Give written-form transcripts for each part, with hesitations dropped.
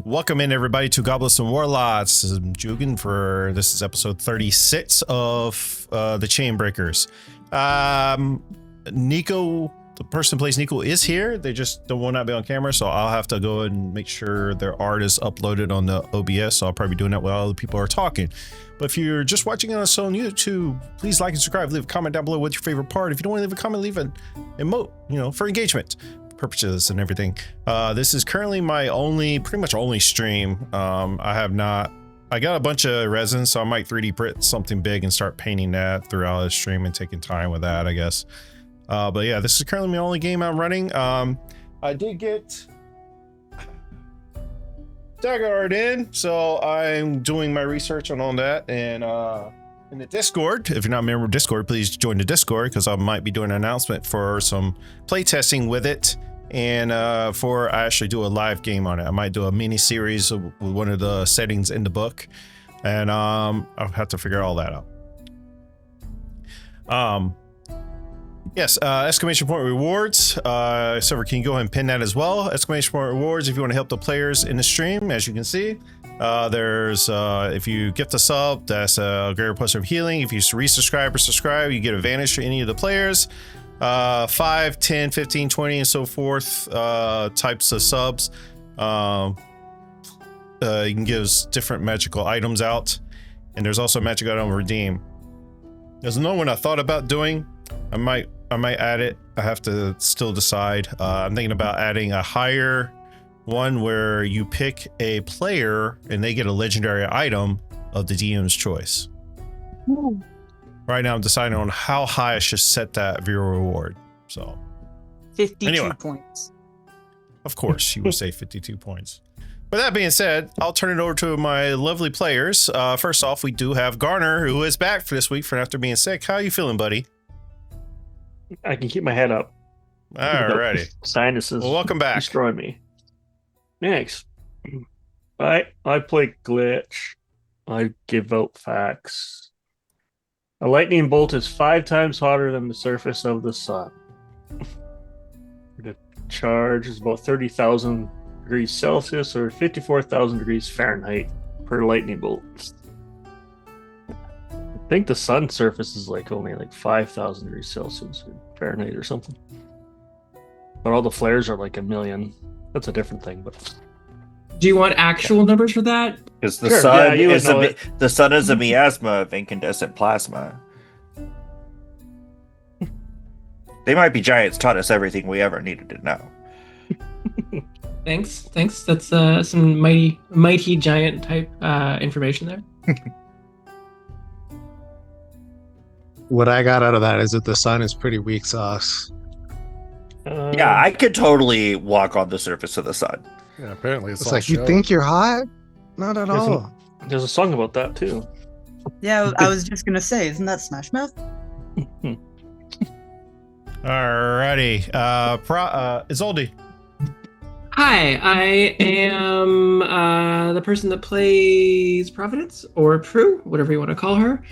Welcome in, everybody, to Goblets and Warlocks. This is Jugan this is episode 36 of the Chainbreakers. Nico, the person who plays Nico, is here. They just will not be on camera, so I'll have to go and make sure their art is uploaded on the OBS. So I'll probably be doing that while other people are talking. But if you're just watching us on YouTube, please like and subscribe. Leave a comment down below. What's your favorite part? If you don't want to leave a comment, leave an emote, for engagement purposes and everything. This is currently my pretty much only stream. I got a bunch of resin, so I might 3D print something big and start painting that throughout the stream and taking time with that, I guess. But yeah, this is currently my only game I'm running. I did get Dagger Art in, so I'm doing my research on all that. And in the Discord, if you're not a member of Discord, please join the Discord, because I might be doing an announcement for some playtesting with it, and I actually do a live game on it. I might do a mini series with one of the settings in the book, and I'll have to figure all that out. Yes, exclamation point rewards. Server, can you go ahead and pin that as well? Exclamation point rewards if you want to help the players in the stream. As you can see, there's if you gift a sub, that's a greater plus of healing. If you resubscribe or subscribe, you get advantage for any of the players. 5, 10, 15, 20, and so forth types of subs. You can give different magical items out, and there's also a magic item redeem. There's another one I thought about doing. I might add it. I have to still decide. I'm thinking about adding a higher one where you pick a player and they get a legendary item of the DM's choice. Ooh. Right now I'm deciding on how high I should set that viewer reward. So 52 points. Of course you would say 52 points. With that being said, I'll turn it over to my lovely players. First off, we do have Garner, who is back for this week after being sick. How are you feeling, buddy? I can keep my head up. Alrighty. Sinuses. Well, welcome back. Destroy me. Thanks. I play glitch. I give out facts. A lightning bolt is 5 times hotter than the surface of the sun. The charge is about 30,000 degrees Celsius or 54,000 degrees Fahrenheit per lightning bolt. I think the sun surface is only 5,000 degrees Celsius or Fahrenheit or something. But all the flares are like a million. That's a different thing. But do you want actual numbers for that? Because the sun the sun is a miasma of incandescent plasma. They might be giants taught us everything we ever needed to know. Thanks. That's some mighty giant type information there. What I got out of that is that the sun is pretty weak sauce. Yeah, I could totally walk on the surface of the sun. Yeah, apparently it's like, you think you're hot? Not at There's all. There's a song about that too. Yeah, I was just gonna say, isn't that Smash Mouth? Alrighty. Isolde. Hi, I am the person that plays Providence, or Prue, whatever you want to call her.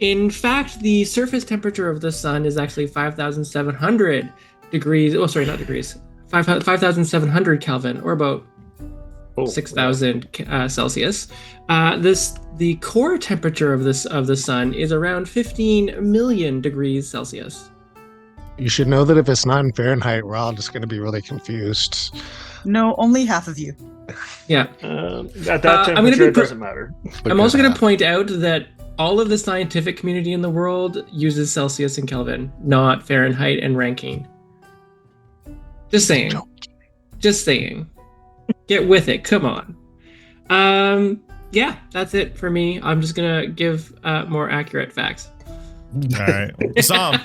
In fact, the surface temperature of the sun is actually 5,700 degrees. Oh, sorry, not degrees. 5,700 Kelvin, or about 6,000 Celsius. The core temperature of the sun is around 15 million degrees Celsius. You should know that if it's not in Fahrenheit, we're all just going to be really confused. No, only half of you. Yeah. At that temperature, it doesn't matter. I'm also going to point out that all of the scientific community in the world uses Celsius and Kelvin, not Fahrenheit and Rankine. Just saying. Get with it. Come on. Yeah, that's it for me. I'm just going to give more accurate facts. All right. Sam.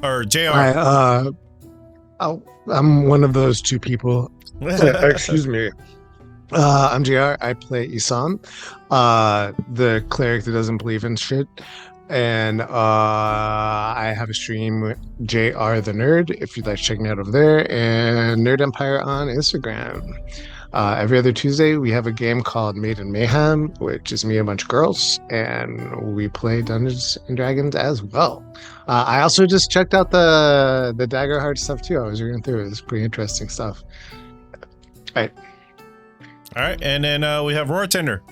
Or JR. I'm one of those two people. Excuse me. I'm JR. I play Isan, the cleric that doesn't believe in shit. And I have a stream with JR the Nerd, if you'd like to check me out over there, and Nerd Empire on Instagram. Every other Tuesday, we have a game called Made in Mayhem, which is me and a bunch of girls, and we play Dungeons and Dragons as well. I also just checked out the Dagger Heart stuff too. I was reading through it. It's pretty interesting stuff. Right. All right, and then we have Roar Tender.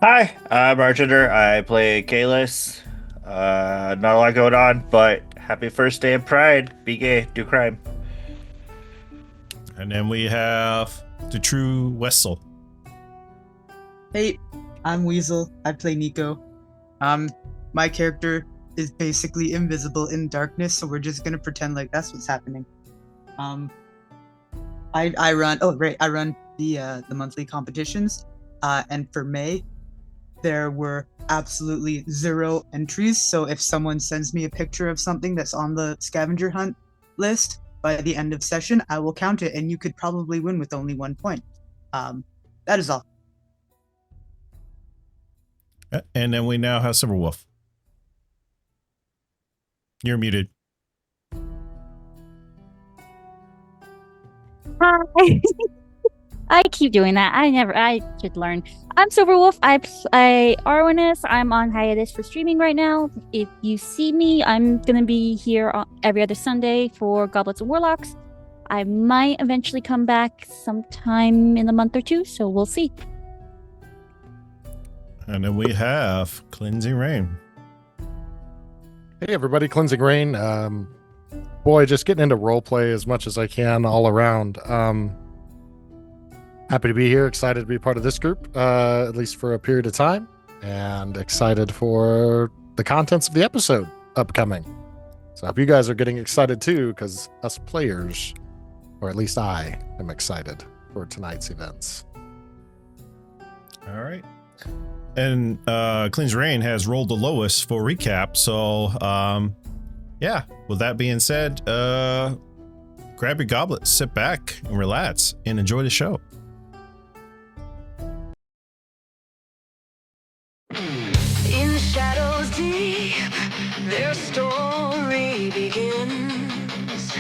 Hi, I'm Argenter. I play Kalis. Not a lot going on, but happy first day of Pride. Be gay, do crime. And then we have the true Weasel. Hey, I'm Weasel. I play Nico. My character is basically invisible in darkness, so we're just gonna pretend like that's what's happening. I run. Oh, right. I run the monthly competitions. And for May, there were absolutely 0 entries. So if someone sends me a picture of something that's on the scavenger hunt list, by the end of session, I will count it, and you could probably win with only 1 point. That is all. And then we now have Silverwolf. You're muted. Hi. I keep doing that. I should learn. I'm Silverwolf. I play Arwenus. I'm on hiatus for streaming right now. If you see me, I'm going to be here every other Sunday for Goblets and Warlocks. I might eventually come back sometime in a month or 2, so we'll see. And then we have Cleansing Rain. Hey everybody, Cleansing Rain. Boy, just getting into roleplay as much as I can all around. Happy to be here, excited to be part of this group, at least for a period of time, and excited for the contents of the episode upcoming. So I hope you guys are getting excited too, because us players, or at least I, am excited for tonight's events. All right. And Cleansing Rain has rolled the lowest for recap. So, yeah, with that being said, grab your goblet, sit back and relax and enjoy the show. In shadows deep, their story begins.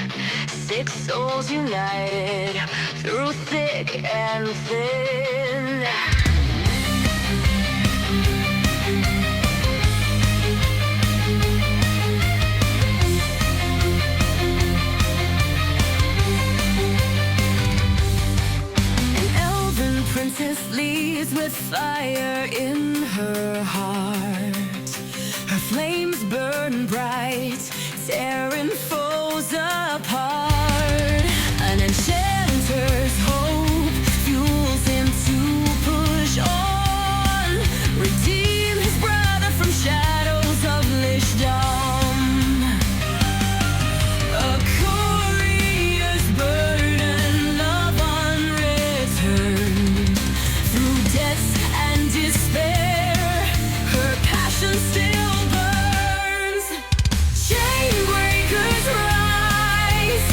6 souls united through thick and thin. An elven princess leads with fire in her heart. Her flames burn bright, tearing foes apart. An enchanter's hope fuels him to push on, redeem his brother from shadows of Lishdom. A courier's burden, love unreturned. Through death and despair, her passion still burns. Chainbreakers rise,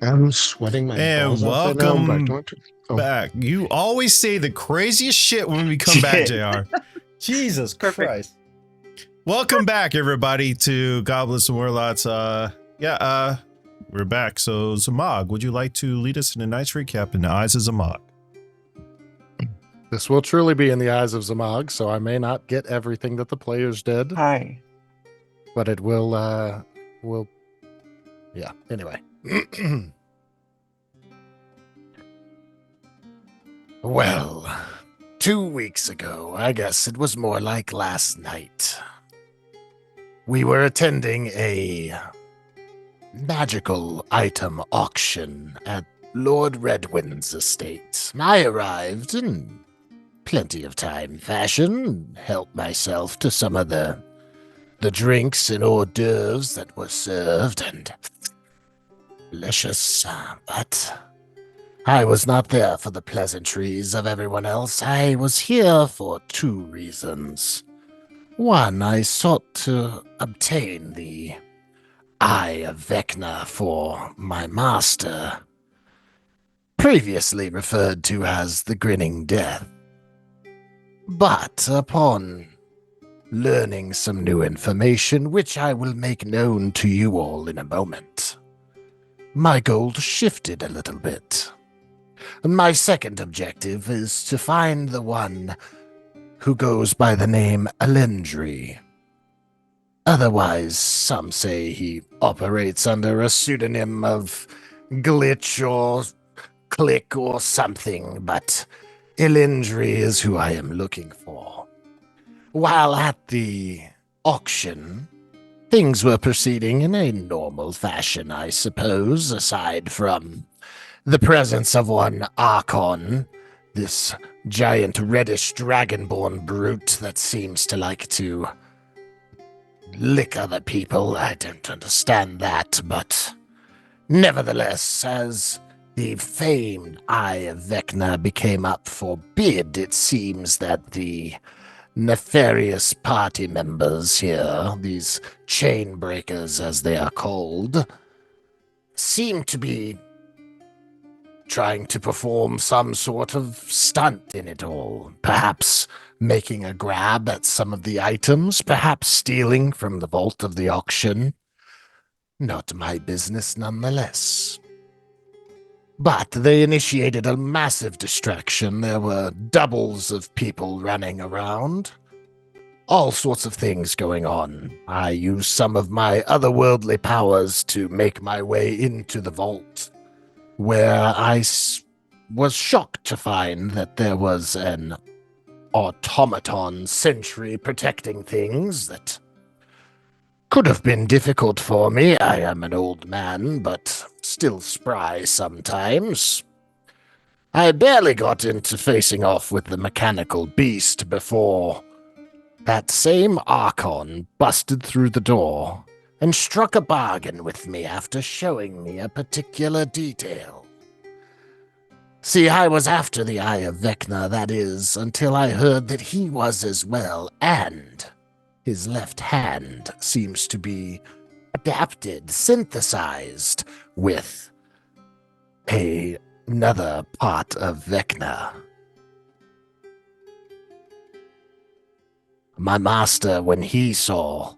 I'm sweating my And balls off right now. I'm back to welcome my Oh. back. You always say the craziest shit when we come back, JR. Jesus Perfect. Christ. Welcome back, everybody, to Goblets and Warlocks. We're back. So, Zamog, would you like to lead us in a nice recap in the eyes of Zamog? This will truly be in the eyes of Zamog, so I may not get everything that the players did, Hi. but it will, yeah, anyway. Well, 2 weeks ago, I guess it was more like last night, we were attending a magical item auction at Lord Redwind's estate. I arrived in plenty of time fashion, helped myself to some of the drinks and hors d'oeuvres that were served, and delicious, but I was not there for the pleasantries of everyone else. I was here for 2 reasons. One, I sought to obtain the Eye of Vecna for my master, previously referred to as the Grinning Death. But upon learning some new information, which I will make known to you all in a moment, my goal shifted a little bit. My second objective is to find the one who goes by the name Alendri. Otherwise, some say he operates under a pseudonym of Glitch or Click or something, but Alendri is who I am looking for. While at the auction, things were proceeding in a normal fashion, I suppose, aside from the presence of one Archon, this giant reddish dragonborn brute that seems to like to lick other people. I don't understand that, but nevertheless, as the famed Eye of Vecna became up for bid, it seems that the nefarious party members here, these Chainbreakers as they are called, seem to be trying to perform some sort of stunt in it all. Perhaps making a grab at some of the items, perhaps stealing from the vault of the auction. Not my business nonetheless. But they initiated a massive distraction. There were doubles of people running around. All sorts of things going on. I used some of my otherworldly powers to make my way into the vault, where I was shocked to find that there was an automaton sentry protecting things that could have been difficult for me. I am an old man, but still spry sometimes. I barely got into facing off with the mechanical beast before that same Archon busted through the door and struck a bargain with me after showing me a particular detail. See, I was after the Eye of Vecna, that is, until I heard that he was as well, and his left hand seems to be adapted, synthesized with another part of Vecna. My master, when he saw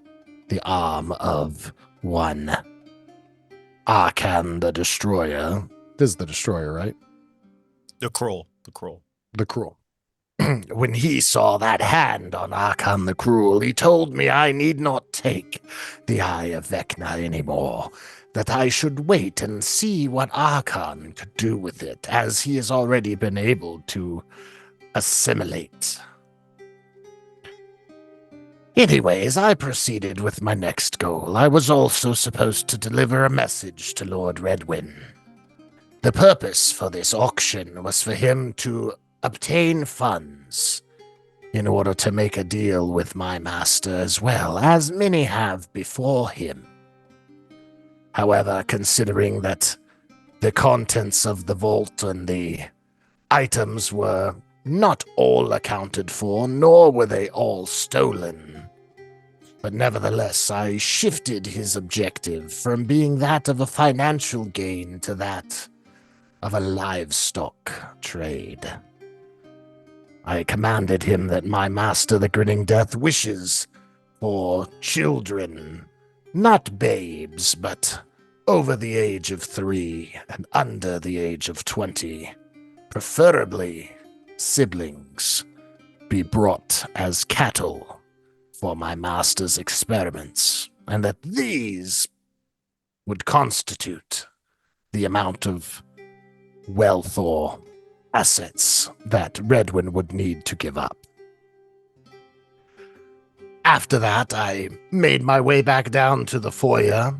the arm of one Arkan the Destroyer. This is the Destroyer, right? The Cruel. The Cruel. The Cruel. When he saw that hand on Arkan the Cruel, he told me I need not take the Eye of Vecna anymore, that I should wait and see what Arkan could do with it, as he has already been able to assimilate. Anyways, I proceeded with my next goal. I was also supposed to deliver a message to Lord Redwin. The purpose for this auction was for him to obtain funds in order to make a deal with my master as well, as many have before him. However, considering that the contents of the vault and the items were not all accounted for, nor were they all stolen, But nevertheless, I shifted his objective from being that of a financial gain to that of a livestock trade. I commanded him that my master, the Grinning Death, wishes for children, not babes, but over the age of 3 and under the age of 20, preferably siblings, be brought as cattle for my master's experiments, and that these would constitute the amount of wealth or assets that Redwin would need to give up. After that, I made my way back down to the foyer.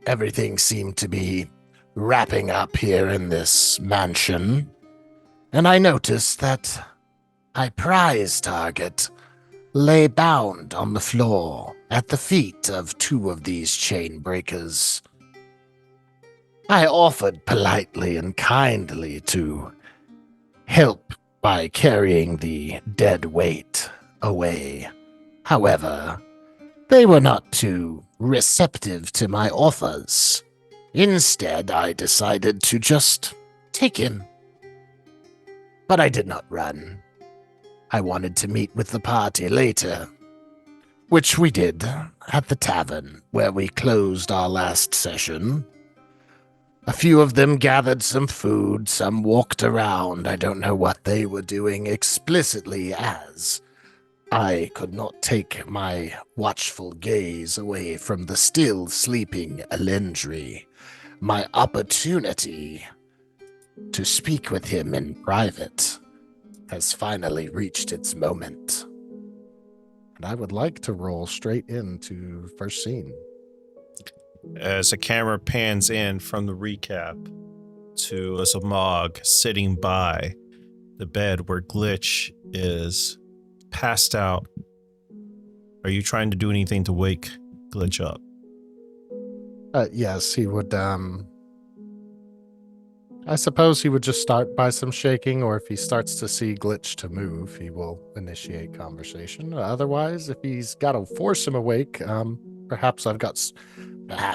Everything seemed to be wrapping up here in this mansion, and I noticed that my prize target lay bound on the floor at the feet of 2 of these Chainbreakers. I offered politely and kindly to help by carrying the dead weight away. However, they were not too receptive to my offers. Instead, I decided to just take him. But I did not run. I wanted to meet with the party later, which we did at the tavern where we closed our last session. A few of them gathered some food, some walked around. I don't know what they were doing explicitly, as I could not take my watchful gaze away from the still sleeping Elendry. My opportunity to speak with him in private has finally reached its moment. And I would like to roll straight into first scene. As the camera pans in from the recap to a Zamog sitting by the bed where Glitch is passed out. Are you trying to do anything to wake Glitch up? Yes, he would, I suppose he would just start by some shaking, or if he starts to see Glitch to move, he will initiate conversation. Otherwise, if he's got to force him awake, perhaps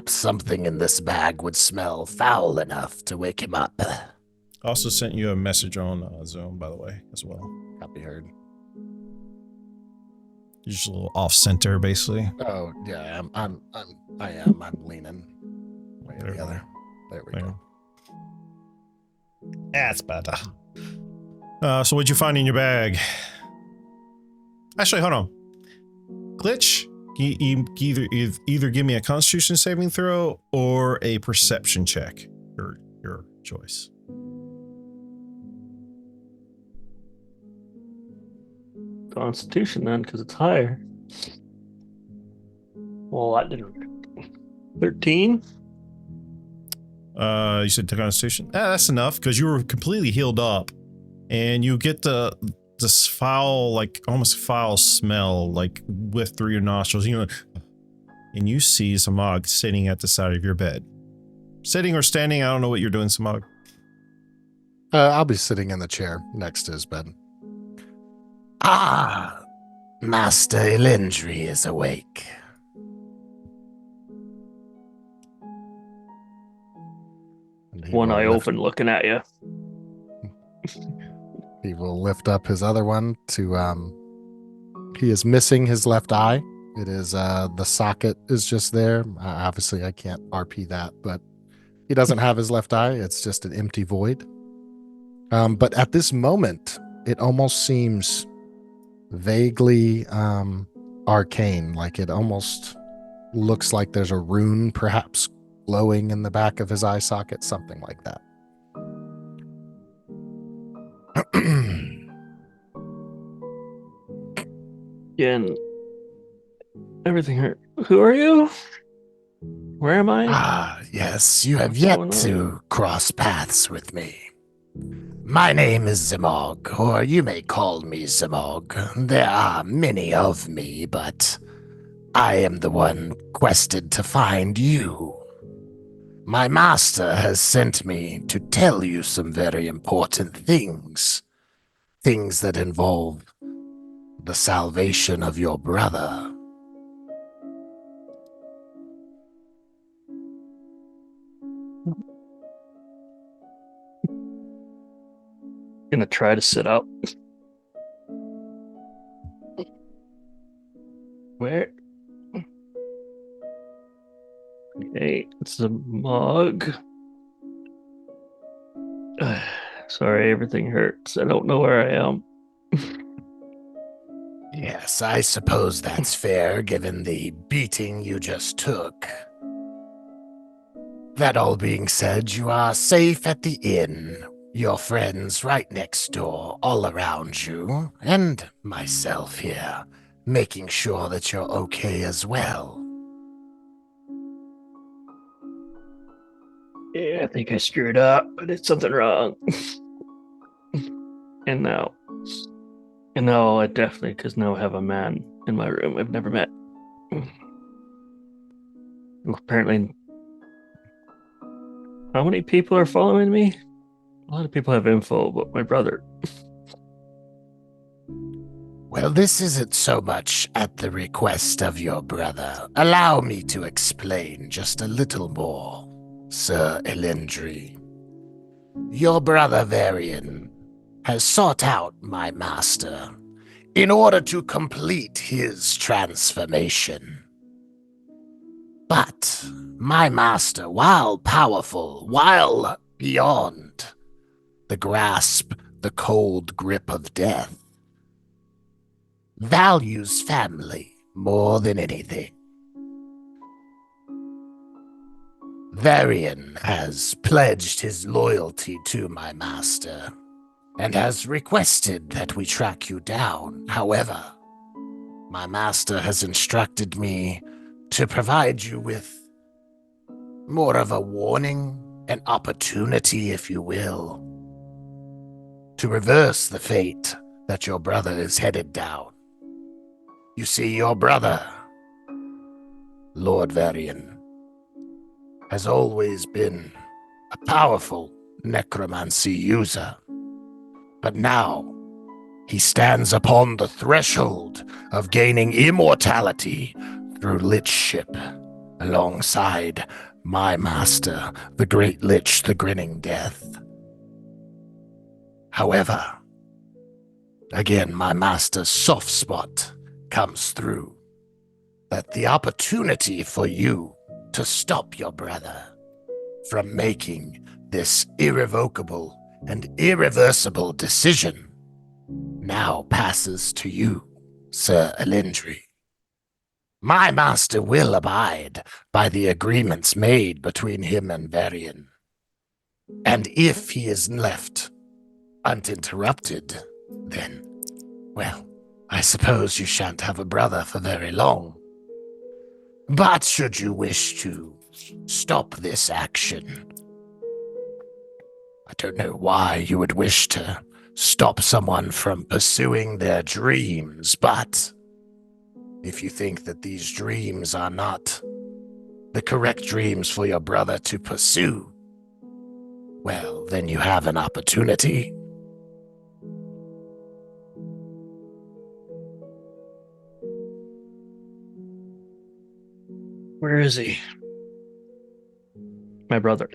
something in this bag would smell foul enough to wake him up. I also sent you a message on Zoom, by the way, as well. Copy heard. You're just a little off center, basically. Oh yeah, I'm leaning way to the other. There we go. That's better. So what'd you find in your bag? Actually, hold on. Glitch, you either give me a Constitution saving throw or a Perception check. Your choice. Constitution then, because it's higher. Well, that didn't. 13? You said the Constitution? That's enough, because you were completely healed up. And you get this foul, like almost foul smell, like whiff through your nostrils. And you see Samog sitting at the side of your bed. Sitting or standing, I don't know what you're doing, Samog. I'll be sitting in the chair next to his bed. Ah, Master Elendry is awake. One eye open looking at you. He will lift up his other one to, he is missing his left eye. It is, the socket is just there. Obviously I can't RP that, but he doesn't have his left eye. It's just an empty void. But at this moment, it almost seems vaguely arcane, like it almost looks like there's a rune perhaps glowing in the back of his eye socket, something like that. Again, everything hurt. Who are you? Where am I? Ah, yes, you have What's yet going to cross paths with me. My name is Zamog, or you may call me Zamog. There are many of me, but I am the one quested to find you. My master has sent me to tell you some very important things. Things that involve the salvation of your brother. Gonna try to sit up. Where? Okay, it's a mug. Sorry, everything hurts. I don't know where I am. Yes, I suppose that's fair given the beating you just took. That all being said, you are safe at the inn. Your friends right next door, all around you, and myself here, making sure that you're okay as well. Yeah, I think I screwed up. I did something wrong. And now I definitely, because now I have a man in my room I've never met. Apparently, how many people are following me? A lot of people have info about my brother. Well, this isn't so much at the request of your brother. Allow me to explain just a little more, Sir Elendry. Your brother Varian has sought out my master in order to complete his transformation. But my master, while powerful, while beyond the grasp, the cold grip of death, values family more than anything. Varian has pledged his loyalty to my master and has requested that we track you down. However, my master has instructed me to provide you with more of a warning, an opportunity, if you will, to reverse the fate that your brother is headed down. You see, your brother, Lord Varian, has always been a powerful necromancy user. But now, he stands upon the threshold of gaining immortality through lichship, alongside my master, the Great Lich, the Grinning Death. However, again, my master's soft spot comes through, that the opportunity for you to stop your brother from making this irrevocable and irreversible decision now passes to you, Sir Elendry. My master will abide by the agreements made between him and Varian. And if he is left uninterrupted, then, well, I suppose you shan't have a brother for very long. But should you wish to stop this action, I don't know why you would wish to stop someone from pursuing their dreams, but if you think that these dreams are not the correct dreams for your brother to pursue, well, then you have an opportunity. Where is he? My brother.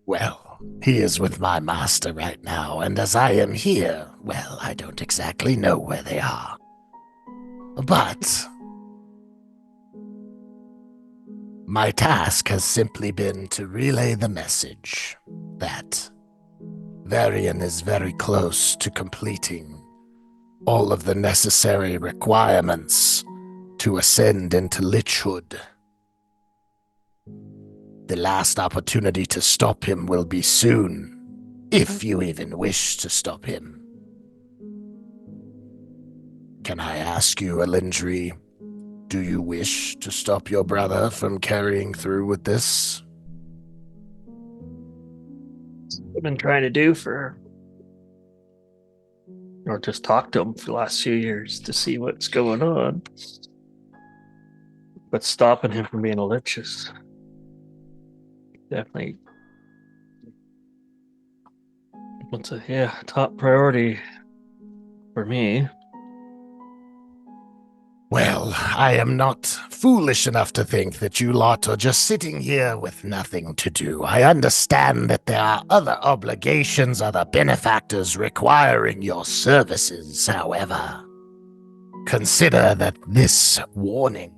Well, he is with my master right now, and as I am here, well, I don't exactly know where they are. But my task has simply been to relay the message that Varian is very close to completing all of the necessary requirements to ascend into Lichhood. The last opportunity to stop him will be soon, if you even wish to stop him. Can I ask you, Elendry, do you wish to stop your brother from carrying through with this? I've been trying to do or just talk to him for the last few years to see what's going on. But stopping him from being a lich is definitely top priority for me. Well, I am not foolish enough to think that you lot are just sitting here with nothing to do. I understand that there are other obligations, other benefactors requiring your services. However, consider that this warning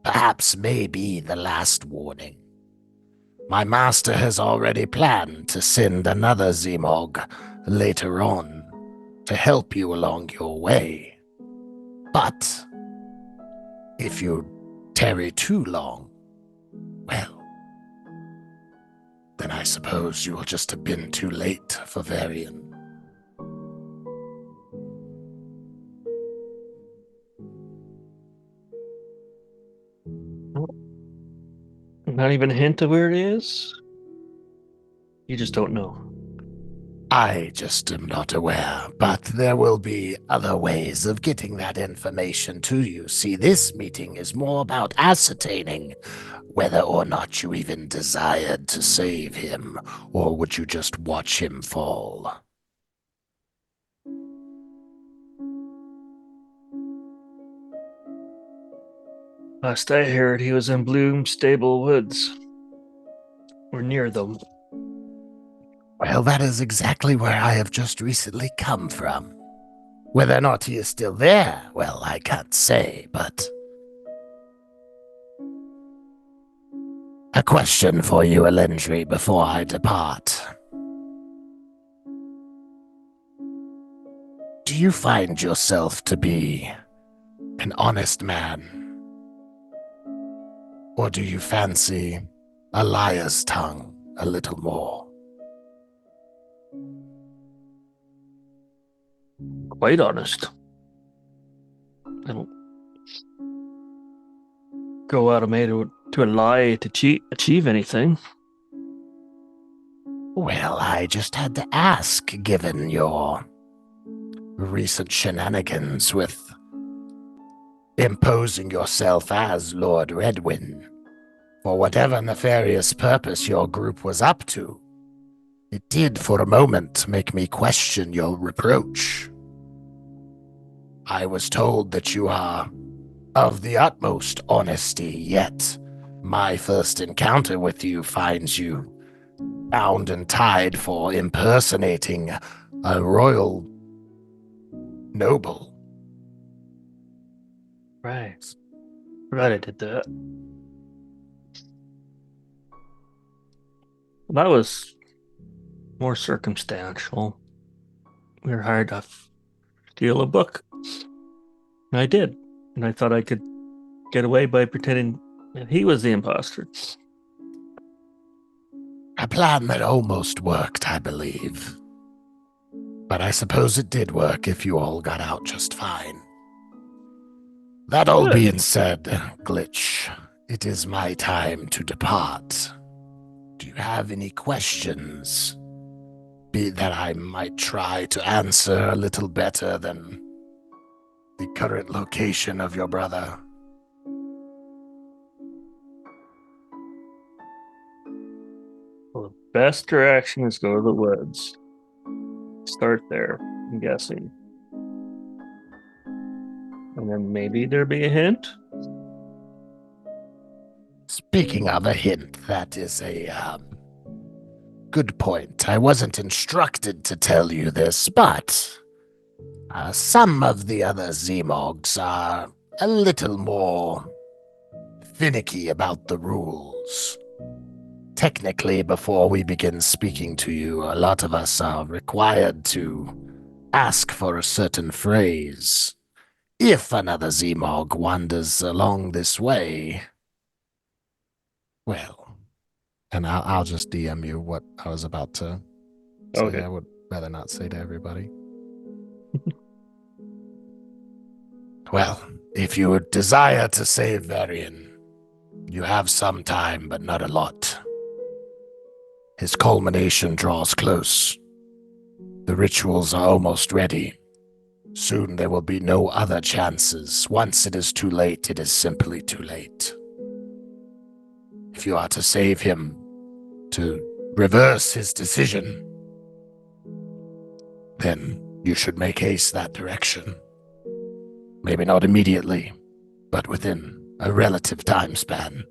perhaps may be the last warning. My master has already planned to send another Zemog later on to help you along your way. But if you tarry too long, well, then I suppose you will just have been too late for Varian. Not even a hint of where it is? You just don't know. I just am not aware, but there will be other ways of getting that information to you. See, this meeting is more about ascertaining whether or not you even desired to save him, or would you just watch him fall? Last I heard, he was in Bloomstable Woods. Or near them. Well, that is exactly where I have just recently come from. Whether or not he is still there, well, I can't say, but... A question for you, Elendry, before I depart. Do you find yourself to be an honest man? Or do you fancy a liar's tongue a little more? Quite honest. I don't go out of my to a lie to achieve anything. Well, I just had to ask, given your recent shenanigans with imposing yourself as Lord Redwyn for whatever nefarious purpose your group was up to. It did, for a moment, make me question your reproach. I was told that you are of the utmost honesty, yet my first encounter with you finds you bound and tied for impersonating a royal noble. Right. Right, I did that. That was more circumstantial. We were hired to steal a book. And I did. And I thought I could get away by pretending that he was the imposter. A plan that almost worked, I believe. But I suppose it did work if you all got out just fine. That all Good. being said, Glitch, it is my time to depart. Do you have any questions? Be that I might try to answer a little better than the current location of your brother. Well, the best direction is go to the woods. Start there, I'm guessing. And then maybe there'll be a hint? Speaking of a hint, that is a good point. I wasn't instructed to tell you this, but some of the other Zemogs are a little more finicky about the rules. Technically, before we begin speaking to you, a lot of us are required to ask for a certain phrase. If another Zemog wanders along this way, well, and I'll just DM you what I was about to say. Okay. I would rather not say to everybody. Well, if you would desire to save Varian, you have some time, but not a lot. His culmination draws close. The rituals are almost ready. Soon there will be no other chances. Once it is too late, it is simply too late. If you are to save him, to reverse his decision, then you should make haste that direction. Maybe not immediately, but within a relative time span.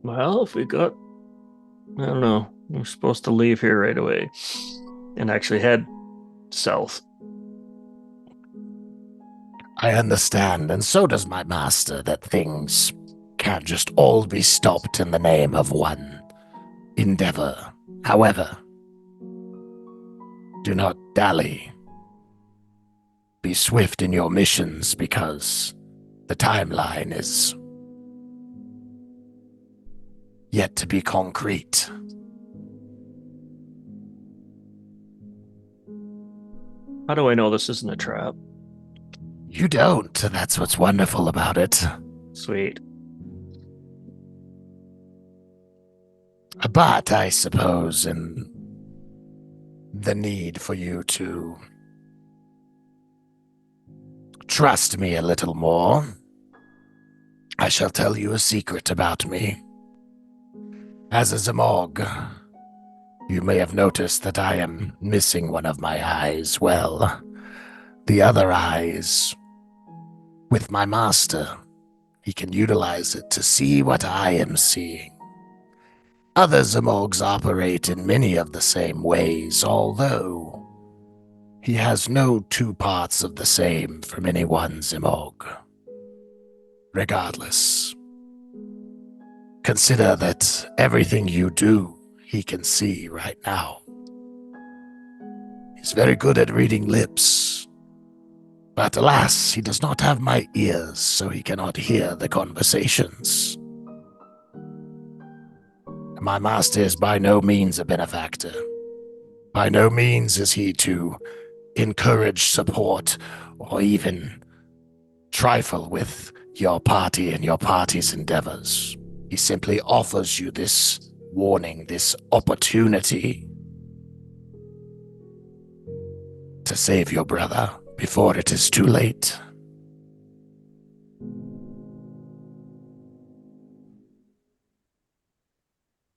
Well, if we got, I don't know, we're supposed to leave here right away and actually head south. I understand, and so does my master, that things can't just all be stopped in the name of one endeavor. However, do not dally. Be swift in your missions, because the timeline is yet to be concrete. How do I know this isn't a trap? You don't, and that's what's wonderful about it. Sweet. But I suppose in the need for you to trust me a little more, I shall tell you a secret about me. As a Zamog, you may have noticed that I am missing one of my eyes. Well, the other eye is with my master. He can utilize it to see what I am seeing. Other Zamogs operate in many of the same ways, although he has no two parts of the same from any one Zamog. Regardless, consider that everything you do, he can see right now. He's very good at reading lips, but alas, he does not have my ears, so he cannot hear the conversations. My master is by no means a benefactor. By no means is he to encourage, support, or even trifle with your party and your party's endeavors. He simply offers you this warning, this opportunity to save your brother before it is too late.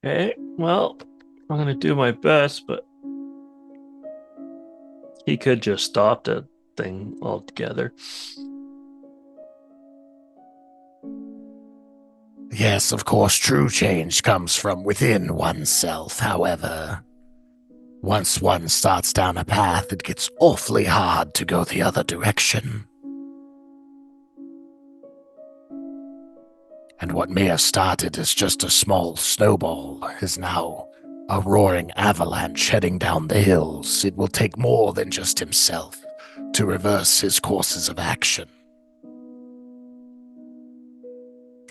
Okay, well, I'm going to do my best, but he could just stop the thing altogether. Yes, of course, true change comes from within oneself. However, once one starts down a path, it gets awfully hard to go the other direction. And what may have started as just a small snowball is now a roaring avalanche heading down the hills. It will take more than just himself to reverse his courses of action.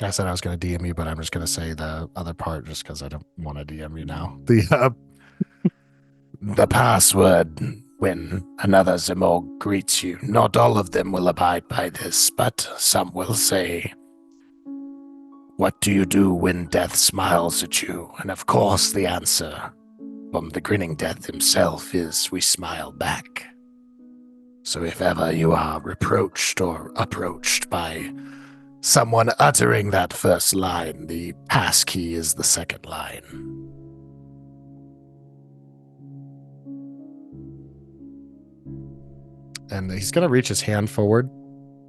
I said I was going to DM you, but I'm just going to say the other part just because I don't want to DM you now. The password when another Zamog greets you. Not all of them will abide by this, but some will say, "What do you do when death smiles at you?" And of course the answer from the grinning death himself is, "We smile back." So if ever you are reproached or approached by someone uttering that first line, the passkey is the second line. And he's going to reach his hand forward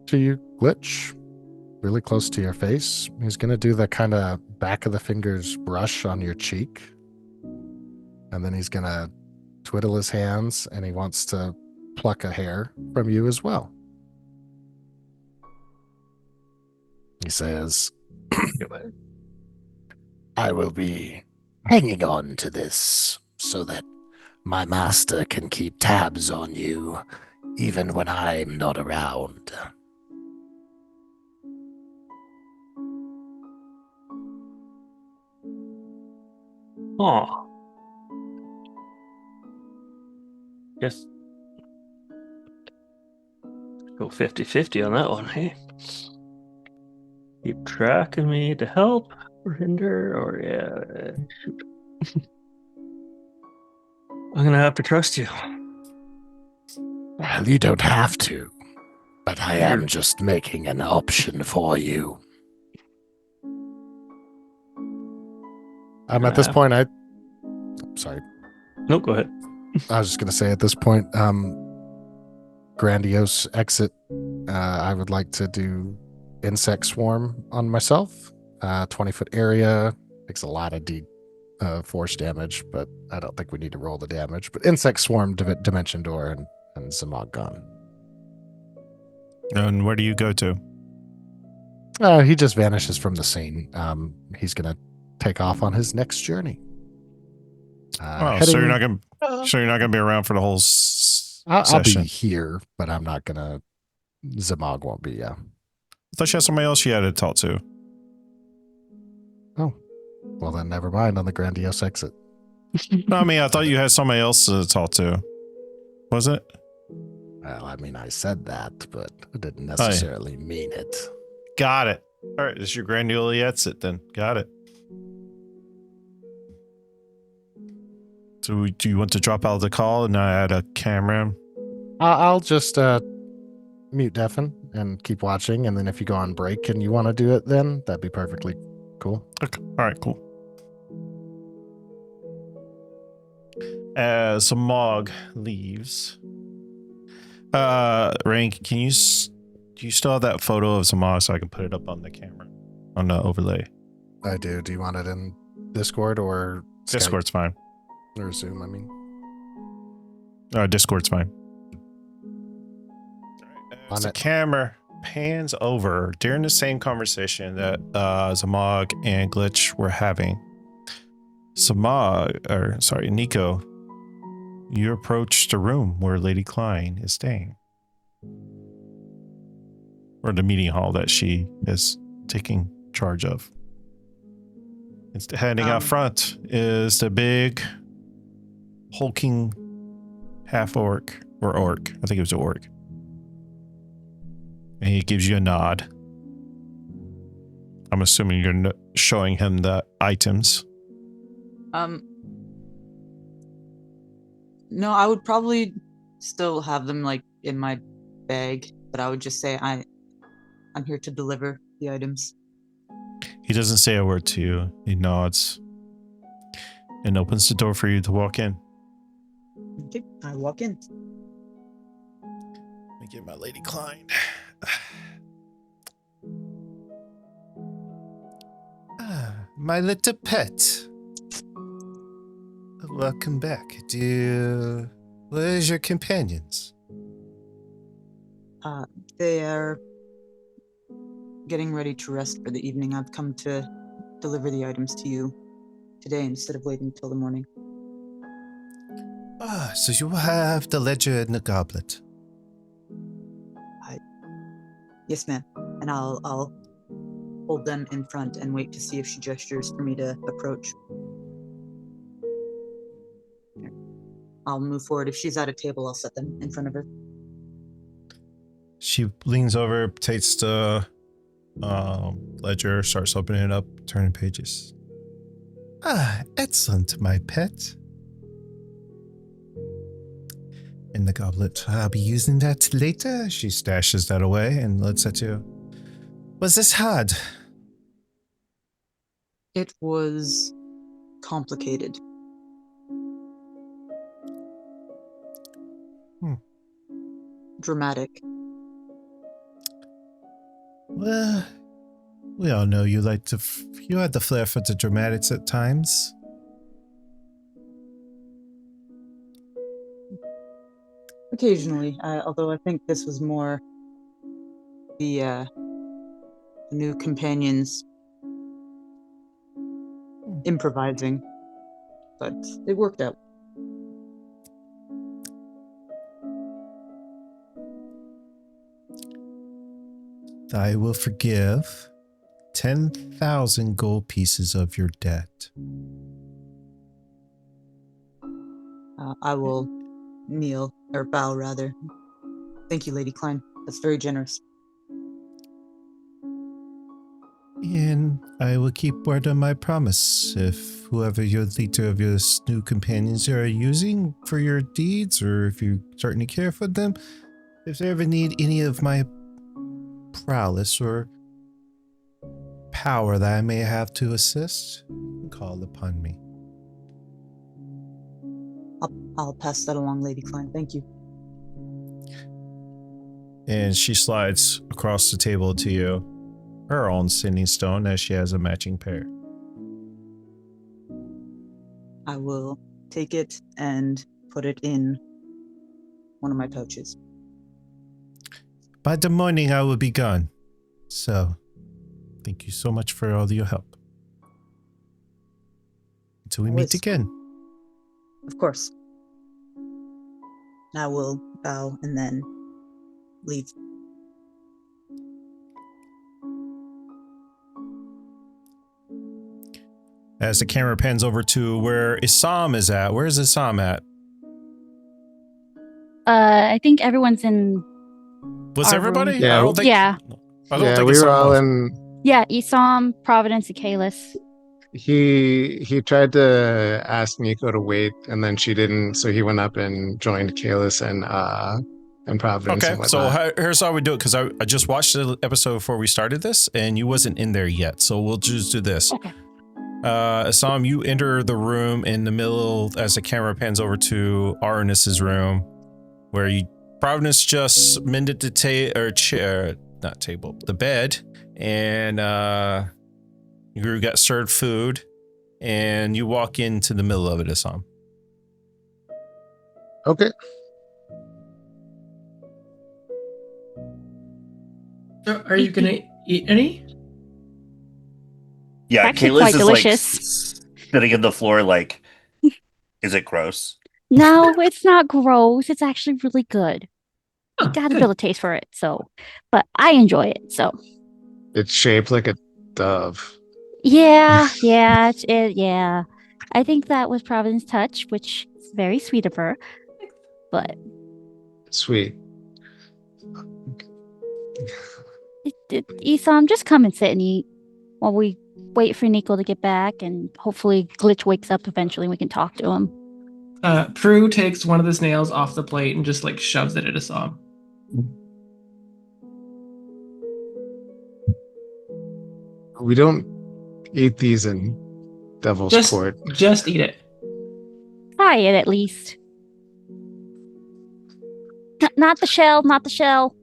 to you, Glitch, really close to your face. He's going to do the kind of back of the fingers brush on your cheek. And then he's going to twiddle his hands, and he wants to pluck a hair from you as well. He says, I will be hanging on to this so that my master can keep tabs on you even when I'm not around. Aw. Guess go 50-50 on that one, hey? Keep track of me to help or hinder, or shoot. I'm gonna have to trust you. Well, you don't have to, but I am just making an option for you. at this point, sorry. No, go ahead. I was just going to say at this point, grandiose exit, I would like to do insect swarm on myself. 20-foot area takes a lot of force damage, but I don't think we need to roll the damage. But insect swarm, dimension door, and Zamog gone. And where do you go to? He just vanishes from the scene. He's gonna take off on his next journey. So you're not gonna be around for the whole I'll be session. here, but I'm not gonna. Zamog won't be. Yeah. I thought you had somebody else you had to talk to. Oh, well then, never mind. On the grandiose exit. No, I mean, I thought you had somebody else to talk to. Was it? Well, I mean, I said that, but I didn't necessarily mean it. Got it. All right, this is your grandiose exit then. Got it. So do you want to drop out of the call and add a camera? I'll just mute deafen and keep watching, and then if you go on break and you want to do it, then that'd be perfectly cool. Okay. All right, cool. As Mog leaves, Rain, do you still have that photo of Zamog so I can put it up on the camera, on the overlay? I do. Do you want it in Discord or Skype? Discord's fine. Or Zoom, I mean. Discord's fine. As the camera pans over during the same conversation that Zamog and Glitch were having, Nico, you approach the room where Lady Klein is staying. Or the meeting hall that she is taking charge of. Heading out front is the big, hulking half-orc, or orc. I think it was an orc. And he gives you a nod. I'm assuming you're showing him the items. No, I would probably still have them like in my bag, but I would just say I'm here to deliver the items. He doesn't say a word to you. He nods and opens the door for you to walk in. Okay, I walk in. Let me get my Lady Klein. My little pet. Welcome back. Where's your companions? They are getting ready to rest for the evening. I've come to deliver the items to you today instead of waiting until the morning. So you have the ledger and the goblet. Yes, ma'am. And I'll hold them in front and wait to see if she gestures for me to approach. I'll move forward. If she's at a table, I'll set them in front of her. She leans over, takes the ledger, starts opening it up, turning pages. Excellent, my pet. In the goblet. I'll be using that later. She stashes that away and looks at you. Was this hard? It was complicated. Dramatic. Well, we all know you like to. You had the flair for the dramatics at times. Occasionally, although I think this was more the new companions improvising, but it worked out. I will forgive 10,000 gold pieces of your debt. I will kneel, or bow rather. Thank you, Lady Klein. That's very generous. And I will keep word on my promise. If whoever your leader of your new companions are using for your deeds, or if you certainly care for them, if they ever need any of my prowess or power that I may have to assist, call upon me. I'll pass that along, Lady Klein. Thank you. And she slides across the table to you her own sending stone as she has a matching pair. I will take it and put it in one of my pouches. By the morning, I will be gone. So, thank you so much for all your help. Until we meet Always. again. Of course. I will bow and then leave. As the camera pans over to where Isam is at. Where is Isam at? I think everyone's in. Was Our everybody? room. Yeah. I don't think. Yeah. I don't Yeah, think we were Isam all was. in. Yeah, Isam, Providence, and Kalis. He tried to ask Nico to wait, and then she didn't, so he went up and joined Kalis and Providence Okay, and so whatnot. here's how we do it, because I just watched the episode before we started this, and you wasn't in there yet, so we'll just do this. Okay. Assam, you enter the room in the middle as the camera pans over to Arnis's room, where Providence just mended the the bed, and you got served food, and you walk into the middle of it, Assam. Okay. So are you gonna eat any? Yeah, Actually Kayla's quite is delicious. like sitting on the floor like, is it gross? No, it's not gross. It's actually really good. Oh, You gotta good. build a taste for it. So, but I enjoy it. So, It's shaped like a dove. yeah, yeah. I think that was Providence touch, which is very sweet of her. But Sweet. Isam, just come and sit and eat while we wait for Nico to get back, and hopefully Glitch wakes up eventually and we can talk to him. Prue takes one of the snails off the plate and just like shoves it at Assam. We don't eat these in Devil's Court. Just eat it. Try it at least. Not the shell, not the shell.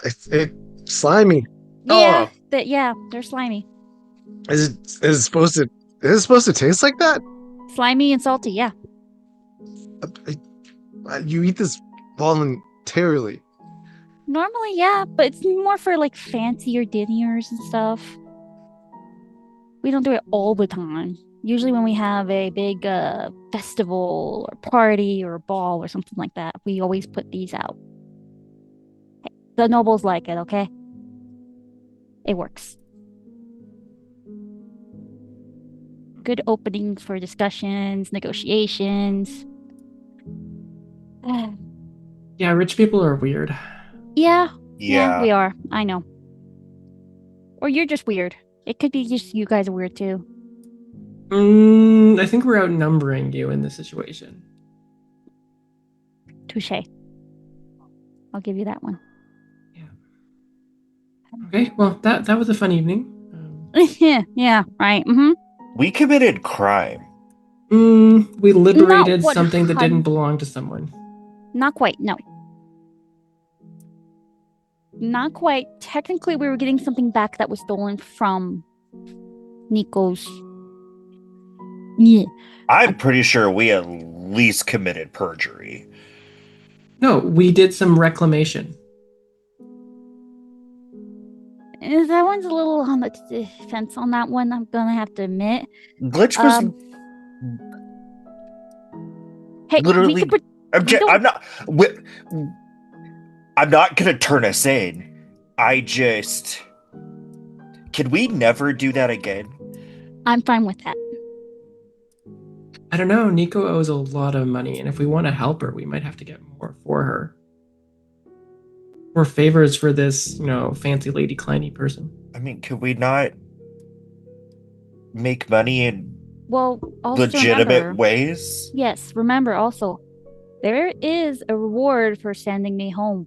It's slimy. Yeah, Oh. yeah, they're slimy. Is it supposed to taste like that? Slimy and salty, yeah. You eat this voluntarily. Normally, yeah, but it's more for like fancier dinners and stuff. We don't do it all the time. Usually when we have a big festival or party or a ball or something like that, we always put these out. The nobles like it, okay? It works. Good opening for discussions, negotiations. Yeah, rich people are weird. Yeah, Yeah. we are. I know. Or you're just weird. It could be just you guys are weird too. I think we're outnumbering you in this situation. Touche. I'll give you that one. Okay, well, that was a fun evening. Yeah, right. Mm-hmm. We committed crime. We liberated Not something that 100 didn't belong to someone. Not quite, no. Not quite. Technically, we were getting something back that was stolen from Nico's. Yeah. I'm pretty sure we at least committed perjury. No, we did some reclamation. That one's a little on the fence on that one, I'm gonna have to admit. Glitch was Hey, literally. we could I'm not gonna turn us in. Can we never do that again? I'm fine with that. I don't know. Nico owes a lot of money, and if we want to help her, we might have to get more for her. Or favors for this, fancy lady Kleiny person. I mean, could we not make money in Well, also legitimate remember, ways? yes, remember also, there is a reward for sending me home.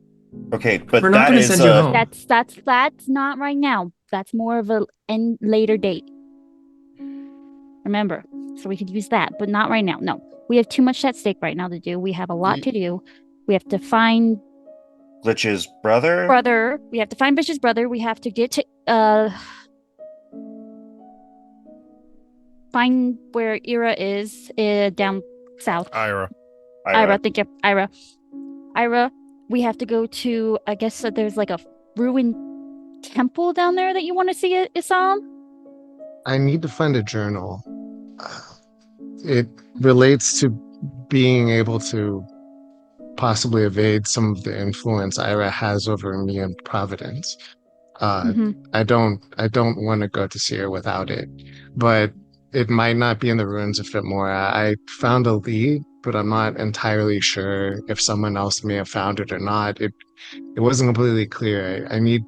Okay, but We're not that gonna is send you home. That's not right now. That's more of a later date. Remember, so we could use that, but not right now. No, we have too much at stake right now to do. We have a lot to do. We have to find Glitch's brother? Brother. We have to find Bish's brother. We have to get to find where Ira is down south. Ira. Ira, thank you. Ira, we have to go to, I guess there's like a ruined temple down there that you want to see, Isam? I need to find a journal. It relates to being able to possibly evade some of the influence Ira has over me in Providence. I don't want to go to see her without it, but it might not be in the ruins of Fitmora. I found a lead, but I'm not entirely sure if someone else may have found it or not. It wasn't completely clear. I need.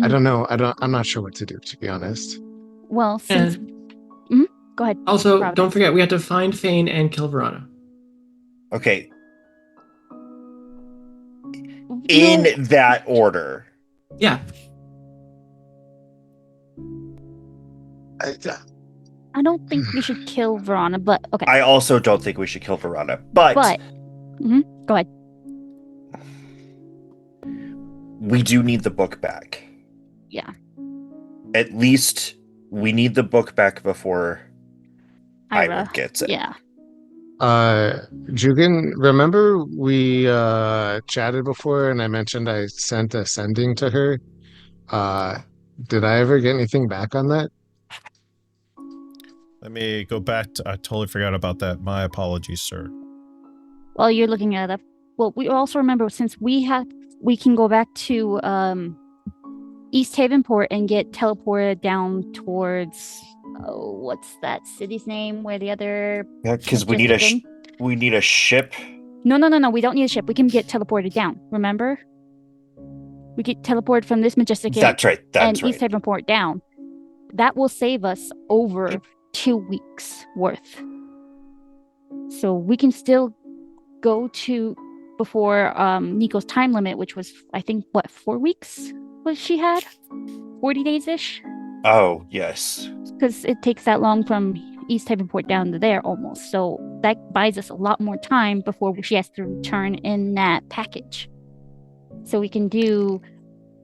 I don't know. I'm not sure what to do, to be honest. Well, since go ahead. Also, Providence. don't forget we have to find Fane and kill Verana. Okay. In that order. Yeah. I don't think we should kill Verana, but okay. I also don't think we should kill Verana, but go ahead. We do need the book back. Yeah. At least we need the book back before Ira gets it. Yeah. Jugan, remember we chatted before and I mentioned I sent a sending to her? Did I ever get anything back on that? Let me go back to, I totally forgot about that. My apologies, sir. Well, you're looking at it. Well, we also remember since we can go back to East Haven Port and get teleported down towards what's that city's name where the other because we need a ship. No, we don't need a ship. We can get teleported down, remember? We get teleported from this majestic That's right. and East Haven Port down. That will save us over 2 weeks worth. So we can still go to before Nico's time limit, which was I think 4 weeks was she had? 40 days-ish? Oh, yes. Because it takes that long from East Haven Port down to there almost. So that buys us a lot more time before she has to return in that package. So we can do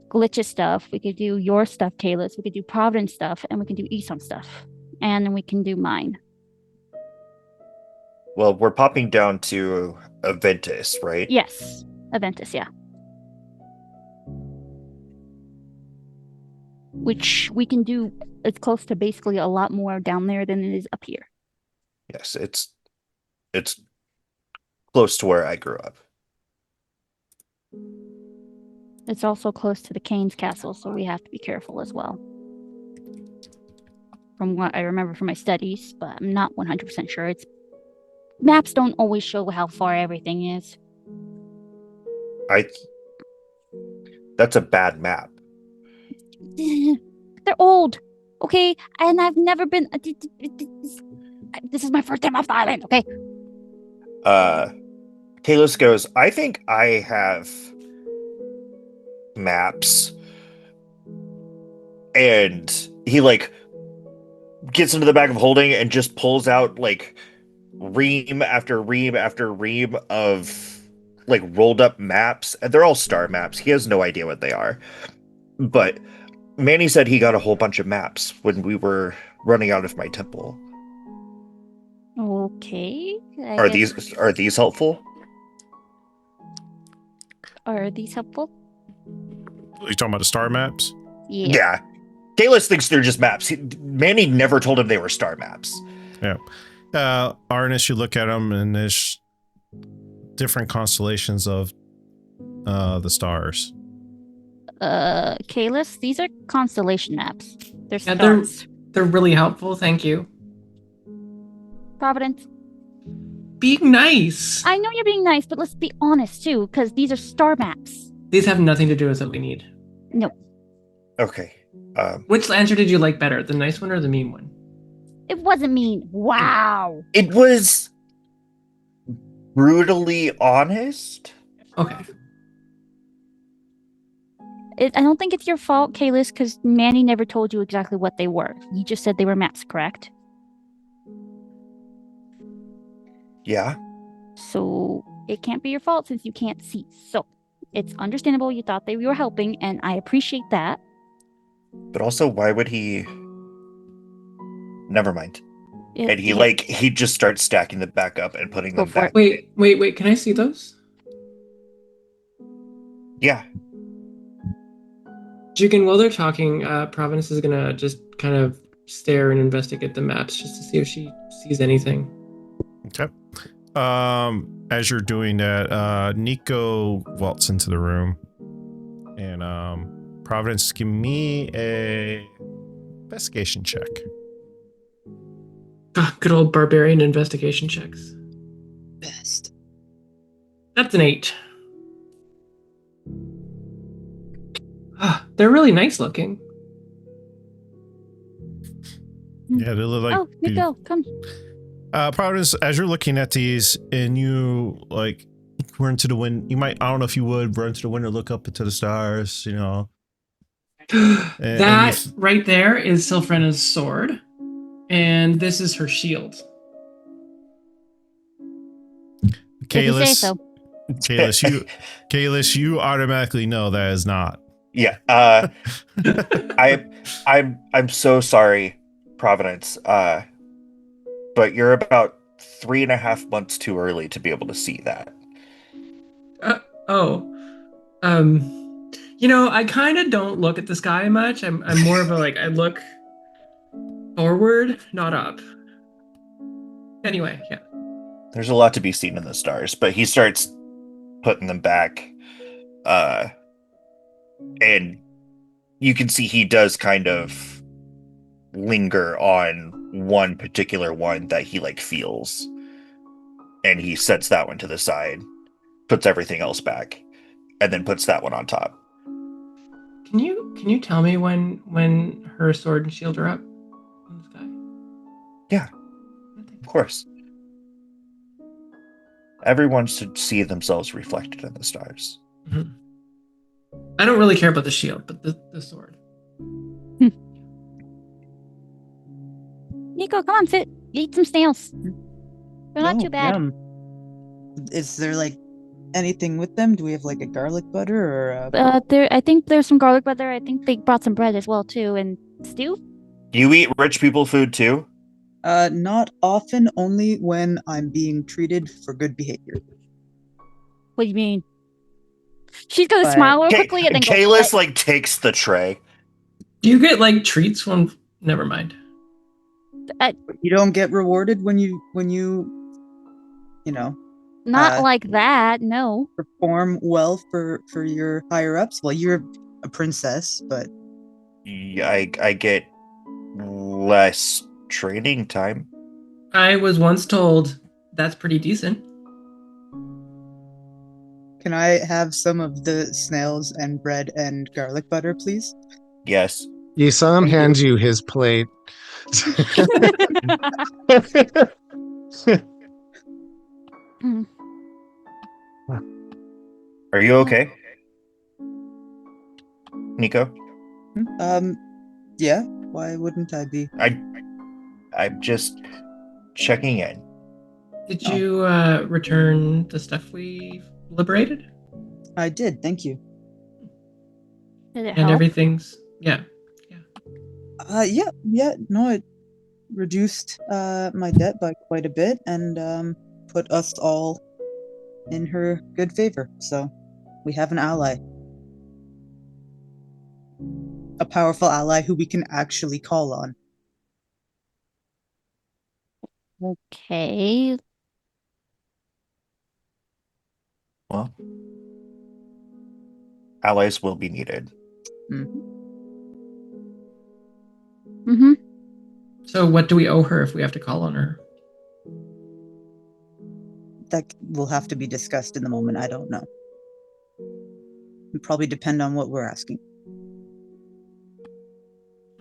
Glitch's stuff, we could do your stuff, Kalis, we could do Providence stuff, and we can do Esam stuff. And then we can do mine. Well, we're popping down to Aventus, right? Yes, Aventus, yeah. Which we can do, it's close to basically a lot more down there than it is up here. Yes, it's close to where I grew up. It's also close to the Kane's castle, so we have to be careful as well. From what I remember from my studies, but I'm not 100% sure. Maps don't always show how far everything is. That's a bad map. They're old, okay? And I've never been. This is my first time off the island, okay? Kalos goes, I think I have maps. And he gets into the bag of holding and just pulls out ream after ream after ream of rolled up maps, and they're all star maps. He has no idea what they are, but Manny said he got a whole bunch of maps when we were running out of my temple. Okay. Are these helpful? Are these helpful? Are you talking about the star maps? Yeah. Kalis thinks they're just maps. Manny never told him they were star maps. Yeah. Arnis, you look at them and there's different constellations of the stars. Kalis, these are constellation maps. They're Yeah, stars. they're really helpful. Thank you. Providence. Being nice. I know you're being nice, but let's be honest too, because these are star maps. These have nothing to do with what we need. No. Okay. Which answer did you like better, the nice one or the mean one? It wasn't mean. Wow. It was brutally honest. Okay. I don't think it's your fault, Kalis, because Manny never told you exactly what they were. He just said they were maps, correct? Yeah. So it can't be your fault since you can't see. So It's understandable you thought that we were helping, and I appreciate that. But also, why would he? Never mind. And he Yeah, he just starts stacking them back up and putting Go them for back. Wait. Can I see those? Yeah. Jugan, while they're talking, Providence is gonna just kind of stare and investigate the maps just to see if she sees anything. Okay. As you're doing that, Nico vaults into the room, and Providence, give me a investigation check. Ah, good old barbarian investigation checks. Best. That's an 8. Ah, they're really nice looking. Yeah, they look like. Oh, Nico, come. Providence, as you're looking at these, and you like run to the window, you might, I don't know if you would run to the window, look up into the stars, you know. That right there is Sylphrena's sword, and this is her shield. If you say so. Kalis, you automatically know that is not. Yeah. I'm so sorry, Providence. But you're about 3.5 months too early to be able to see that. I kind of don't look at the sky much. I'm more of a I look forward, not up. Anyway, yeah. There's a lot to be seen in the stars, but he starts putting them back. And you can see he does kind of linger on one particular one that he feels. And he sets that one to the side, puts everything else back, and then puts that one on top. Can you tell me when her sword and shield are up in the sky? Yeah, of course. Everyone should see themselves reflected in the stars. Mm-hmm. I don't really care about the shield, but the sword. Nico, come on, sit. Eat some snails. They're not too bad. Yum. Is there anything with them? Do we have a garlic butter or? I think there's some garlic butter. I think they brought some bread as well too, and stew. Do you eat rich people food too? Not often. Only when I'm being treated for good behavior. What do you mean? She's gonna smile real quickly and then go. Kalis takes the tray. Do you get treats from? Never mind. You don't get rewarded when you Not like that, no. perform well for your higher ups. Well, you're a princess, but I get less training time. I was once told that's pretty decent. can I have some of the snails and bread and garlic butter, please? Yes. Isam hands you his plate. Are you okay, Nico? Yeah. Why wouldn't I be? I'm just checking in. Did you return the stuff we liberated? I did. Thank you. Did it And help? everything's yeah. Yeah. No, it reduced my debt by quite a bit and put us all in her good favor. So we have an ally. A powerful ally who we can actually call on. Okay. Well, allies will be needed. Mm-hmm. So what do we owe her if we have to call on her? That will have to be discussed in the moment. I don't know. It'll probably depend on what we're asking.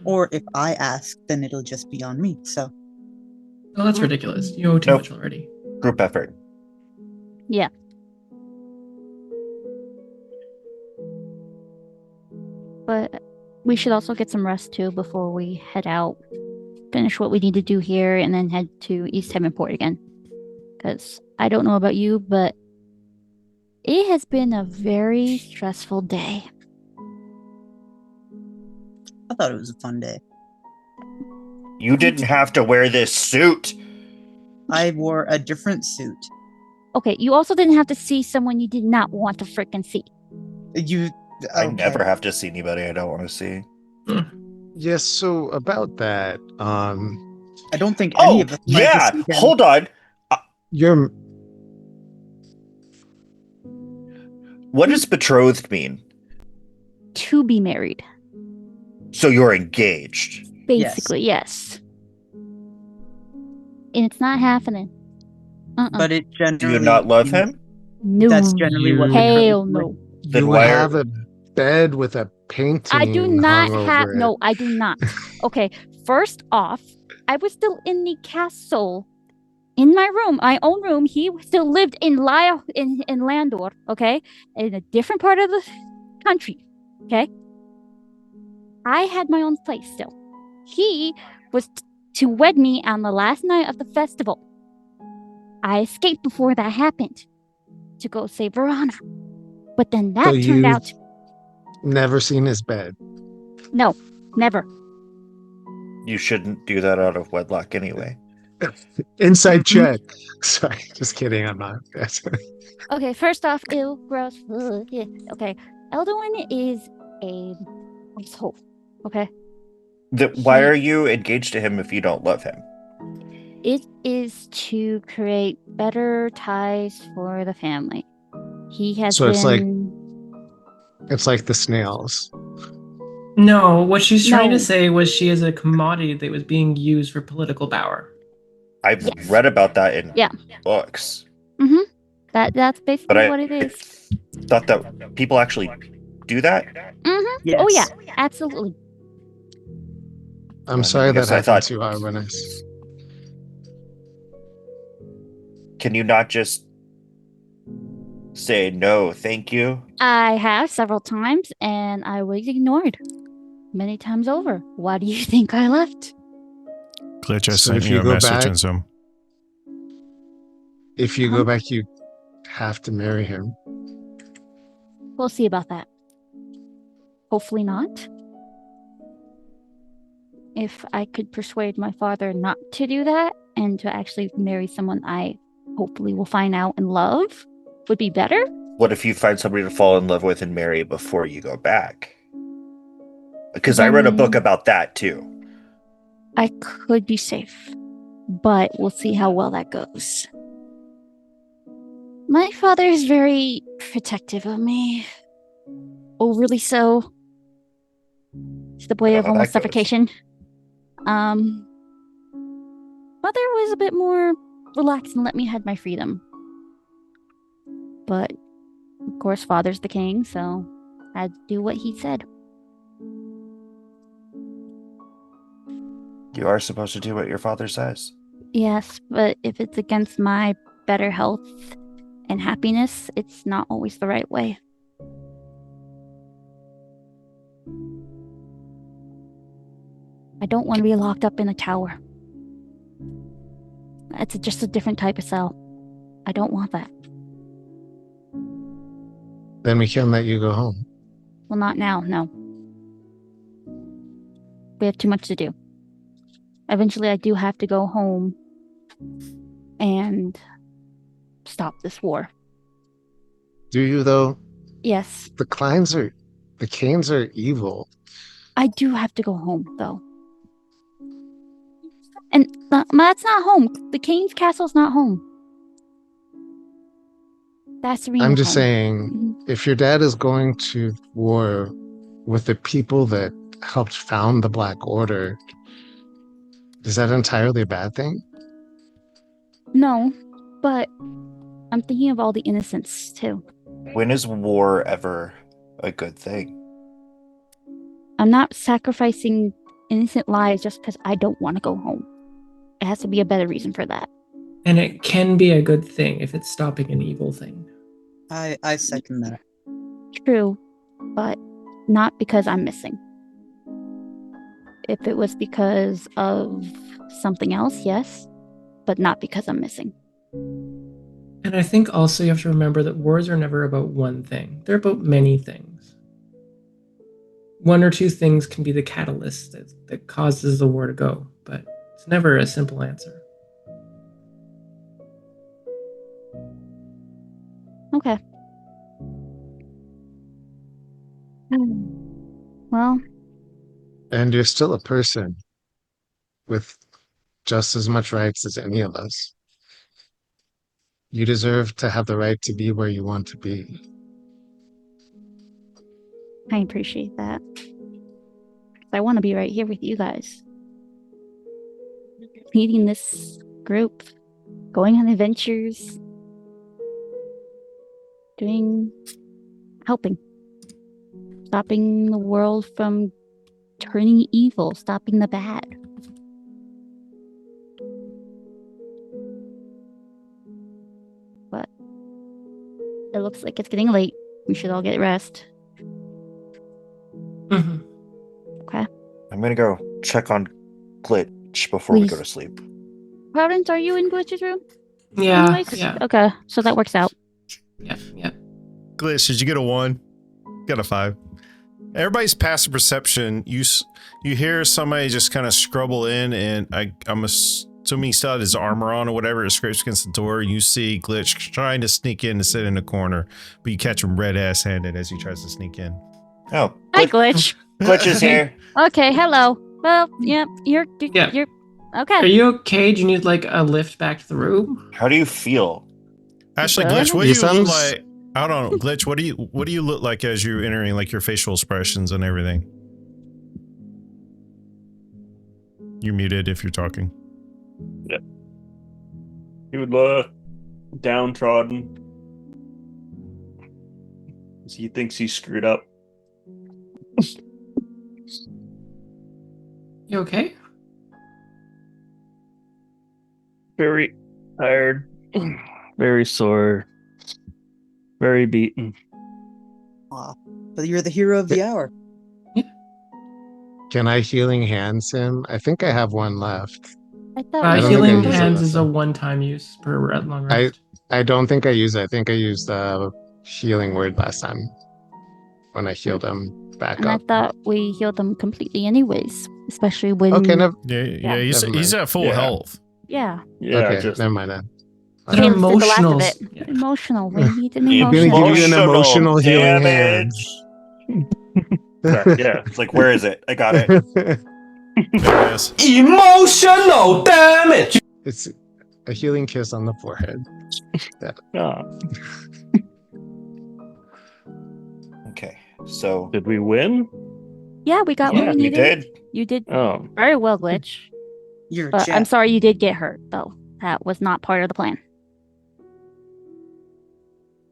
Or if I ask, then it'll just be on me. So. Oh, that's ridiculous. You owe too Nope. much already. Group effort. Yeah. But we should also get some rest too before we head out. Finish what we need to do here and then head to East Heavenport again. Because I don't know about you, but It has been a very stressful day. I thought it was a fun day. You didn't have to wear this suit. I wore a different suit. Okay, you also didn't have to see someone you did not want to freaking see. You. I Okay. never have to see anybody I don't want to see. Yes, so about that, I don't think any Oh, of us wanted to yeah. see him. Hold on. you're What does betrothed mean? To be married. So you're engaged. Basically, yes. And it's not happening. But it generally. Do you not love him? No. That's generally what. Hell betrothed- no. Then you why have are- a bed with a painting. I do not hung have. over it. No, I do not. Okay, first off, I was still in the castle, in my room, my own room. He still lived in Landor. Okay, in a different part of the country. Okay, I had my own place still. He was to wed me on the last night of the festival. I escaped before that happened to go save Verona, but then that So turned you- out. Never seen his bed. No, never. You shouldn't do that out of wedlock anyway. Inside check. Sorry, just kidding. I'm not. Okay, first off, ew, gross. Ugh, yeah. Okay, Elduin is a asshole. Okay, Why are you engaged to him if you don't love him? it is to create better ties for the family. He has So it's like- been. It's like the snails. No, what she's trying No. to say was she is a commodity that was being used for political power. I've Yes. read about that in Yeah. books. That's But basically I what it is. thought that people actually do that. Yes. Oh yeah, absolutely. I'm sorry that Because I happened thought- to Arwenis. Can you not just say no, thank you? I have several times, and I was ignored many times over. Why do you think I left? Glitch, I So sent if you you a go message back- in Zoom. If you go back, you have to marry him. We'll see about that. Hopefully not. If I could persuade my father not to do that and to actually marry someone I hopefully will find out and love, would be better. What if you find somebody to fall in love with and marry before you go back? Because I read a book Then- about that too. I could be safe, but we'll see how well that goes. My father is very protective of me. Overly so. To the point of How that almost goes. suffocation. Mother was a bit more relaxed and let me have my freedom. But, of course, father's the king, so I'd do what he said. You are supposed to do what your father says. Yes, but if it's against my better health and happiness, it's not always the right way. I don't want to be locked up in a tower. It's just a different type of cell. I don't want that. Then we can let you go home. Well, not now, no. We have too much to do. Eventually, I do have to go home and stop this war. Do you though? Yes, The Canes are evil. I do have to go home, though. And that's not home. The King's Castle's not home. That's the real I'm just home. saying, if your dad is going to war with the people that helped found the Black Order, is that entirely a bad thing? No, but I'm thinking of all the innocents, too. When is war ever a good thing? I'm not sacrificing innocent lives just because I don't want to go home. It has to be a better reason for that. And it can be a good thing if it's stopping an evil thing. I second that. True, but not because I'm missing. If it was because of something else, yes, but not because I'm missing. And I think also you have to remember that wars are never about one thing. They're about many things. One or two things can be the catalyst that causes the war to go, but it's never a simple answer. Okay. Well, And you're still a person with just as much rights as any of us. You deserve to have the right to be where you want to be. I appreciate that. I want to be right here with you guys. Leading this group, going on adventures, helping. Stopping the world from turning evil, stopping the bad. But it looks like it's getting late. We should all get rest. Mhm. Okay. I'm gonna go check on Glitch before we go Please. to sleep. Providence, are you in Glitch's room? Yeah, Anyways? yeah, Okay, so that works out. yeah. Glitch, did you get a 1? Got a 5. Everybody's passive perception. You hear somebody just kind of scrubble in, and I'm assuming he still had his armor on or whatever. It scrapes against the door. You see Glitch trying to sneak in to sit in the corner, but you catch him red-ass handed as he tries to sneak in. Oh, Hi, Glitch. Glitch is here. Okay, hello. Well, yeah, you're Yeah. Are okay. you okay? Do you need like a lift back to the room? How do you feel? Actually, Good. Glitch, what do you look sounds- like? I don't know, Glitch. What do you look like as you're entering, like your facial expressions and everything? You're muted if you're talking. He would look downtrodden. He thinks he's screwed up. You okay? Very tired. Very sore. Very beaten. Aw, but you're the hero of the hour. Can I healing hands him? I think I have one left. I thought we don't Healing think I use it hands last is a time. one-time use per long rest. I don't think I used it. I think I used the healing word last time when I healed him back and I up. thought we healed them completely anyways, especially when Okay, Yeah, he's Never at full Yeah. health. yeah, Yeah, okay, just never mind then. An Caleb said the last of emotional. it. Yeah. Emotional. We need an Really Really emotional. give you an emotional healing hand. yeah. It's like, where is it? I got it. There it is. Emotional damage. It's a healing kiss on the forehead. Ah, Okay, so did we win? Yeah, we got yeah, what we we needed. did. You did Oh, very well, Glitch. You're a But champ. I'm sorry you did get hurt, though. That was not part of the plan.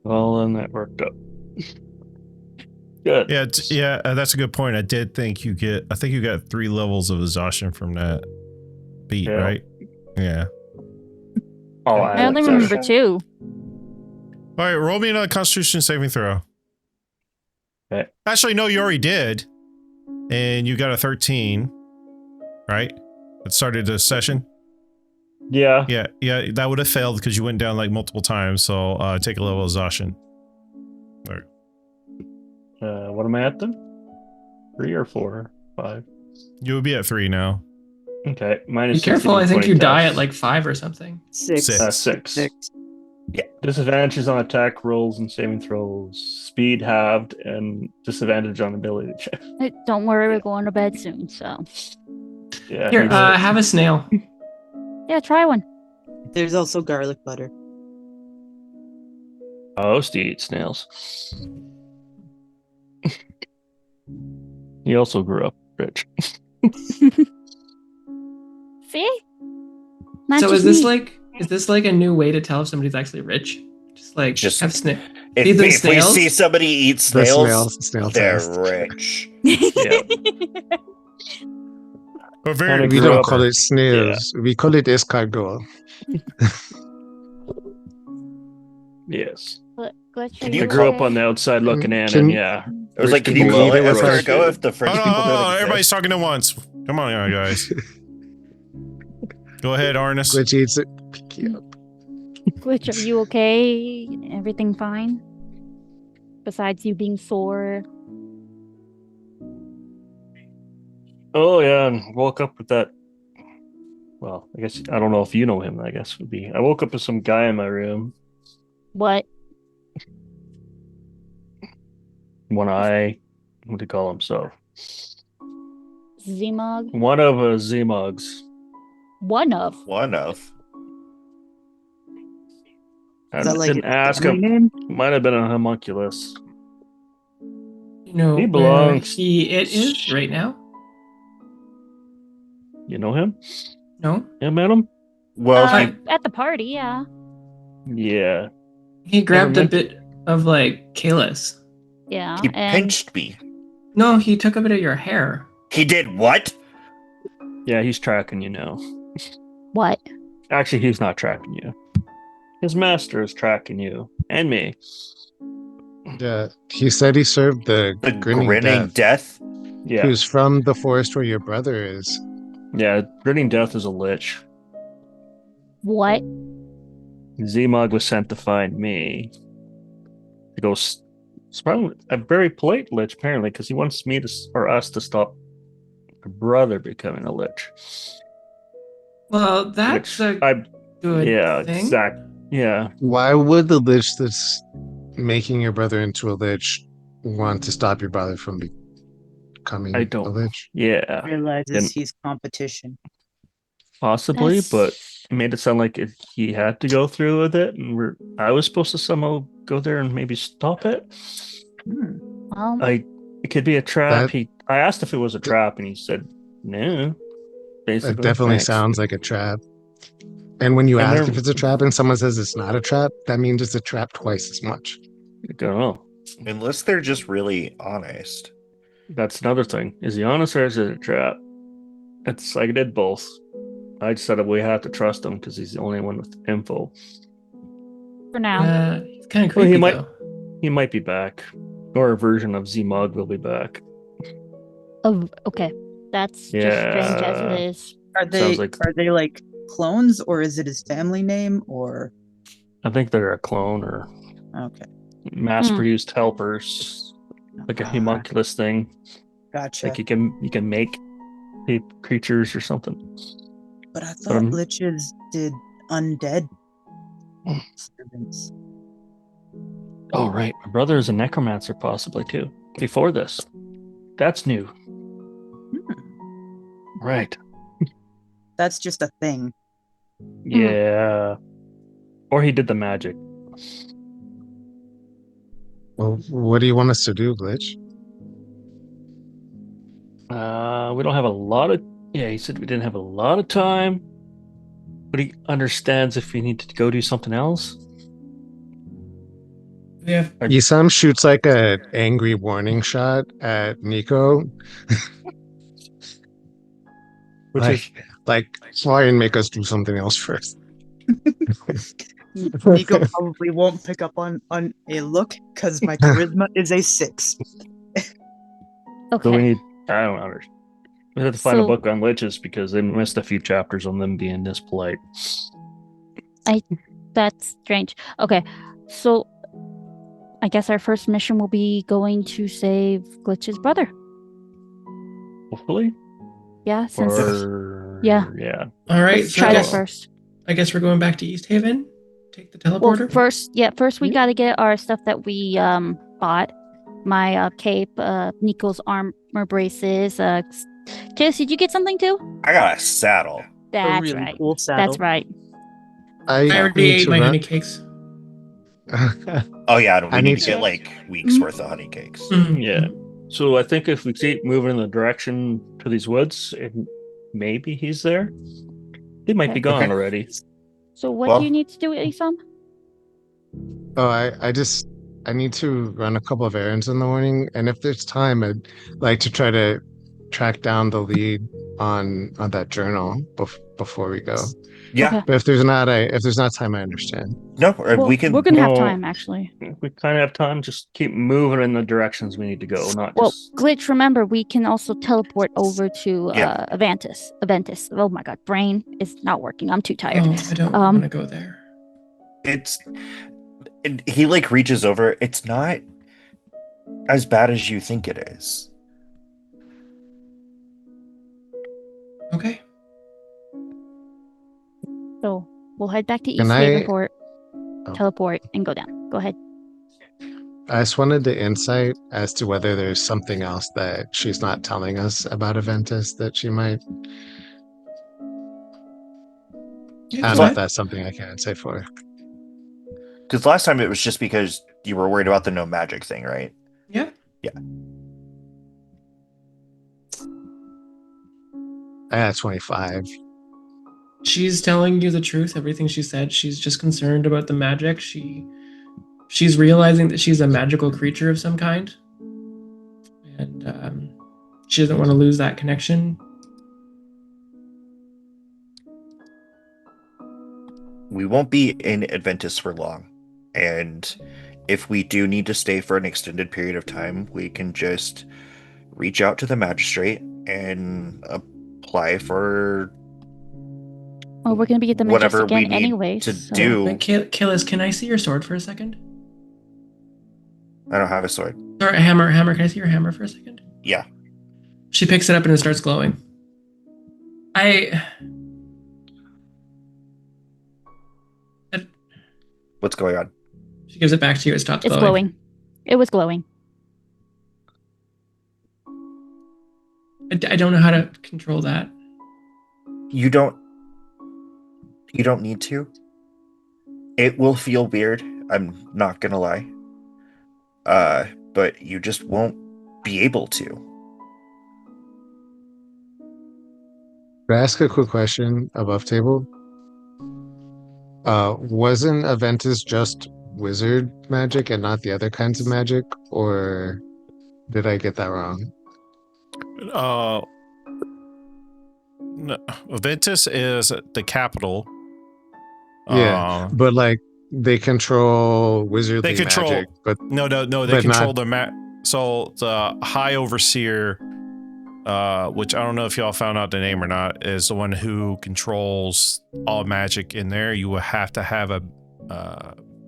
well, then that worked out. Good. Yeah, that's a good point. I think you got 3 levels of exhaustion from that beat, Yeah. right? Yeah. Oh, I only remember 2. All right, roll me another Constitution saving throw. Okay. Actually, no, you already did, and you got a 13, right? That started the session. Yeah. Yeah, that would have failed because you went down like multiple times. So take a level of exhaustion. What am I at then? 3 or 4? 5. You would be at 3 now. Okay. Be Minus careful. I think 20 you die test. at like 5 or something. 6. 6. 6. Disadvantages on attack rolls and saving throws. Speed halved and disadvantage on ability check. Don't worry, we're going to bed soon, so. Yeah. Here, he's- have a snail. Yeah, try one. There's also garlic butter. I used to eat snails. He also grew up rich. See? Not So just is me. this like a new way to tell if somebody's actually rich? Just- have snail. If, Feed them if we snails? see somebody eat The snails, snail they're test. rich. Yeah. But very Kinda We grew don't up- call it snails. We call it escargot. Yes. Glitch, Can are you I you grew up okay? on the outside looking in, Can- and yeah. I was rich like, can you people call love it it with our- escargot if the French Hold on, people hold on, don't exist? everybody's talking at once. Come on, guys. Go ahead, Arnis. Glitch eats it. Pick you up. Glitch, are you okay? Everything fine? Besides you being sore? Oh yeah, and woke up with that. Well, I guess I don't know if you know him. I guess would be. I woke up with some guy in my room. What? One eye. What do you call himself? Zemog? One of Zemogs. One of. One of. I Is that like didn't his ask family him. name? Might have been a homunculus. You know He where belongs. it is right now? You know him? No? You met him? Well, At the party, yeah. Yeah. He grabbed a met- bit of like Kalis. Yeah. he and pinched me. No, he took a bit of your hair. He did what? Yeah, he's tracking you now. what? Actually, he's not tracking you. His master is tracking you and me. Yeah, he said he served the The grinning, death, Yeah. who's from the forest where your brother is. Yeah, Grinning Death is a lich. What? Zemog was sent to find me. To go. It's probably a very polite lich, apparently, because he wants me to, or us to stop my brother becoming a lich. Well, that's Which a good yeah, thing. exact. Yeah, Why would the lich that's making your brother into a lich want to stop your brother from becoming I a don't. lich? Yeah, Realizes And- he's competition. possibly, That's- but it made it sound like he had to go through with it, and I was supposed to somehow go there and maybe stop it. Well, It could be a trap. That- I asked if it was a trap, and he said no. Basically, It definitely thanks. sounds like a trap. And when you And ask there- if it's a trap and someone says it's not a trap, that means it's a trap twice as much. I don't know. Unless they're just really honest. That's another thing. Is he honest or is it a trap? It's I did both. I just said we have to trust him because he's the only one with info. for now. It's kind of Well, creepy, he might- though. He might be back, or a version of Zemog will be back. Okay. That's just strange as Yeah. it is. Are they like clones, or is it his family name, or I think they're a clone or okay? mass-produced helpers, like a Ah, homunculus thing. Gotcha. Like you can make creatures or something. But I thought I'm- liches did undead servants. Oh right, my brother is a necromancer possibly too. Before this, that's new. Right. That's just a thing. Yeah. Or he did the magic. Well, what do you want us to do, Glitch? We don't have a lot of. Yeah, he said we didn't have a lot of time, but he understands if we need to go do something else. We have Isam shoots like a angry warning shot at Nico. Which is like try and make us do something else first. Nico probably won't pick up on a look because my charisma is a 6. so we Okay. need. I don't understand. We have to find a So- book on liches because they missed a few chapters on them being this polite. That's strange. Okay. So I guess our first mission will be going to save Glitch's brother. Hopefully. Yeah, since it's- Or yeah. yeah. all right. let's So try I that guess, first. I guess we're going back to East Haven. Take the Well, teleporter. first we Yeah. got to get our stuff that we bought. My cape, Nico's armor braces. Jess, did you get something too? I got a saddle. A That's really right. cool saddle. That's right. I already need ate to my run- honey cakes. Oh yeah, we I need need to to- get like weeks Mhm. worth of honey cakes. Yeah. So I think if we keep moving in the direction to these woods, and maybe he's there. He might be Okay. gone Okay. already. So what Well- do you need to do, Isam? Oh, I need to run a couple of errands in the morning, and if there's time, I'd like to try to track down the lead on that journal before we go. Yeah, Okay. But if there's not time, I understand. no, Well, we can. We're gonna have No. time, actually. We kind of have time. Just keep moving in the directions we need to go. Not Well, just. Glitch, remember, we can also teleport over to Yeah. Aventus. Oh my god, brain is not working. I'm too tired. Oh, I don't Um, want to go there. And he like reaches over. It's not as bad as you think it is. Okay. So we'll head back to Can East I- Havenport, Oh. teleport, and go down. Go ahead. I just wanted the insight as to whether there's something else that she's not telling us about Aventus that she might. Yeah, I go don't know if ahead. that's something I can say for. Because last time it was just because you were worried about the no magic thing, right? Yeah. I got 25. She's telling you the truth, everything she said. She's just concerned about the magic. She's realizing that she's a magical creature of some kind. And she doesn't want to lose that connection. We won't be in Adventus for long. And if we do need to stay for an extended period of time, we can just reach out to the magistrate and apply for Well, we're gonna be at the whatever Majestic we Inn need anyway. to so- do. Kalis, can I see your sword for a second? I don't have a sword. Or a hammer. Can I see your hammer for a second? Yeah. She picks it up and it starts glowing. What's going on? She gives it back to you. It stops It's glowing. glowing. It was glowing. I don't know how to control that. You don't need to. It will feel weird, I'm not gonna lie. But you just won't be able to. Can I ask a quick question above table? Wasn't Aventus just wizard magic and not the other kinds of magic? Or did I get that wrong? No, Ventus is the capital. Yeah, but like they control wizardly They control- magic, but No, they But control not- So the High Overseer, which I don't know if y'all found out the name or not, is the one who controls all magic in there. You will have to have a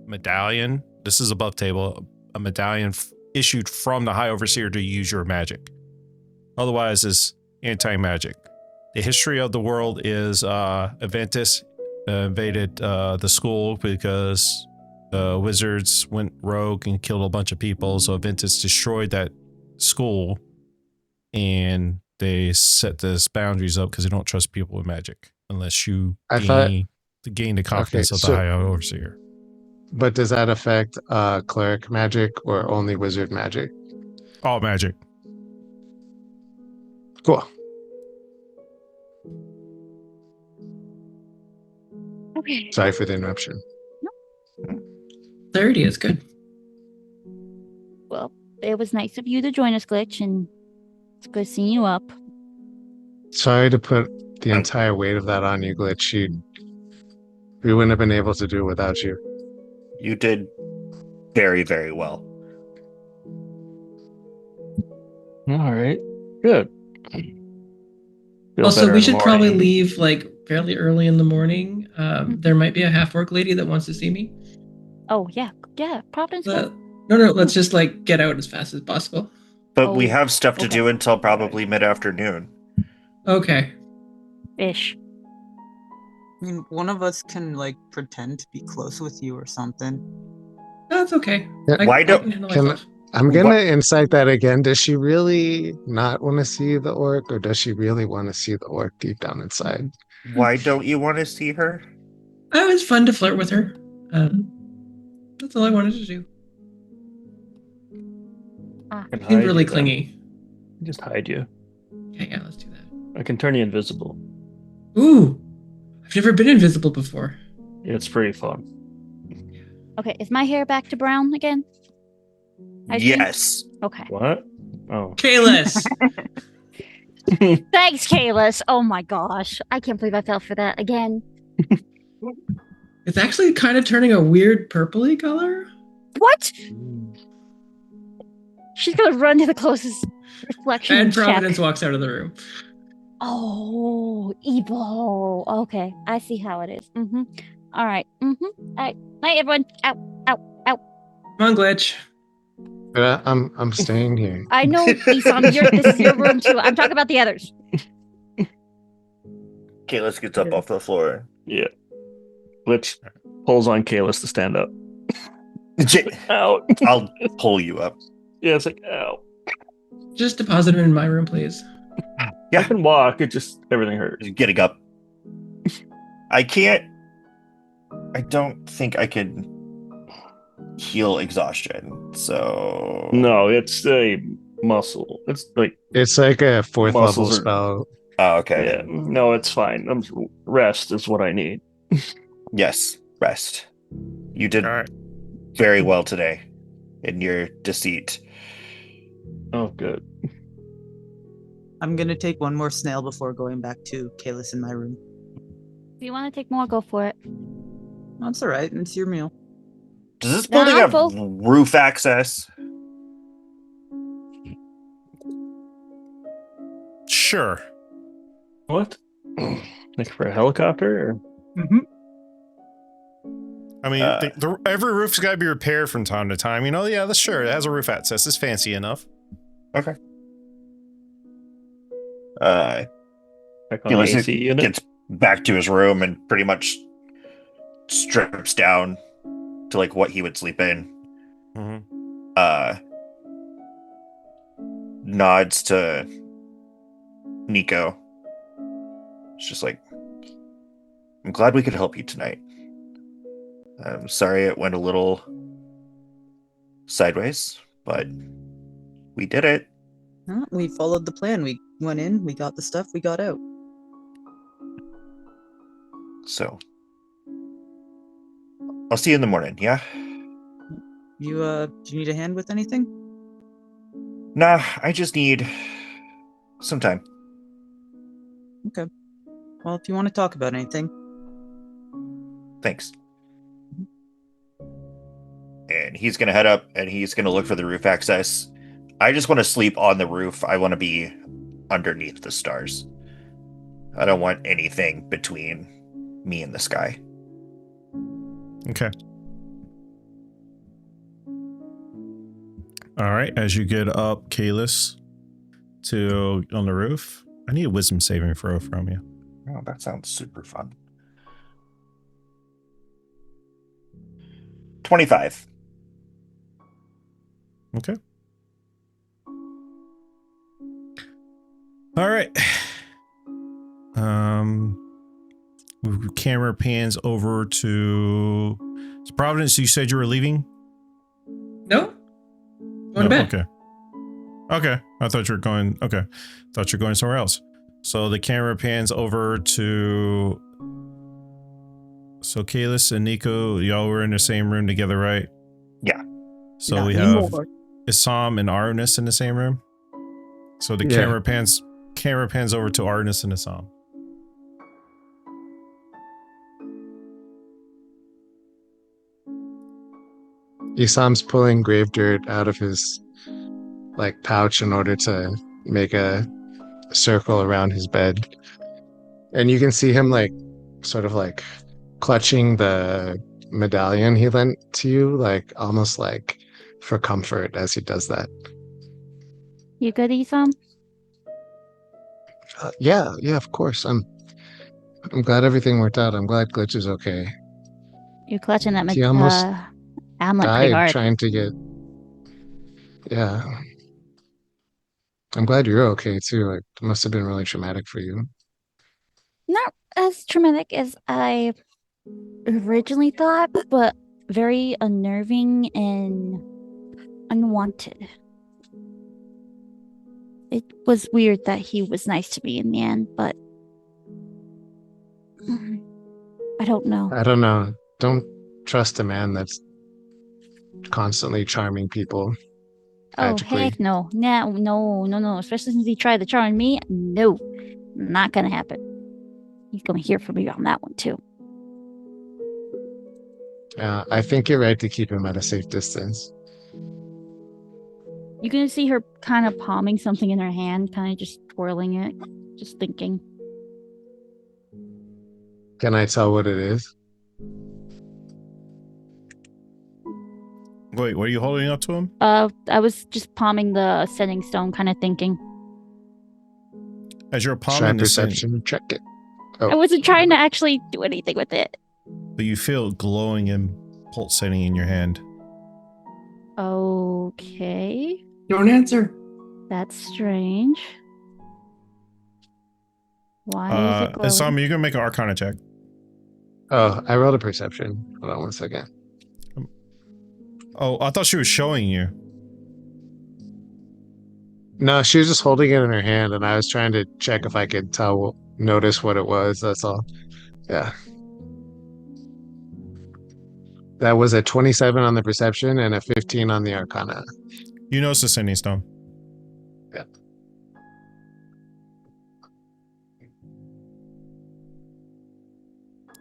medallion. This is above table. A medallion issued from the High Overseer to use your magic. Otherwise, it's anti-magic. The history of the world is Aventus invaded the school because wizards went rogue and killed a bunch of people. So Aventus destroyed that school, and they set this boundaries up because they don't trust people with magic unless you gain the confidence of the so- High Overseer. but does that affect cleric magic or only wizard magic? All magic. Cool. Okay. Sorry for the interruption. Clarity is good. Well, it was nice of you to join us, Glitch, and it's good seeing you up. Sorry to put the entire weight of that on you, Glitch. We wouldn't have been able to do it without you. You did very, very well. All right. Good. Feel Also, better we in the should probably morning. leave like fairly early in the morning. There might be a half-orc lady that wants to see me. Oh, yeah. Providence. No, let's just like get out as fast as possible. But we Oh, have stuff to okay. do until probably mid-afternoon. Okay. Ish. I mean, one of us can like pretend to be close with you or something. That's okay. Yeah, why don't- can handle can- myself. I'm gonna What- incite that again. Does she really not want to see the orc, or does she really want to see the orc deep down inside? Why don't you want to see her? Oh, it's fun to flirt with her. That's all I wanted to do. Can She's hide really you, then. clingy. Just hide you. Yeah, let's do that. I can turn you invisible. Ooh, I've never been invisible before. It's pretty fun. Okay, is my hair back to brown again? I see. Yes. Okay. What? Oh. Kalis! Thanks, Kalis. Oh my gosh. I can't believe I fell for that again. It's actually kind of turning a weird purpley color. What? She's gonna run to the closest reflection And check. Providence walks out of the room. Oh, evil. Okay, I see how it is. All right. All right. Night, everyone. Out. Come on, Glitch. But I'm staying here. I know, Isam, this is your room too. I'm talking about the others. Kalis gets up off the floor. Yeah. Glitch pulls on Kalis to stand up. Out. I'll pull you up. Yeah, it's like, ow. Just deposit her in my room, please. Yeah. I can walk. It just, everything hurts. Getting up. I don't think I can heal exhaustion. So No, it's a muscle. It's like, It's like a fourth level Muscles are- spell. Oh, okay. yeah, no, it's fine. Rest is what I need. Yes, rest. You did All right. very well today in your deceit. Oh, good. I'm gonna take one more snail before going back to Kalis in my room. If you want to take more, go for it. That's all right. It's your meal. Does this Nah, building I'm have full. roof access? Sure. What? Like for a helicopter? Or? Mm-hmm. I mean, every roof's got to be repaired from time to time. You know, yeah, that's sure. It has a roof access. It's fancy enough. Okay. Back on Kalis the AC unit? gets back to his room and pretty much strips down to like what he would sleep in. Mm-hmm. Nods to Nico. It's just like, I'm glad we could help you tonight. I'm sorry it went a little sideways, but we did it. We followed the plan. We went in, we got the stuff, we got out. So I'll see you in the morning, yeah? Do you need a hand with anything? Nah, I just need some time. Well, if you want to talk about anything. Thanks. And he's gonna head up and he's gonna look for the roof access. I just want to sleep on the roof. I want to be underneath the stars. I don't want anything between me and the sky. Okay. All right. As you get up, Kalis, to on the roof, I need a wisdom saving throw from you. Oh, that sounds super fun. 25. Okay. All right. Camera pans over to Providence. You said you were leaving? No? Going to bed. Okay. Okay. I thought you were going. Okay. Thought you were going somewhere else. So the camera pans over to. So Kalis and Nico, y'all were in the same room together, right? Yeah. So Not we have anymore. Isam and Arnis in the same room. So the Yeah. camera pans over to Arnis and Isam. Isam's pulling grave dirt out of his pouch in order to make a circle around his bed. And you can see him sort of clutching the medallion he lent to you, almost for comfort as he does that. You good, Isam? Yeah, of course. I'm glad everything worked out. I'm glad Glitch is okay. You're clutching that He almost amulet pretty died hard. trying to get. Yeah. I'm glad you're okay too. It must have been really traumatic for you. Not as traumatic as I originally thought, but very unnerving and unwanted. It was weird that he was nice to me in the end, but I don't know. I don't know. Don't trust a man that's constantly charming people. Oh, magically. heck no. No. Especially since he tried to charm me. No, not gonna happen. He's gonna hear from me on that one too. I think you're right to keep him at a safe distance. You're gonna see her kind of palming something in her hand, kind of just twirling it, just thinking. Can I tell what it is? Wait, what are you holding up to him? I was just palming the sending stone, kind of thinking. As you're Try palming the sand, perception, check it. I wasn't trying to actually do anything with it. but you feel glowing and pulsating in your hand. Okay. Don't answer. That's strange. Why is it glowing? Isam, you're gonna make an Arcana check. Oh, I rolled a perception. Hold on 1 second. Oh, I thought she was showing you. No, she was just holding it in her hand, and I was trying to check if I could notice what it was. That's all. Yeah. That was a 27 on the perception and a 15 on the Arcana. You notice the sending stone. Yeah.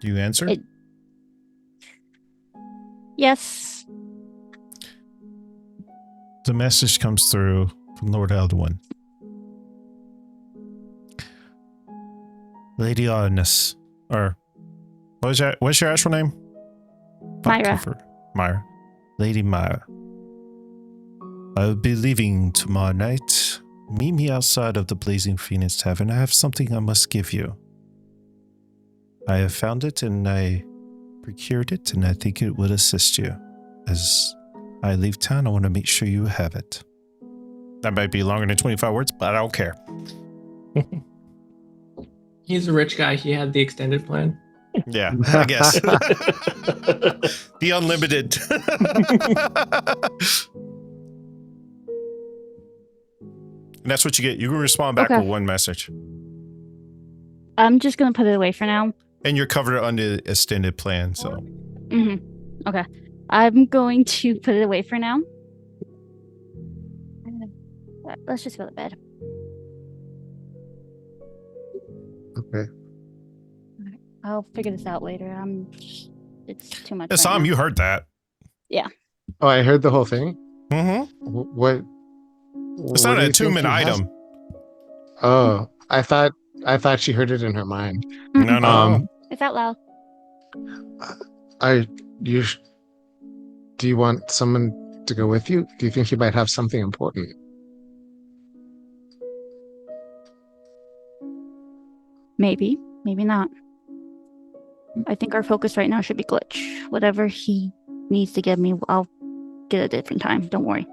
Do you answer? Yes. The message comes through from Lord Elduin. Lady Arnis, or what's your actual name? Myra. Myra. Lady Myra. I will be leaving tomorrow night. Meet me outside of the Blazing Phoenix Tavern. I have something I must give you. I have found it and I procured it, and I think it would assist you. As I leave town, I want to make sure you have it. That might be longer than 25 words, but I don't care. He's a rich guy. He had the extended plan. Yeah, I guess. The unlimited. And that's what you get. You can respond back with one message. I'm just going to put it away for now. And you're covered under the extended plan, so. Mm-hmm. Okay. I'm going to put it away for now. Let's just go to bed. Okay. I'll figure this out later. It's too much. Sam, you heard that. Yeah. Oh, I heard the whole thing? Mm-hmm. What? It's not an attunement item. Oh, I thought she heard it in her mind. No. It's out loud. Do you want someone to go with you? Do you think you might have something important? Maybe. Maybe not. I think our focus right now should be Glitch. Whatever he needs to give me, I'll get a different time. Don't worry.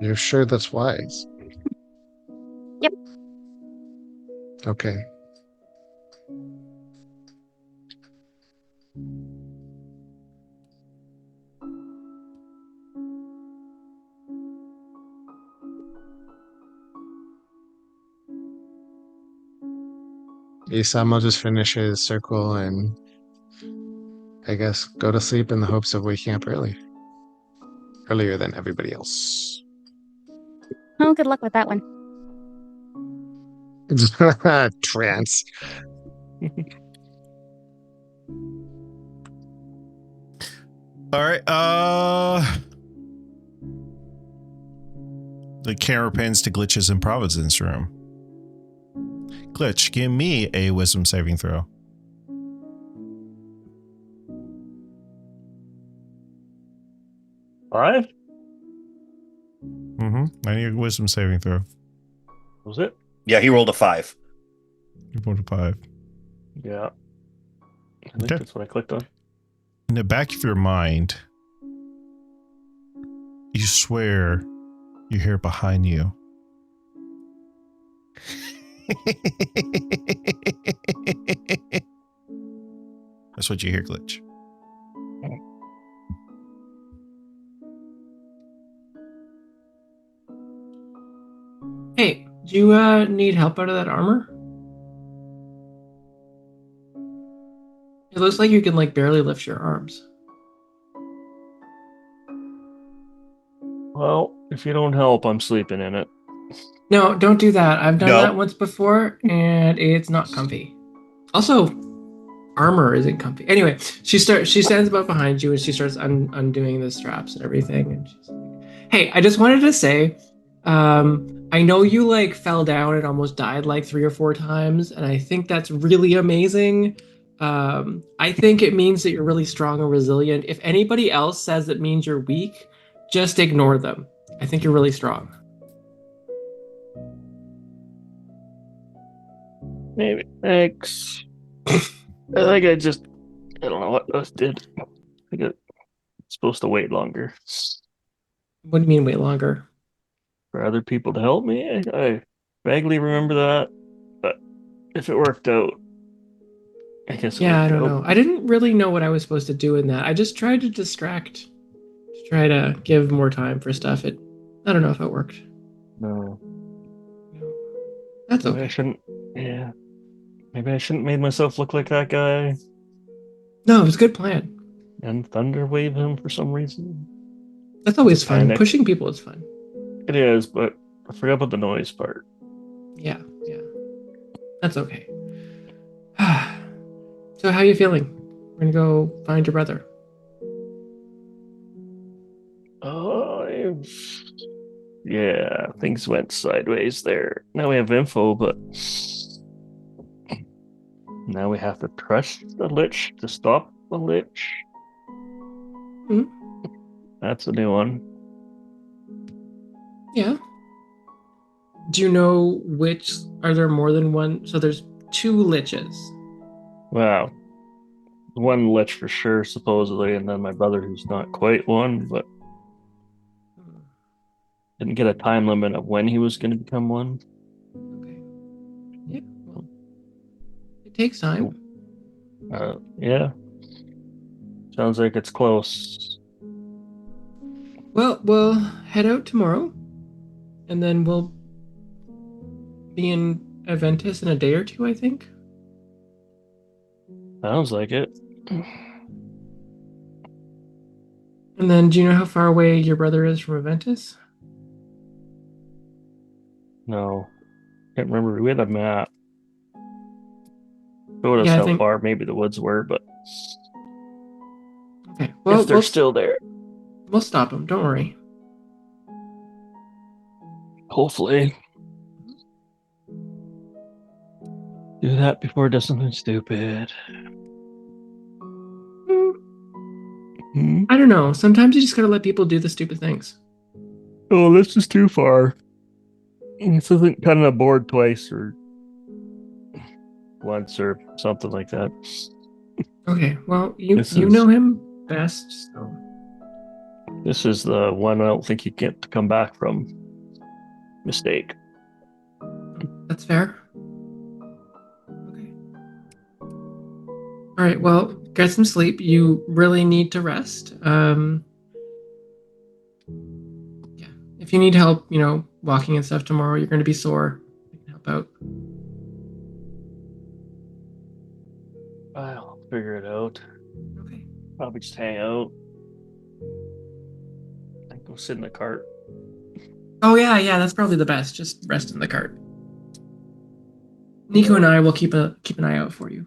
You're sure that's wise? Yep. Okay. Isam will just finish his circle and I guess go to sleep in the hopes of waking up earlier than everybody else. Oh, good luck with that one. Trance. All right. The camera pans to Glitch's in Providence room. Glitch, give me a wisdom saving throw. Five? Mm-hmm. I need a wisdom saving throw. Was it? Yeah, he rolled a 5. You rolled a 5. Yeah. I think that's what I clicked on. In the back of your mind, you swear you hear behind you. That's what you hear, Glitch. Hey, do you need help out of that armor? It looks like you can barely lift your arms. Well, if you don't help, I'm sleeping in it. No, don't do that. I've done No. that once before, and it's not comfy. Also, armor isn't comfy. Anyway, she stands about behind you, and she starts undoing the straps and everything. And she's like, "Hey, I just wanted to say, I know you fell down and almost died 3 or 4 times, and I think that's really amazing. I think it means that you're really strong and resilient. If anybody else says it means you're weak, just ignore them. I think you're really strong. Maybe. Thanks. I think I don't know what I did. I think it's supposed to wait longer What do you mean wait longer? for other people to help me. I vaguely remember that, but if it worked out, I guess. Yeah, I worked don't out. know. I didn't really know what I was supposed to do in that. I just tried to distract, to try to give more time for stuff. I don't know if it worked. No. That's Maybe I okay. shouldn't. Yeah. Maybe I shouldn't made myself look like that guy No, it was a good plan. and thunder wave him for some reason. That's always fun. Panic. Pushing people is fun. It is, but I forgot about the noise part. Yeah. That's okay. So how you feeling? We're gonna go find your brother. Oh, yeah, things went sideways there. Now we have info, but now we have to trust the Lich to stop the Lich. Mhm. That's a new one. Yeah. Do you know which? Are there more than one? So there's 2 liches. Wow. One Lich for sure, supposedly, and then my brother who's not quite one, but didn't get a time limit of when he was going to become one. Okay. Yeah. Well, it takes time. Yeah. Sounds like it's close. Well, we'll head out tomorrow, and then we'll be in Aventus in a day or 2, I think. Sounds like it. And then, do you know how far away your brother is from Aventus? No. Can't remember. We had a map. Showed us Yeah, I how think- far maybe the woods were, but Okay. Well, if they're still there. we'll stop him. Don't worry. Hopefully. Do that before it does something stupid. Hmm? I don't know. Sometimes you just gotta let people do the stupid things. Oh, this is too far. This isn't cutting a board twice or once or something like that. Okay. Well, you This you is- know him best, so This is the one I don't think you get to come back from. Mistake. that's fair. Okay. All right. Well, get some sleep. You really need to rest. Yeah. If you need help, walking and stuff tomorrow, you're going to be sore. I can help out. I'll figure it out. Okay. Probably just hang out. And go sit in the cart. Oh yeah. That's probably the best. Just rest in the cart. Nico and I will keep an eye out for you.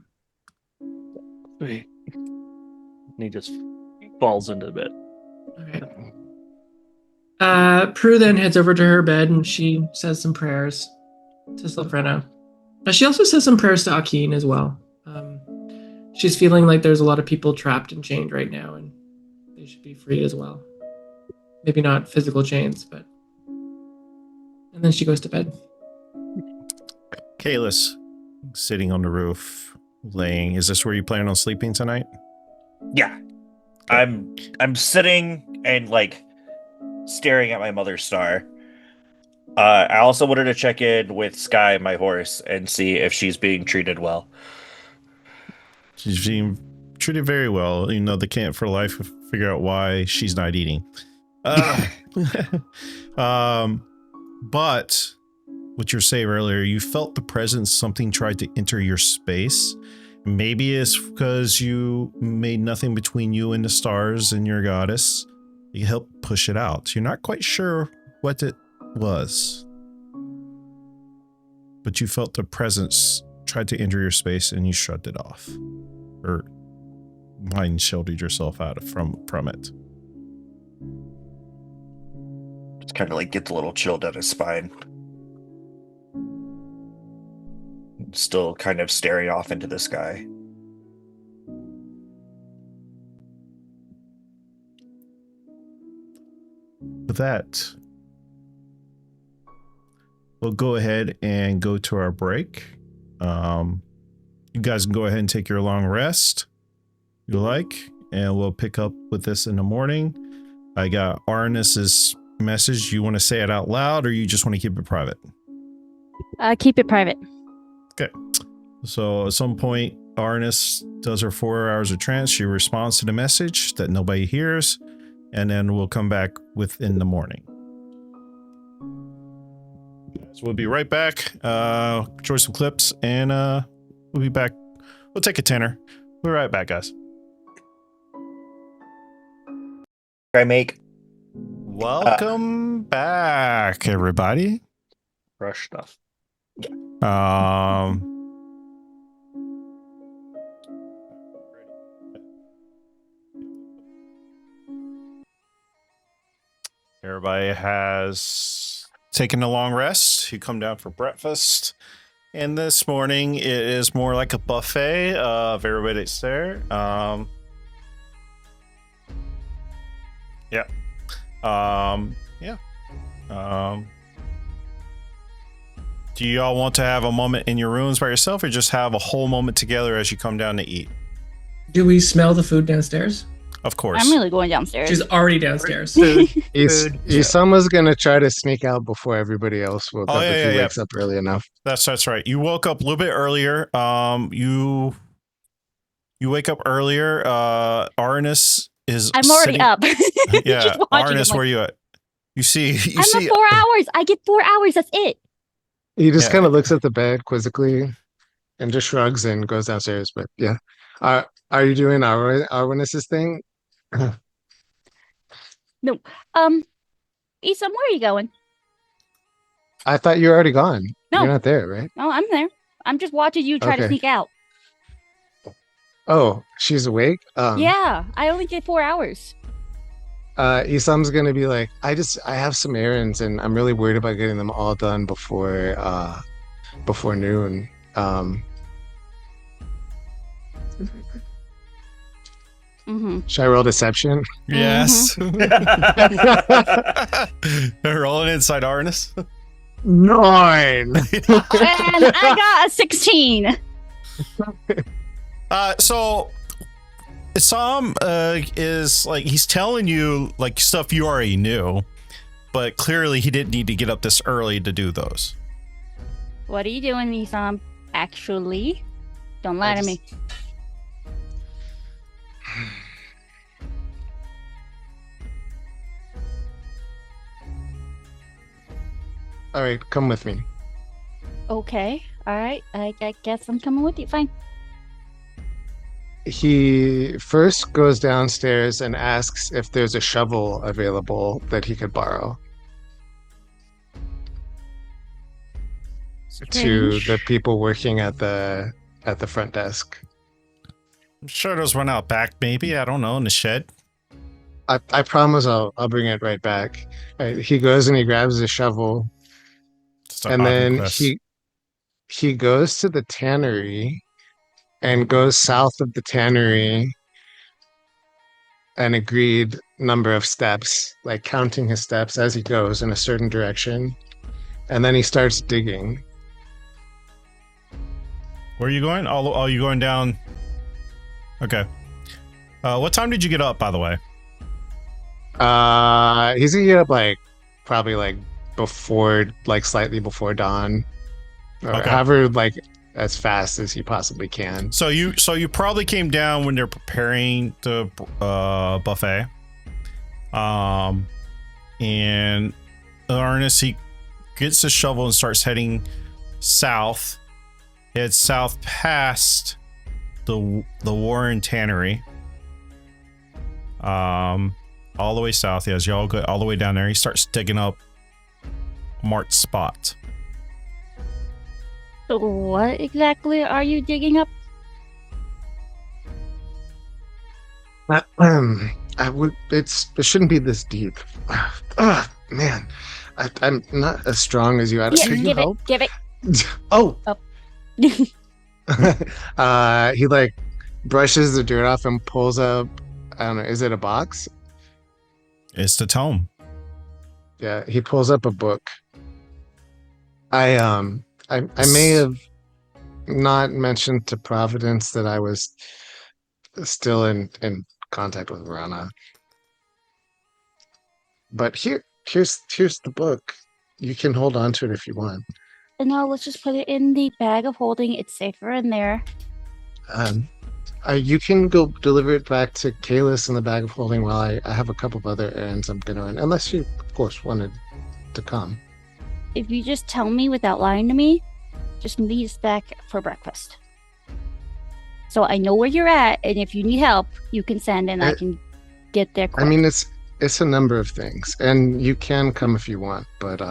Wait. And he just falls into bed. Okay. Prue then heads over to her bed and she says some prayers to Silfrena. She also says some prayers to Akin as well. She's feeling like there's a lot of people trapped and chained right now, and they should be freed as well. Maybe not physical chains, but. And then she goes to bed. Kalis, sitting on the roof, laying. Is this where you plan on sleeping tonight? Yeah. I'm sitting and like staring at my mother's star. I also wanted to check in with Sky, my horse, and see if she's being treated well. She's being treated very well. You know, they can't for life figure out why she's not eating. But what you were saying earlier, you felt the presence, something tried to enter your space. Maybe it's because you made nothing between you and the stars and your goddess. You helped push it out. You're not quite sure what it was. But you felt the presence tried to enter your space and you shrugged it off. Or mind shielded yourself out from it. Just kind of like gets a little chilled down his spine. Still kind of staring off into the sky. with that, we'll go ahead and go to our break. You guys can go ahead and take your long rest if you like, and we'll pick up with this in the morning. I got Arnis's message. You want to say it out loud, or you just want to keep it private? Keep it private. Okay. So at some point, Arnis does her 4 hours of trance. She responds to the message that nobody hears, and then we'll come back within the morning. So we'll be right back. Enjoy some clips, and we'll be back. We'll take a tenner. We'll be right back, guys. I make. Welcome back, everybody. Rush stuff. Everybody has taken a long rest. You come down for breakfast. And this morning it is more like a buffet of everybody that's there. Do you all want to have a moment in your rooms by yourself, or just have a whole moment together as you come down to eat? Do we smell the food downstairs? Of course. I'm really going downstairs. She's already downstairs. Isamu's gonna try to sneak out before everybody else woke up if he wakes up early enough. That's right. You woke up a little bit earlier. You wake up earlier. Arnis is. I'm already up. Yeah, Arnis, where you at? You see. I'm at 4 hours. I get 4 hours. That's it. He just kind of looks at the bed quizzically and just shrugs and goes downstairs. But yeah, are you doing Arwinis's thing? No. Isam, where are you going? I thought you were already gone. No. You're not there, right? No, I'm there. I'm just watching you try to sneak out. Oh, she's awake? Yeah, I only get 4 hours. Isam's gonna be like, I have some errands and I'm really worried about getting them all done before noon. Should I roll deception? Yes. Rolling inside Arnis. 9. And I got a 16. So Isam is like, he's telling you like stuff you already knew, but clearly he didn't need to get up this early to do those. What are you doing, Isam? Actually, don't lie to me. All right, come with me. Okay. All right. I guess I'm coming with you. Fine. He first goes downstairs and asks if there's a shovel available that he could borrow. To the people working at the front desk. I'm sure there's one out back, maybe. I don't know, in the shed. I promise I'll bring it right back. Right, he goes and he grabs a shovel, and then he goes to the tannery and goes south of the tannery an agreed number of steps, like counting his steps as he goes in a certain direction, and then he starts digging. Where are you going? Oh, you going down? Okay. What time did you get up, by the way? He's gonna get up probably before, slightly before dawn, or however as fast as he possibly can. So you probably came down when they're preparing the buffet. And Ernest, he gets the shovel and starts heading south. Heads south past the Warren Tannery. All the way south. As y'all go all the way down there, he starts digging up marked spot. So what exactly are you digging up? It shouldn't be this deep. Man, I'm not as strong as you. Give it. Oh. He brushes the dirt off and pulls up. I don't know. Is it a box? It's the tome. Yeah, he pulls up a book. I may have not mentioned to Providence that I was still in contact with Rana. But here's the book. You can hold on to it if you want. No, let's just put it in the bag of holding. It's safer in there. You can go deliver it back to Kalis in the bag of holding while I have a couple of other errands I'm gonna run. Unless you, of course, wanted to come. If you just tell me without lying to me, just meet us back for breakfast. So I know where you're at, and if you need help, you can send and I can get there quick. I mean, it's a number of things, and you can come if you want, but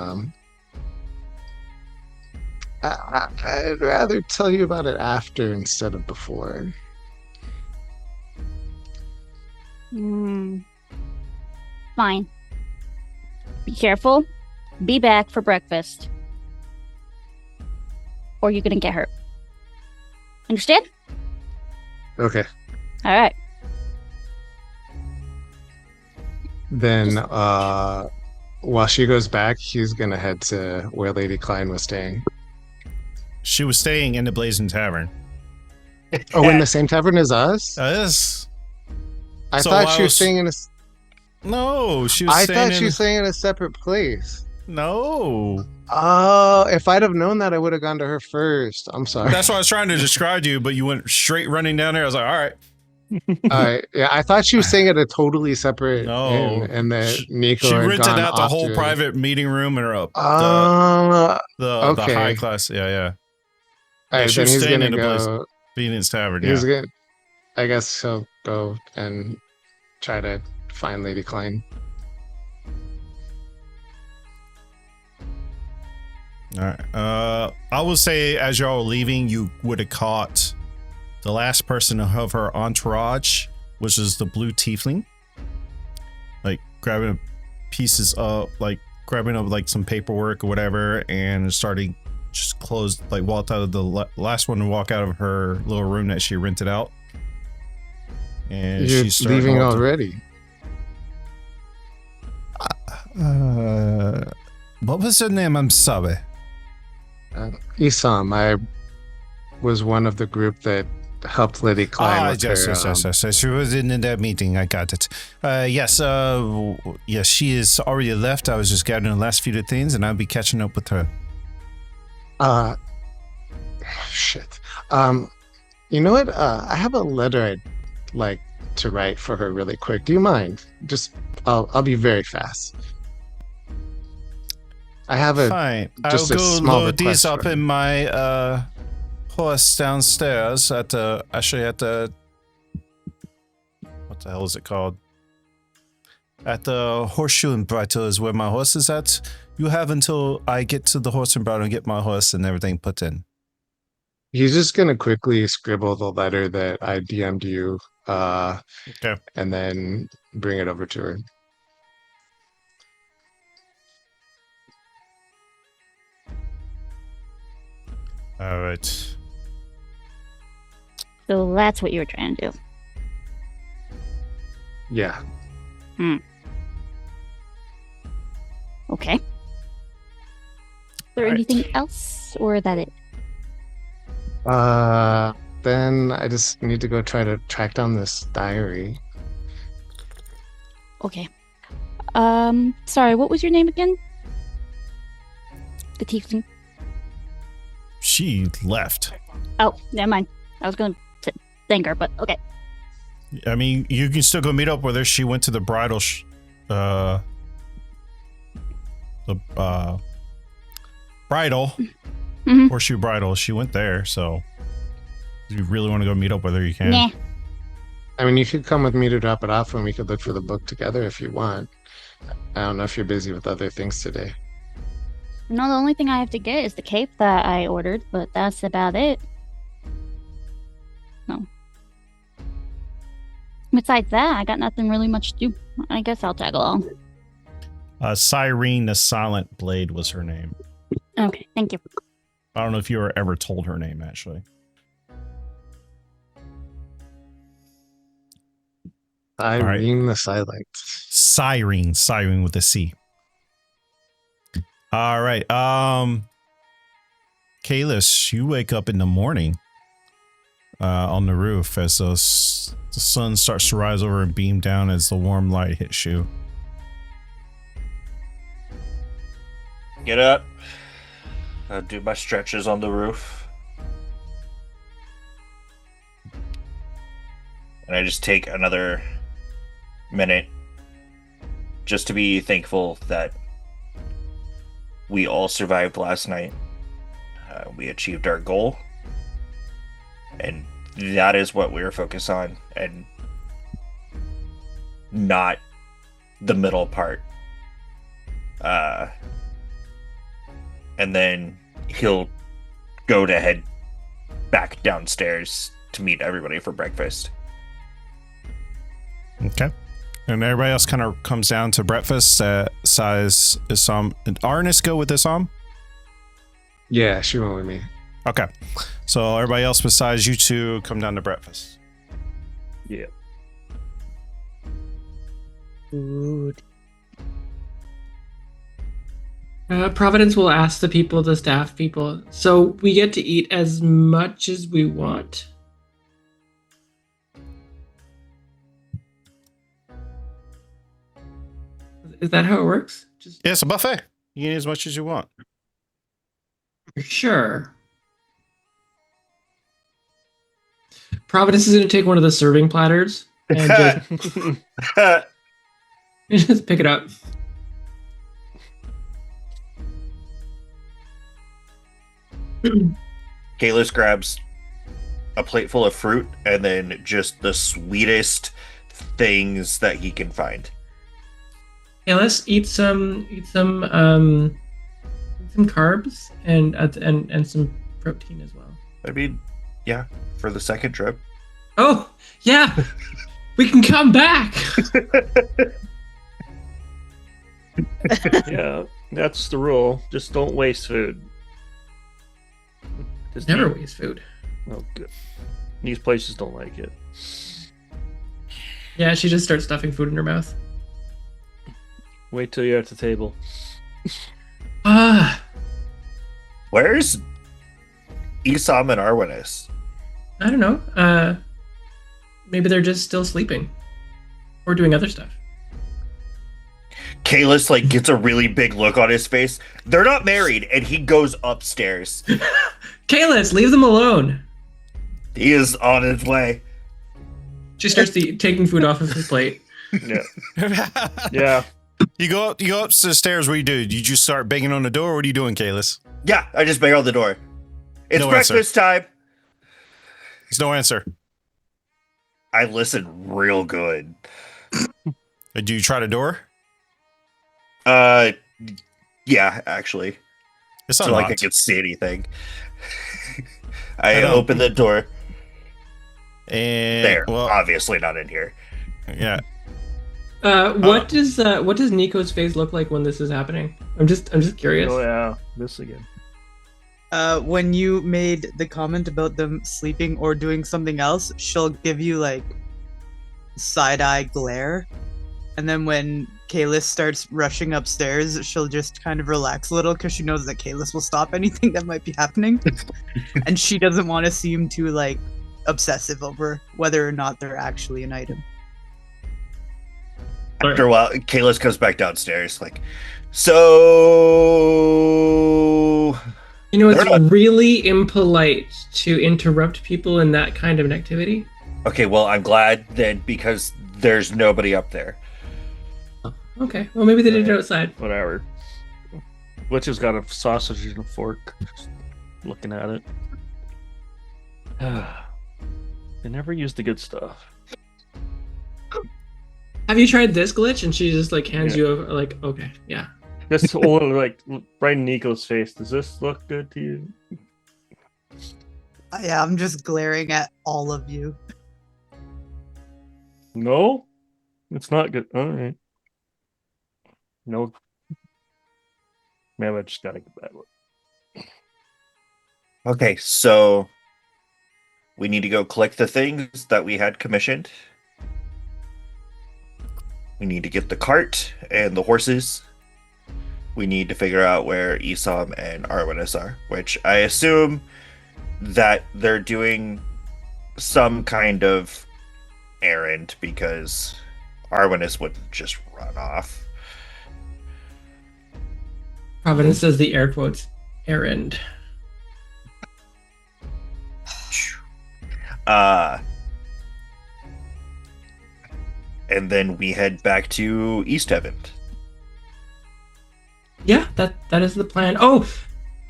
I'd rather tell you about it after instead of before. Fine. Be careful. Be back for breakfast. Or you're gonna get hurt. Understand? Okay. All right. Then, while she goes back, he's gonna head to where Lady Klein was staying. She was staying in the Blazing Tavern. Oh, in the same tavern as us? Yes. I So thought while she was staying in a. No, she was I staying thought she was staying in a separate place. No. Oh, if I'd have known that, I would have gone to her first. I'm sorry. That's what I was trying to describe to you, but you went straight running down there. I was like, all right. All right. Yeah, I thought she was staying at a totally separate No. inn, and that Nico She had rented gone out the off whole to- private meeting room and her the okay. high class. Yeah. All right, she then was he's staying gonna in the go. Phoenix Tavern. He's Yeah. gonna. I guess he'll go and try to find Lady Klein. All right. I will say, as y'all were leaving, you would have caught the last person of her entourage, which is the blue tiefling, like grabbing pieces of, like grabbing up like some paperwork or whatever, and starting just closed, like walked out of the last one to walk out of her little room that she rented out. And You're she's starting leaving to walk already. what was her name? I'm sorry. Isam, I was one of the group that helped Lady Klein with yes, her. yes. She was in that meeting. I got it. Yes, she is already left. I was just gathering the last few things, and I'll be catching up with her. Shit. You know what? I have a letter I'd like to write for her really quick. Do you mind? I'll be very fast. I have Fine. just I'll a go small load these request up for her. in my horse downstairs at the what the hell is it called? At the Horseshoe and Bridle is where my horse is at. You have until I get to the Horse and Bridle and get my horse and everything put in. He's just gonna quickly scribble the letter that I DM'd you, Okay. and then bring it over to her. All right. So that's what you were trying to do. Yeah. Okay. Is there Right. anything else, or is that it? Then I just need to go try to track down this diary. Okay. Sorry, what was your name again? The tiefling. She left. Oh, never mind. I was going to thank her, but okay. I mean, you can still go meet up with her. She went to the bridal, bridal, Mhm. Horseshoe Bridal. She went there, so if you really want to go meet up with her, you can. Nah. I mean, you could come with me to drop it off, and we could look for the book together if you want. I don't know if you're busy with other things today. No, the only thing I have to get is the cape that I ordered, but that's about it. No. Besides that, I got nothing really much to do. I guess I'll tag along. Cyrene the Silent Blade was her name. Okay, thank you. I don't know if you were ever told her name, actually. Irene the Silent. Cyrene with a C. All right. Kalis, you wake up in the morning on the roof as the sun starts to rise over and beam down as the warm light hits you. Get up. Do my stretches on the roof. And I just take another minute just to be thankful that we all survived last night. We achieved our goal. And that is what we were focused on, and not the middle part. And then he'll go to head back downstairs to meet everybody for breakfast. Okay. And everybody else kind of comes down to breakfast. Size Isam and Arnis go with Isam? Yeah, she went with me. Okay. So everybody else besides you two come down to breakfast. Yeah. Food. Providence will ask the people, the staff people, so we get to eat as much as we want? Is that how it works? Just Yeah, it's a buffet. You can eat as much as you want. sure. Providence is going to take one of the serving platters and just pick it up. Kalis grabs a plate full of fruit and then just the sweetest things that he can find. Yeah, let's eat some carbs and some protein as well. I mean, yeah, for the second trip. Oh, yeah. We can come back. Yeah, that's the rule. Just don't waste food. Just Never eat. waste food. Oh, good. These places don't like it. Yeah, she just starts stuffing food in her mouth. Wait till you're at the table. Ah, Where's Isam and Arwanis? I don't know. Maybe they're just still sleeping. Or doing other stuff. Kalis like gets a really big look on his face. They're not married, and he goes upstairs. Kalis, leave them alone. He is on his way. She starts taking food off of his plate. Yeah. Yeah. You go up the stairs. What do? You just start banging on the door? What are you doing, Kalis? Yeah, I just bang on the door. It's No breakfast time. There's no answer. I listen real good. Do you try the door? Yeah, actually. It's So unlocked. like I can see anything. I don't- open the door. And There. well, Obviously not in here. yeah. What does Nico's face look like when this is happening? I'm just curious. Oh yeah. This again. When you made the comment about them sleeping or doing something else, she'll give you like side-eye glare. And then when Kalis starts rushing upstairs, she'll just kind of relax a little because she knows that Kalis will stop anything that might be happening. And she doesn't want to seem too like obsessive over whether or not they're actually an item. After a while, Kalis comes back downstairs like, so You know, it's They're not- really impolite to interrupt people in that kind of an activity. okay, well, I'm glad then because there's nobody up there. Okay, well maybe they did it outside. Whatever. Witch has got a sausage and a fork. Just looking at it. They never use the good stuff. Have you tried this glitch? And she just like hands Yeah. you over, like, okay, yeah. Just all like right in Nico's face. Does this look good to you? Yeah, I'm just glaring at all of you. No, it's not good. All right. No. Maybe I just gotta get that look. Okay, so we need to go collect the things that we had commissioned. We need to get the cart and the horses. we need to figure out where Isam and Arwanis are, which I assume that they're doing some kind of errand because Arwanis wouldn't just run off. Providence says the air quotes errand. And then we head back to East Heaven. Yeah, that is the plan. Oh,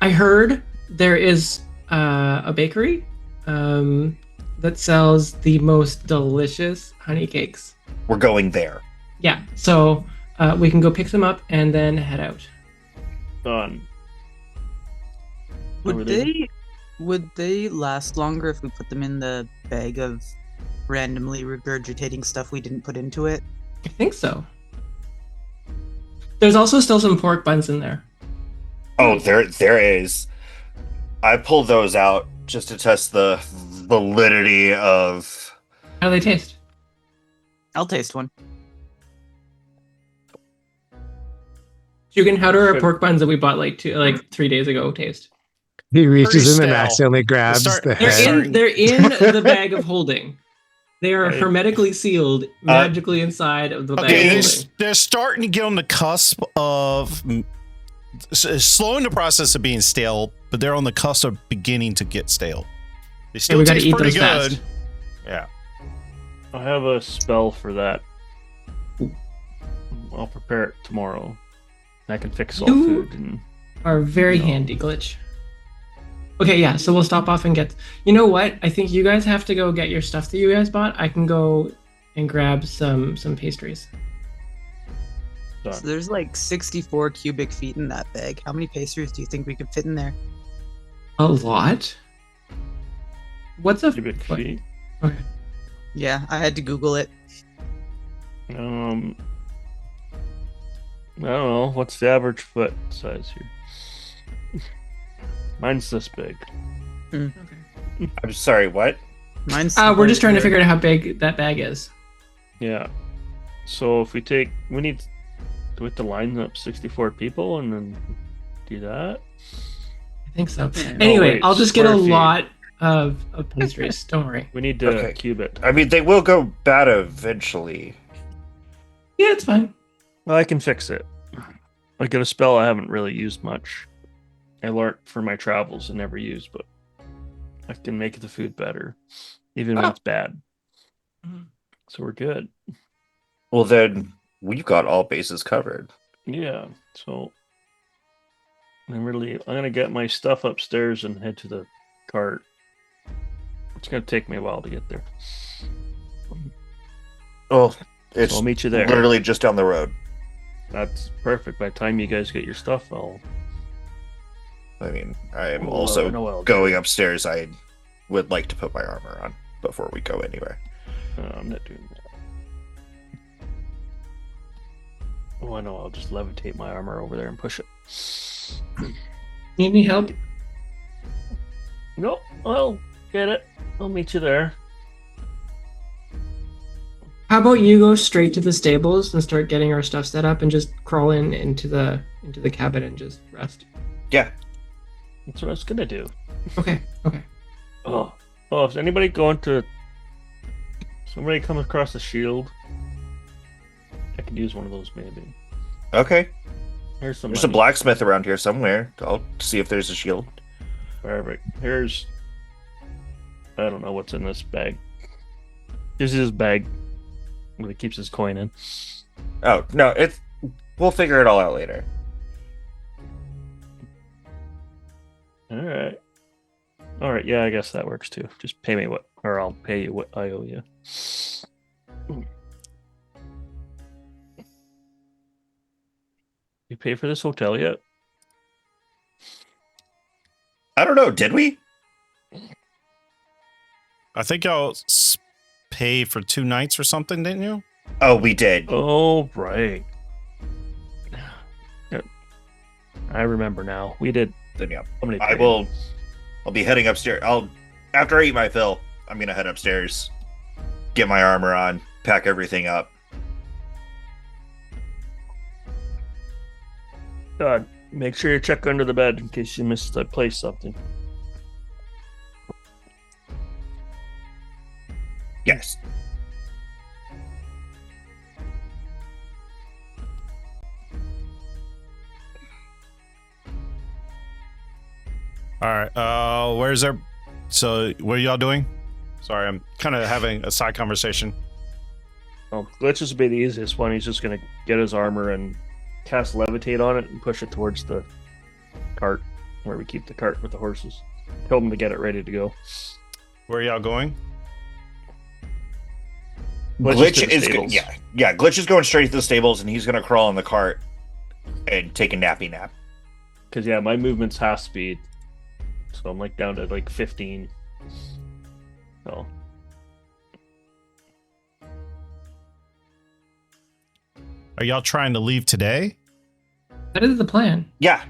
I heard there is a bakery that sells the most delicious honey cakes. We're going there. Yeah, so we can go pick them up and then head out. Done. Would they last longer if we put them in the bag of randomly regurgitating stuff we didn't put into it? I think so. There's also still some pork buns in there. Oh, there is. I pulled those out just to test the validity of. How do they taste? I'll taste one. Jugan, how do our pork buns that we bought like 3 days ago taste? He reaches in and stale. accidentally grabs the head. They're in the bag of holding. They are hermetically sealed, magically inside of the bag of holding. They're starting to get on the cusp of slowing the process of being stale, but they're on the cusp of beginning to get stale. They still we gotta taste eat pretty those good. fast. Yeah. I have a spell for that. I'll prepare it tomorrow. I can fix all You food. And, are very handy, Glitch. Okay, yeah, so we'll stop off and get... You know what? I think you guys have to go get your stuff that you guys bought. I can go and grab some pastries. done. So there's like 64 cubic feet in that bag. How many pastries do you think we could fit in there? A lot? What's a... Cubic what? feet. Okay. Yeah, I had to Google it. I don't know. What's the average foot size here? Mine's this big. Okay. I'm sorry, what? Mine's. We're just trying to figure out how big that bag is. Yeah. So if we need do we have to line up 64 people and then do that? I think so. Yeah. Anyway, wait, I'll just get a square feet. lot of pastries. Don't worry. We need to Okay. cube it. I mean, they will go bad eventually. Yeah, it's fine. Well, I can fix it. I got a spell I haven't really used much. I learned for my travels and never used, but I can make the food better, even when it's bad. Mhm. So we're good. Well, then we've got all bases covered. Yeah. So I'm gonna get my stuff upstairs and head to the cart. It's gonna take me a while to get there. Well, it's So I'll meet you there. literally just down the road. That's perfect. By the time you guys get your stuff, I mean, I am Well, also I know what I'll do. going upstairs. I would like to put my armor on before we go anywhere. I'm not doing that. Oh, I know. I'll just levitate my armor over there and push it. Need any help? Nope. I'll get it. I'll meet you there. How about you go straight to the stables and start getting our stuff set up and just crawl into the cabin and just rest? Yeah. That's what I was gonna do. Okay. Okay. Oh, if anybody somebody comes across a shield, I could use one of those maybe. Okay. Here's some. There's a money. blacksmith around here somewhere. I'll see if there's a shield. Perfect. I don't know what's in this bag. This is his bag where he keeps his coin in. Oh no, we'll figure it all out later. All right. Yeah, I guess that works too. Just pay me or I'll pay you what I owe you. You pay for this hotel yet? I don't know. Did we? I think y'all pay for 2 nights or something, didn't you? Oh, we did. Oh, right. Yeah. I remember now. We did. Then yeah. Somebody I paid. will. I'll be heading upstairs. After I eat my fill, I'm gonna head upstairs, get my armor on, pack everything up. Make sure you check under the bed in case you missed I placed something. Yes. All right. Where's there? So, what are y'all doing? Sorry, I'm kind of having a side conversation. Oh, Glitch is be the easiest one. He's just gonna get his armor and cast levitate on it and push it towards the cart where we keep the cart with the horses. Tell him to get it ready to go. Where are y'all going? Glitch is Glitch is going straight to the stables, and he's gonna crawl in the cart and take a nappy nap. Because my movement's half speed, so I'm like down to like 15. So Are y'all trying to leave today? That is the plan. Yeah.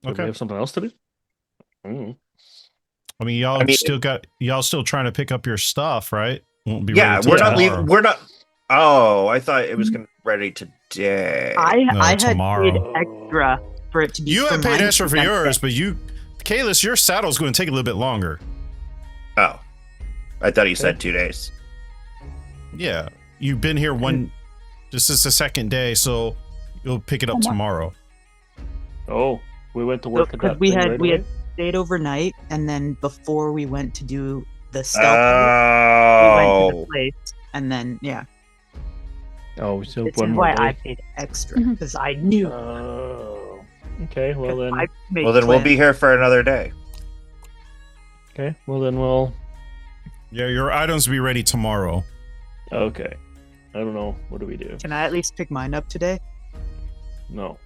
do we have something else to do? I mean, y'all still trying to pick up your stuff, right? Won't be Yeah, ready we're till not leaving. tomorrow. We're not. Oh, I thought it was gonna be ready today. I had tomorrow. paid extra for it to be. You for have paid mine extra for to be yours, but Kalis, your saddle's going to take a little bit longer. Oh, I thought he said 2 days. Yeah, you've been here this is the second day, so you'll pick it up tomorrow. Oh, we went to work at that. we thing had right we away? had stayed overnight, and then before we went to do the stealth, we went to the place, and then Oh, we still this one is more why day. I paid extra because I knew. Oh, okay. Well then. We'll be here for another day. Okay. Well then we'll. Yeah, your items will be ready tomorrow. Okay. I don't know. What do we do? Can I at least pick mine up today? No.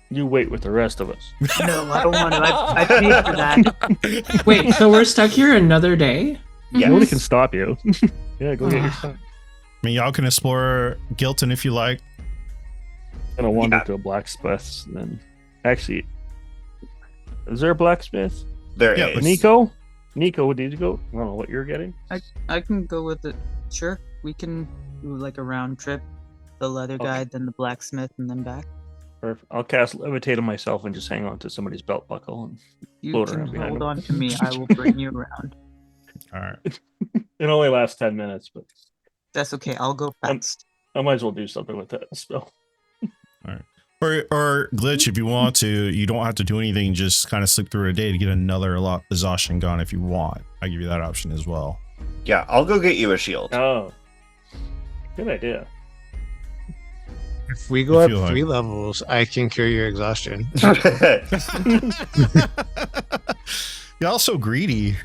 You wait with the rest of us. No, I don't want to. I paid for that. Wait, so we're stuck here another day? Yeah. Nobody can stop you. Yeah, go get your stuff. I mean, y'all can explore Gilton if you like. I'm gonna wander to a blacksmith's and then. Actually, is there a blacksmith? There is. Yeah, but Nico, did you go? I don't know what you're getting. I can go with it. Sure, we can do like a round trip. The leather guy, then the blacksmith, and then back. Perfect. I'll cast levitate on myself and just hang on to somebody's belt buckle and You float can around behind hold him. on to me. I will bring you around. All right. It only lasts 10 minutes, but That's okay. I'll go fast. I might as well do something with that spell. Or Glitch, if you want to, you don't have to do anything. Just kind of sleep through a day to get another exhaustion gun if you want. I give you that option as well. Yeah, I'll go get you a shield. Oh, good idea. If we go If up you like. 3 levels, I can cure your exhaustion. Y'all so greedy.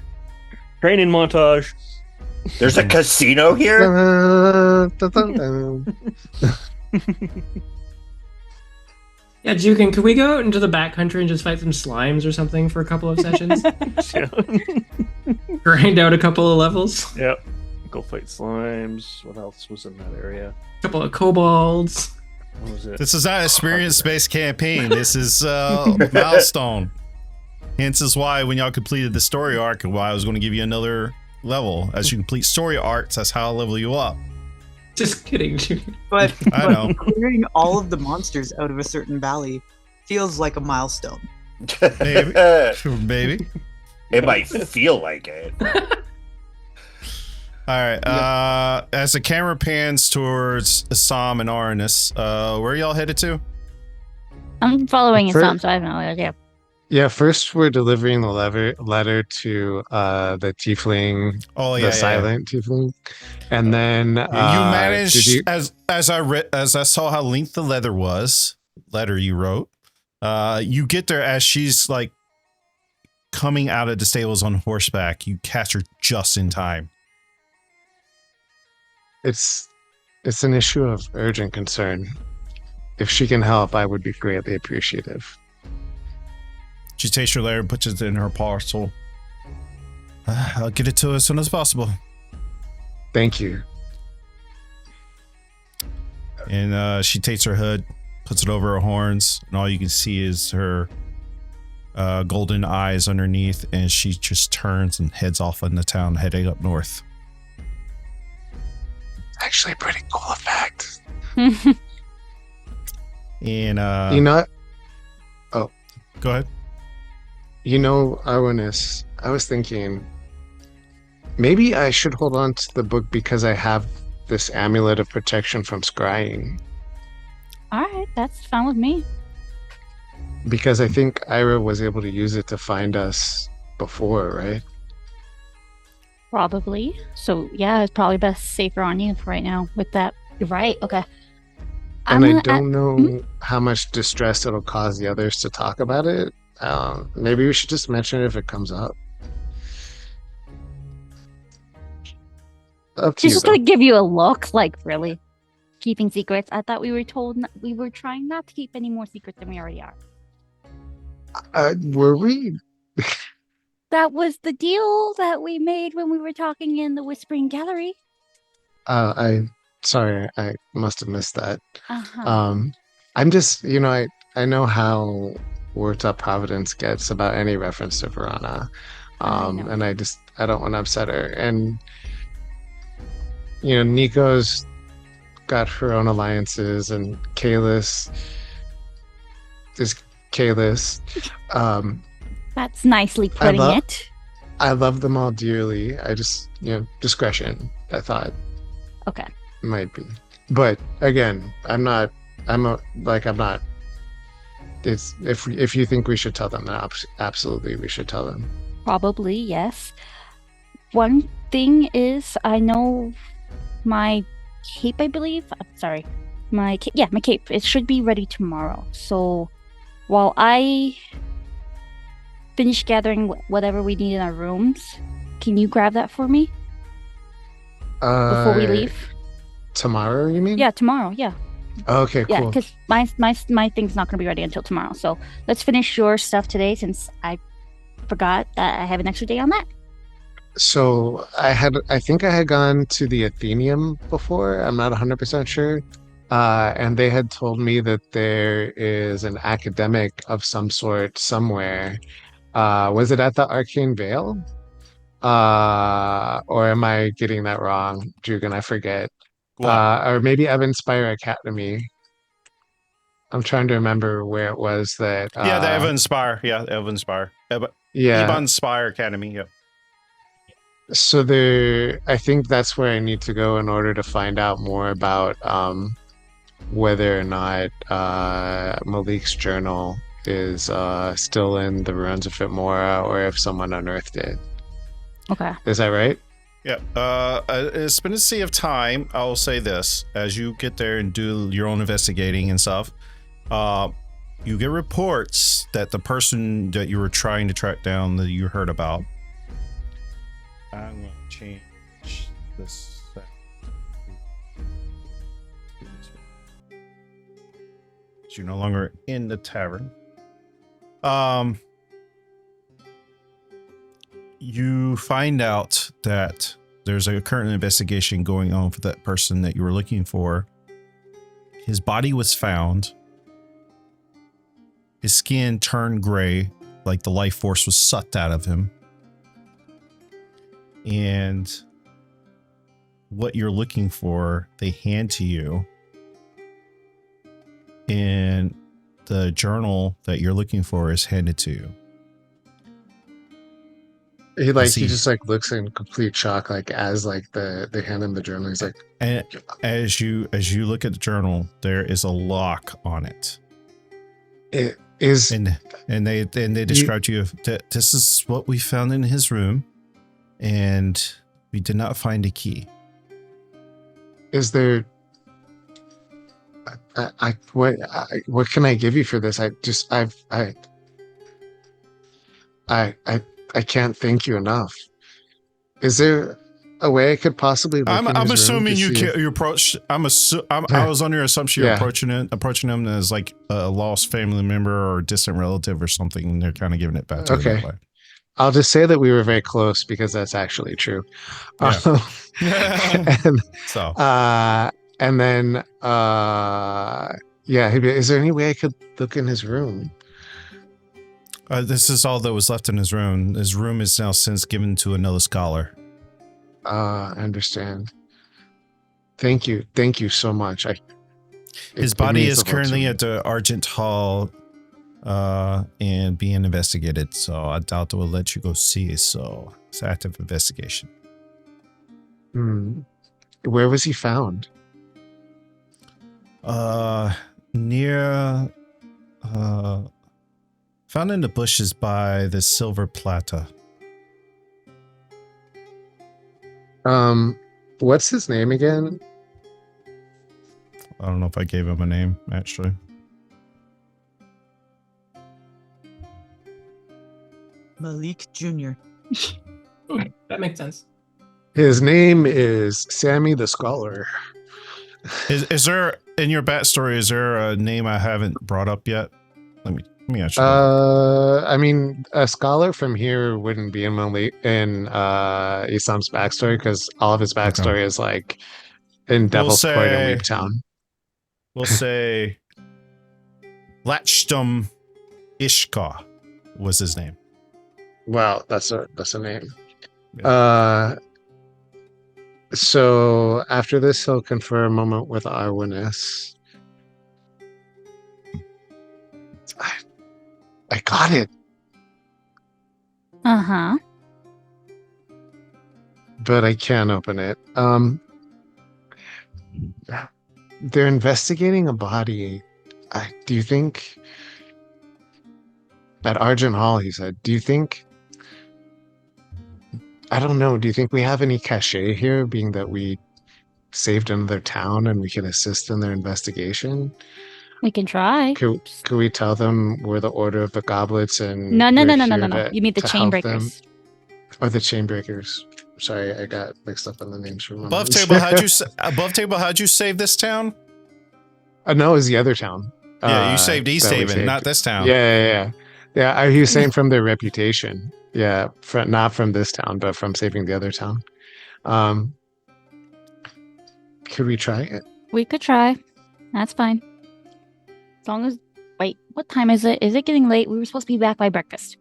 Training montage. There's a casino here. Yeah, Jugan, could we go out into the backcountry and just fight some slimes or something for a couple of sessions? Grind out a couple of levels? Yep. Go fight slimes. What else was in that area? A couple of kobolds. What was it? This is not an experience-based campaign. This is milestone. Hence is why when y'all completed the story arc, why I was going to give you another level. As you complete story arcs, that's how I'll level you up. Just kidding, Jugan. But, I know. clearing all of the monsters out of a certain valley feels like a milestone. Maybe. Baby. It might feel like it. All right. As the camera pans towards Assam and Aranis, where are y'all headed to? I'm following Fir- Assam, so I have no idea. Yeah, first we're delivering the letter to the tiefling, Oh yeah, the silent tiefling, and then You managed did you- as I saw how linked the letter you wrote. You get there as she's like coming out of the stables on horseback. You catch her just in time. It's an issue of urgent concern. If she can help, I would be greatly appreciative. She takes your letter and puts it in her parcel. I'll get it to her as soon as possible. Thank you. And she takes her hood, puts it over her horns, and all you can see is her golden eyes underneath, and she just turns and heads off in the town, heading up north. Actually, a pretty cool effect. And Oh, go ahead. Arwanis, I was thinking maybe I should hold on to the book because I have this amulet of protection from scrying. All right, that's fine with me. Because I think Ira was able to use it to find us before, right? Probably. So yeah, it's probably best safer on you for right now with that. You're right. Okay. And I don't know how much distress it'll cause the others to talk about it. Maybe we should just mention it if it comes up. Up to She's you, just though. gonna give you a look, like really keeping secrets. I thought we were told we were trying not to keep any more secrets than we already are. Were we? That was the deal that we made when we were talking in the Whispering Gallery. Sorry, I must have missed that. Uh-huh. I'm just, I know how worked up Providence gets about any reference to Verona. And I don't want to upset her. And, Nico's got her own alliances, and Kalis is Kalis. That's nicely putting it. I love them all dearly. I just, discretion, I thought. Okay. Might be. But again, I'm not. It's if you think we should tell them, then absolutely we should tell them. Probably, yes. One thing is, I know my cape, I believe. I'm sorry. My cape. It should be ready tomorrow. So while I finish gathering whatever we need in our rooms, can you grab that for me before we leave? Tomorrow, you mean? Yeah, tomorrow. Yeah. Okay, cool. Yeah, because my thing's not going to be ready until tomorrow. So let's finish your stuff today, since I forgot that I have an extra day on that. So I think I had gone to the Athenaeum before. I'm not 100% sure. And they had told me that there is an academic of some sort somewhere. Was it at the Arcane Vale? Or am I getting that wrong, Jugan? I forget. Or maybe Evanspire Academy. I'm trying to remember where it was that. The Evanspire. Yeah, Evanspire. Evanspire Academy. Yeah. So I think that's where I need to go in order to find out more about whether or not Malik's journal is still in the ruins of Fitmora, or if someone unearthed it. Okay. Is that right? Yeah. It's been a sea of time. I'll say this: as you get there and do your own investigating and stuff, you get reports that the person that you were trying to track down, that you heard about. I'm going to change this. You're no longer in the tavern. You find out that there's a current investigation going on for that person that you were looking for. His body was found. His skin turned gray, like the life force was sucked out of him. And what you're looking for, they hand to you. And the journal that you're looking for is handed to you. He just looks in complete shock, as they hand him the journal. He's like, and as you look at the journal, there is a lock on it. It is, and they describe to you that this is what we found in his room, and we did not find a key. Is there? What can I give you for this? I can't thank you enough. Is there a way I could possibly look in I'm his assuming room you approach. I was under assumption you're approaching him as like a lost family member or a distant relative or something, and they're kind of giving it back to you that way. I'll just say that we were very close, because that's actually true. Yeah. And then is there any way I could look in his room? This is all that was left in his room. His room is now since given to another scholar. I understand. Thank you so much. His body is currently at the Argent Hall and being investigated, so I doubt they will let you go see. So it's active investigation. Where was he found? Near found in the bushes by the Silver Plata. What's his name again? I don't know if I gave him a name, actually. Malik Jr. That makes sense. His name is Sammy the Scholar. Is there, in your backstory, is there a name I haven't brought up yet? Let me actually. I mean, a scholar from here wouldn't be in Isam's backstory because all of his backstory is like in Devil's Court and Weep Town. We'll say Latchtum Ishka was his name. Wow, that's a name. Yeah. So after this, he'll confer a moment with Arwinus. I got it. Uh-huh. But I can't open it. They're investigating a body. Do you think at Argent Hall, he said, do you think, I don't know, do you think we have any cachet here, being that we saved another town and we can assist in their investigation? We can try. Could we tell them we're the Order of the Goblets and No. we're You here mean the to help them? Chainbreakers. Or the Chainbreakers. Sorry, I got mixed up on the names for a moment. Above table, how'd you save this town? No, it was the other town. Yeah, you saved East that we Haven, saved. not this town. Yeah. He was saying from their reputation. Yeah, not from this town, but from saving the other town. Could we try it? We could try. That's fine. As long as... Wait, what time is it? Is it getting late? We were supposed to be back by breakfast.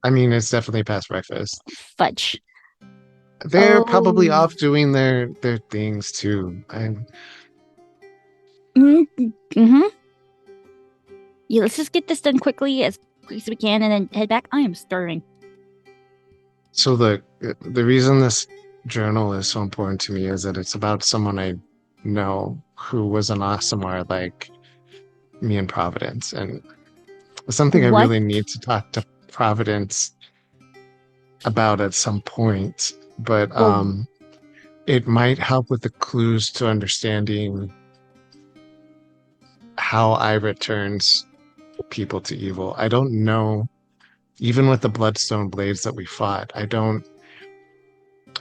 I mean, it's definitely past breakfast. Fudge. They're probably off doing their things too. Mm-hmm. Yeah, let's just get this done quickly as we can and then head back. I am stirring. So the reason this journal is so important to me is that it's about someone I know who was an Asimar like me and Providence, and it's something I really need to talk to Providence about at some point. But it might help with the clues to understanding how Ira turns people to evil. I don't know, even with the Bloodstone Blades that we fought,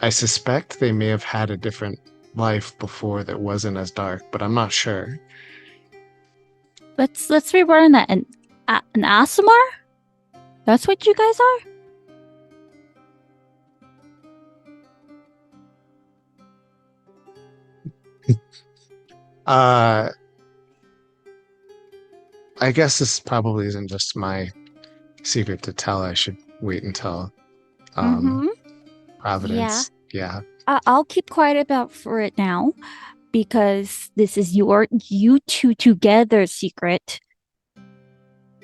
I suspect they may have had a different life before that wasn't as dark, but I'm not sure. Let's reword that. An Asimar? That's what you guys are? I guess this probably isn't just my secret to tell. I should wait until Providence. Yeah. I'll keep quiet about for it now, because this is you two together secret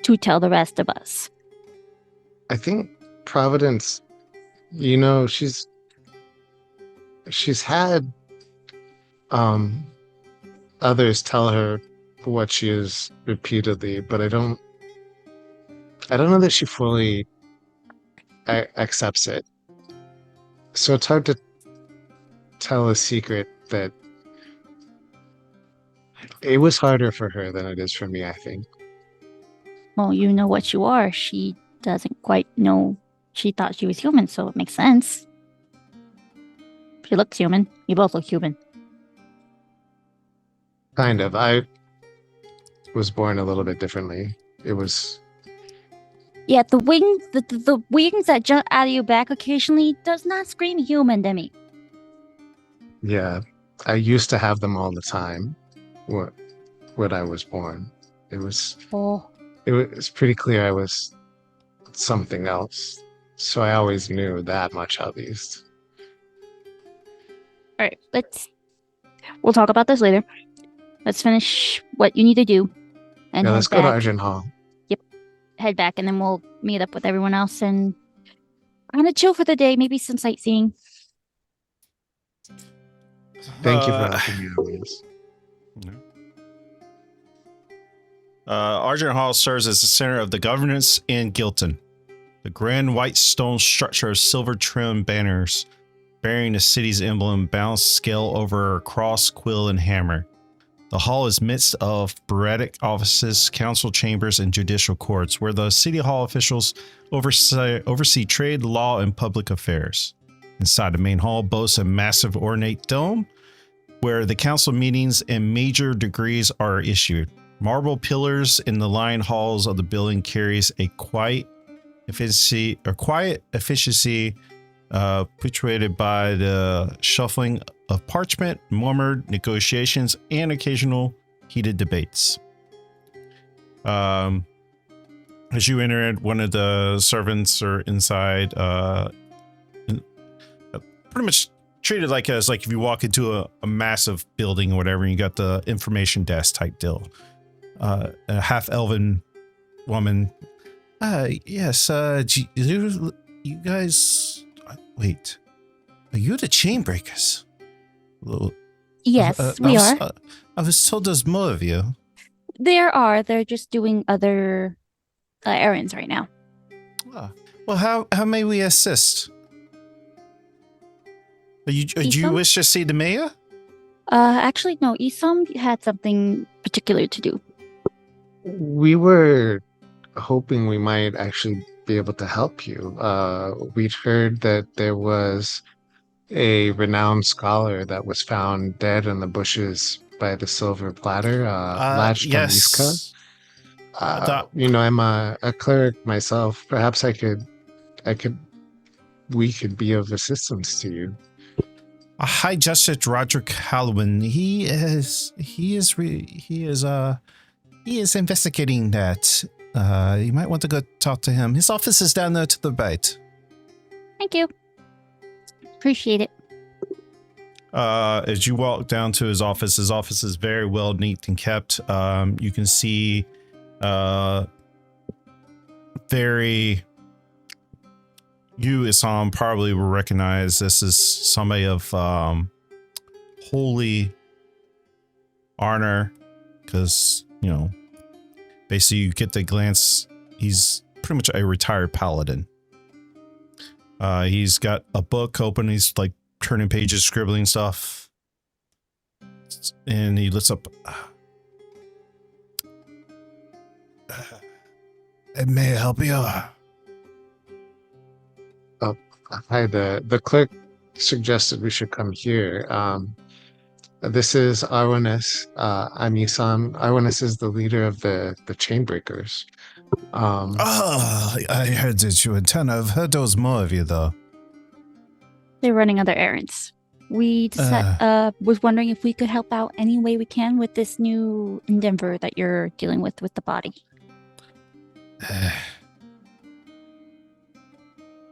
to tell the rest of us. I think Providence, you know, she's had others tell her what she is repeatedly, but I don't know that she fully accepts it. So it's hard to tell a secret that it was harder for her than it is for me, I think. Well, you know what you are. She doesn't quite know. She thought she was human, so it makes sense. She looks human. You both look human. Kind of. I was born a little bit differently. It was... Yeah, the wings that jump out of your back occasionally does not scream human to me. Yeah, I used to have them all the time when I was born. It was pretty clear I was something else. So I always knew that much, at least. All right, we'll talk about this later. let's finish what you need to do, and Yeah, head let's go to back. Argent Hall. Head back, and then we'll meet up with everyone else and kind of chill for the day. Maybe some sightseeing. Thank you for helping me out with this. Argent Hall serves as the center of the governance in Gilton. The grand white stone structure of silver-trimmed banners bearing the city's emblem balanced scale over a cross, quill, and hammer. The hall is midst of bureaucratic offices, council chambers, and judicial courts, where the city hall officials oversee trade, law, and public affairs. Inside the main hall boasts a massive ornate dome, where the council meetings and major decrees are issued. Marble pillars in the lined halls of the building carries a quiet efficiency, punctuated by the shuffling of parchment, murmured negotiations, and occasional heated debates. As you enter, one of the servants are inside, pretty much treated like as like if you walk into a massive building or whatever, and you got the information desk type deal. A half elven woman. Yes, you guys. Wait, are you the Chainbreakers? Yes, we are. I was told there's more of you. They're just doing other errands right now. Well, how may we assist? Do you wish to see the mayor? Actually, no. Isom had something particular to do. We were hoping we might actually be able to help you. We'd heard that there was a renowned scholar that was found dead in the bushes by the silver platter, latched on Iska. I'm a cleric myself. Perhaps we could be of assistance to you. Hi, Justice Roderick Halloween. He is investigating that. You might want to go talk to him. His office is down there to the right. Thank you. Appreciate it. As you walk down to his office is very well neat and kept. You can see you, Isam, probably will recognize this is somebody of holy honor, because, basically you get the glance, he's pretty much a retired paladin. He's got a book open, he's like turning pages, scribbling stuff, and he lifts up. May I help you? Hi, the clerk suggested we should come here. This is Arwanis. I'm Isam. Arwanis is the leader of the Chainbreakers. I heard that you had 10. I've heard there was more of you, though. They're running other errands. We was wondering if we could help out any way we can with this new endeavor that you're dealing with the body.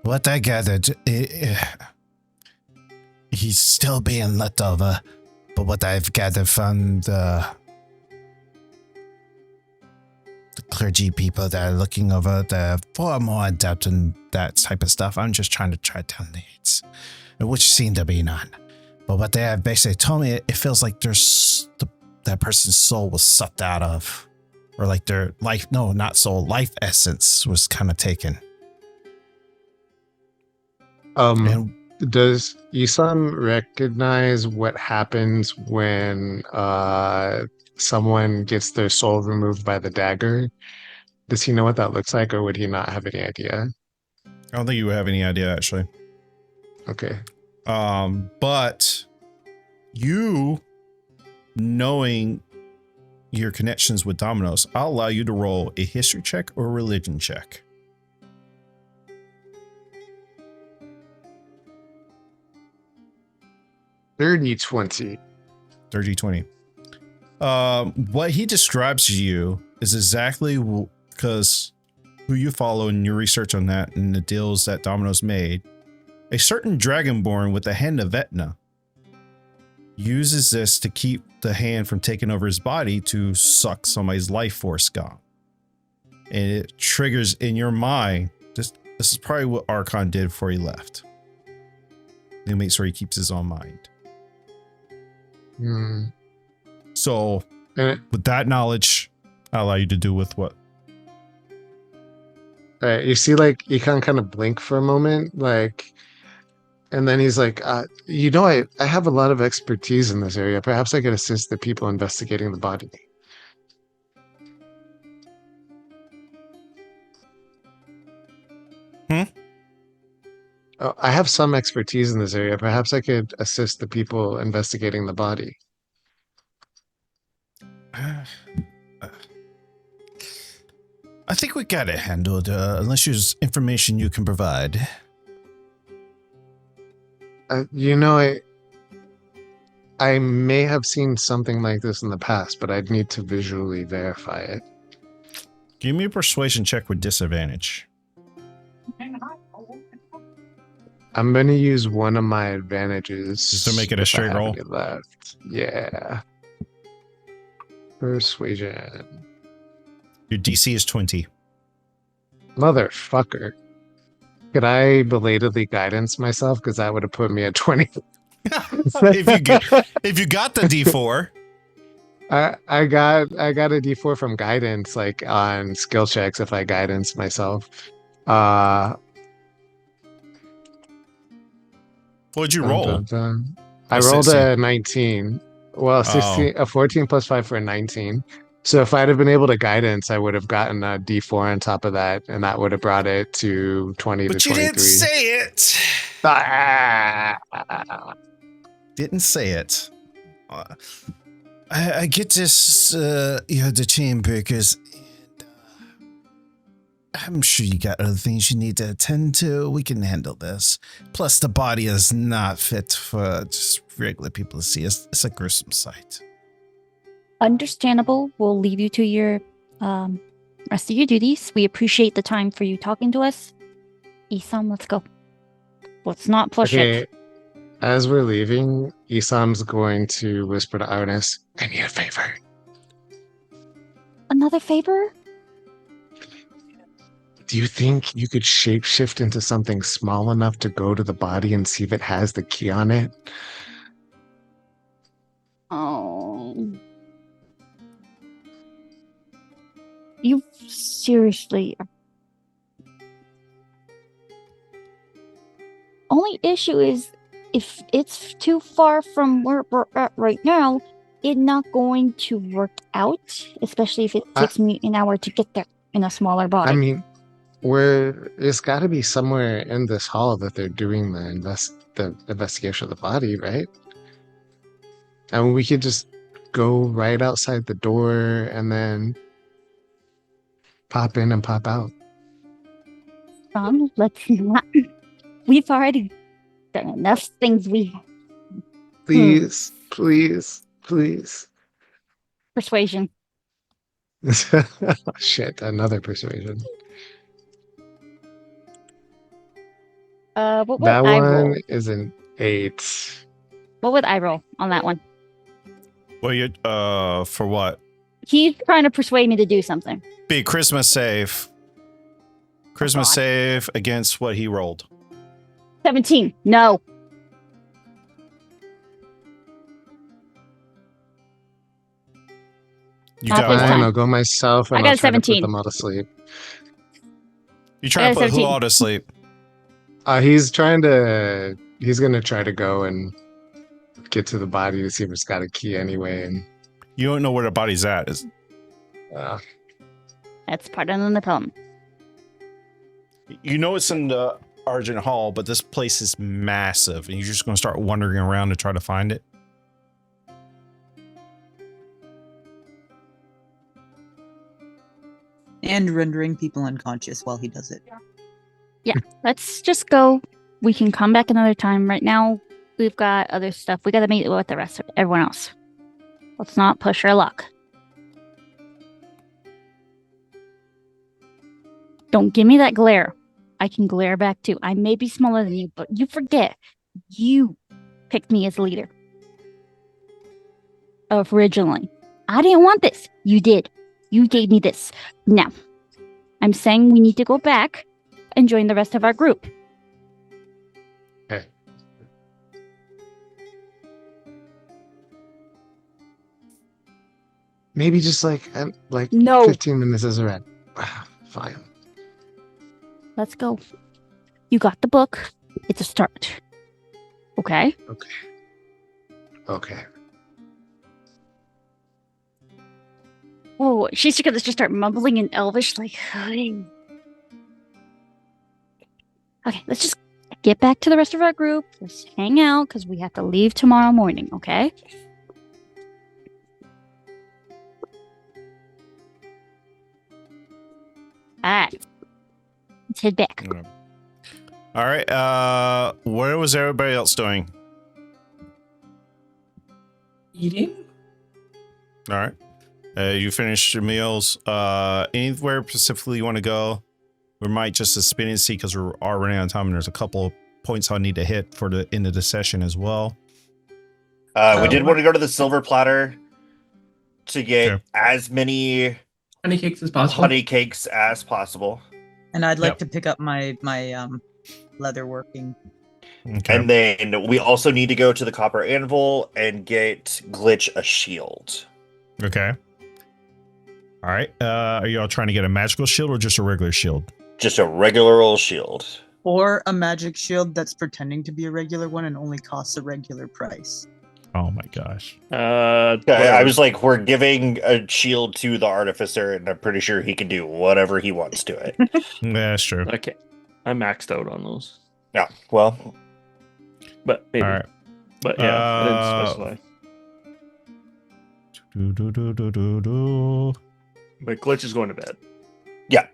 What I gathered, he's still being let over, but what I've gathered from the clergy people that are looking over, they're far more adept in that type of stuff. I'm just trying to track down the hits, which seem to be none. But what they have basically told me, it feels like that person's soul was sucked out of, or like their life, no, not soul, life essence was kind of taken. Does Isam recognize what happens when someone gets their soul removed by the dagger? Does he know what that looks like, or would he not have any idea? I don't think you would have any idea, actually. Okay. But you knowing your connections with Domino's, I'll allow you to roll a history check or a religion check. Dirty 20. Dirty 20. What he describes to you is exactly because who you follow in your research on that and the deals that Domino's made. A certain dragonborn with the hand of Etna uses this to keep the hand from taking over his body to suck somebody's life force gone. And it triggers in your mind. This is probably what Archon did before he left. He makes sure he keeps his own mind. So, with that knowledge, I'll allow you to do with what? You see, like, Econ kind of blink for a moment, like, and then he's like, I have a lot of expertise in this area. Perhaps I could assist the people investigating the body. Oh, I have some expertise in this area. Perhaps I could assist the people investigating the body. I think we got it handled, unless there's information you can provide. I may have seen something like this in the past, but I'd need to visually verify it. Give me a persuasion check with disadvantage. I'm going to use one of my advantages. Just to make it a straight roll? Left. Yeah. Persuasion. Your DC is 20. Motherfucker. Could I belatedly guidance myself? Because that would have put me at 20. if you got the D4. I got a D4 from guidance, like on skill checks if I guidance myself. What'd you roll? I rolled a 19. Well, 16, a 14 plus 5 for a 19. So if I'd have been able to guidance, I would have gotten a D4 on top of that, and that would have brought it to 20 but to 23. But you didn't say it. Didn't say it. I get this, the Chainbreakers. I'm sure you got other things you need to attend to. We can handle this. Plus, the body is not fit for just regular people to see. It's a gruesome sight. Understandable. We'll leave you to your rest of your duties. We appreciate the time for you talking to us. Isam, let's go. Let's not push it. As we're leaving, Isam's going to whisper to Arnis, I need a favor. Another favor? Do you think you could shapeshift into something small enough to go to the body and see if it has the key on it? Oh. You seriously... Only issue is, if it's too far from where we're at right now, it's not going to work out, especially if it takes me an hour to get there in a smaller body. I mean, there's got to be somewhere in this hall that they're doing the investigation of the body, right? And we could just go right outside the door and then pop in and pop out. Let's not. We've already done enough things. Please. Persuasion. Shit, another persuasion. What would that I one roll? is an 8. What would I roll on that one? Well, you for what? He's trying to persuade me to do something. Be Christmas save. Christmas save against what he rolled. 17. No. You Not got this one. time. I'll go myself and I got I'll try 17. to put them all to sleep. You trying to put who 17. all to sleep? He's gonna try to go and get to the body to see if it's got a key anyway. And You don't know where the body's at. That's part of the problem. You know it's in the Argent Hall, but this place is massive, and you're just going to start wandering around to try to find it. And rendering people unconscious while he does it. Yeah, let's just go. We can come back another time. Right now, we've got other stuff. We got to meet with the rest of everyone else. Let's not push our luck. Don't give me that glare. I can glare back too. I may be smaller than you, but you forget. You picked me as leader. originally. I didn't want this. You did. You gave me this. Now, I'm saying we need to go back and join the rest of our group. Okay. Maybe just like No. 15 minutes as a red. Fine. Let's go. You got the book. It's a start. Okay? Okay. Oh, she's gonna just start mumbling in Elvish, like. Okay, let's just get back to the rest of our group. Let's hang out because we have to leave tomorrow morning. Okay? All right. Let's head back. All right. What was everybody else doing? Eating? All right. You finished your meals. Anywhere specifically you want to go? We might just spin and see because we're running out of time and there's a couple of points I need to hit for the end of the session as well. We did want to go to the Silver Platter to get as many honey cakes as possible. And I'd like to pick up my leatherworking. Okay. And then we also need to go to the Copper Anvil and get Glitch a shield. Okay. All right. Are you all trying to get a magical shield or just a regular shield? Just a regular old shield. Or a magic shield that's pretending to be a regular one and only costs a regular price. Oh my gosh. I was like, we're giving a shield to the artificer, and I'm pretty sure he can do whatever he wants to it. Yeah, that's true. Okay. I maxed out on those. Yeah, well. But maybe. All right. But yeah, I didn't specify. But Glitch is going to bed. Yeah.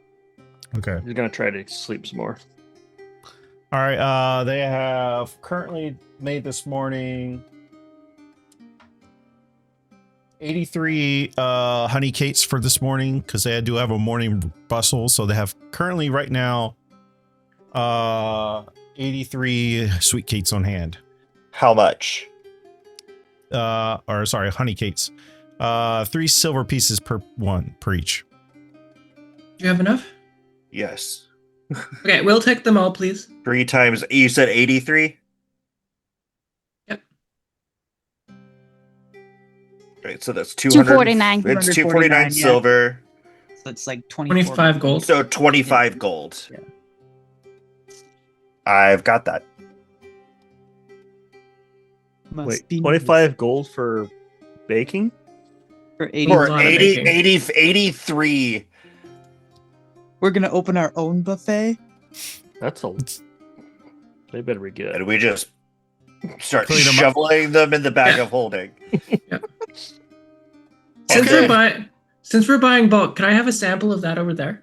Okay. He's going to try to sleep some more. All right. They have currently made this morning 83 honey cakes for this morning because they do have a morning bustle. So they have currently right now 83 sweet cakes on hand. How much? Honey cakes. 3 silver pieces per each. Do you have enough? Yes. Okay, we'll take them all, please. 3 times. You said 83? Yep. Right, so that's 200. 249. It's 249 silver. So it's like 25 gold. So 25 gold. Yeah. I've got that. Must Wait, 25 gold for baking? For 80. For lot of 83. We're going to open our own buffet. That's a. They better be good. And we just start Clean 'em up. shoveling them in the bag of holding. Since we're buying bulk, can I have a sample of that over there?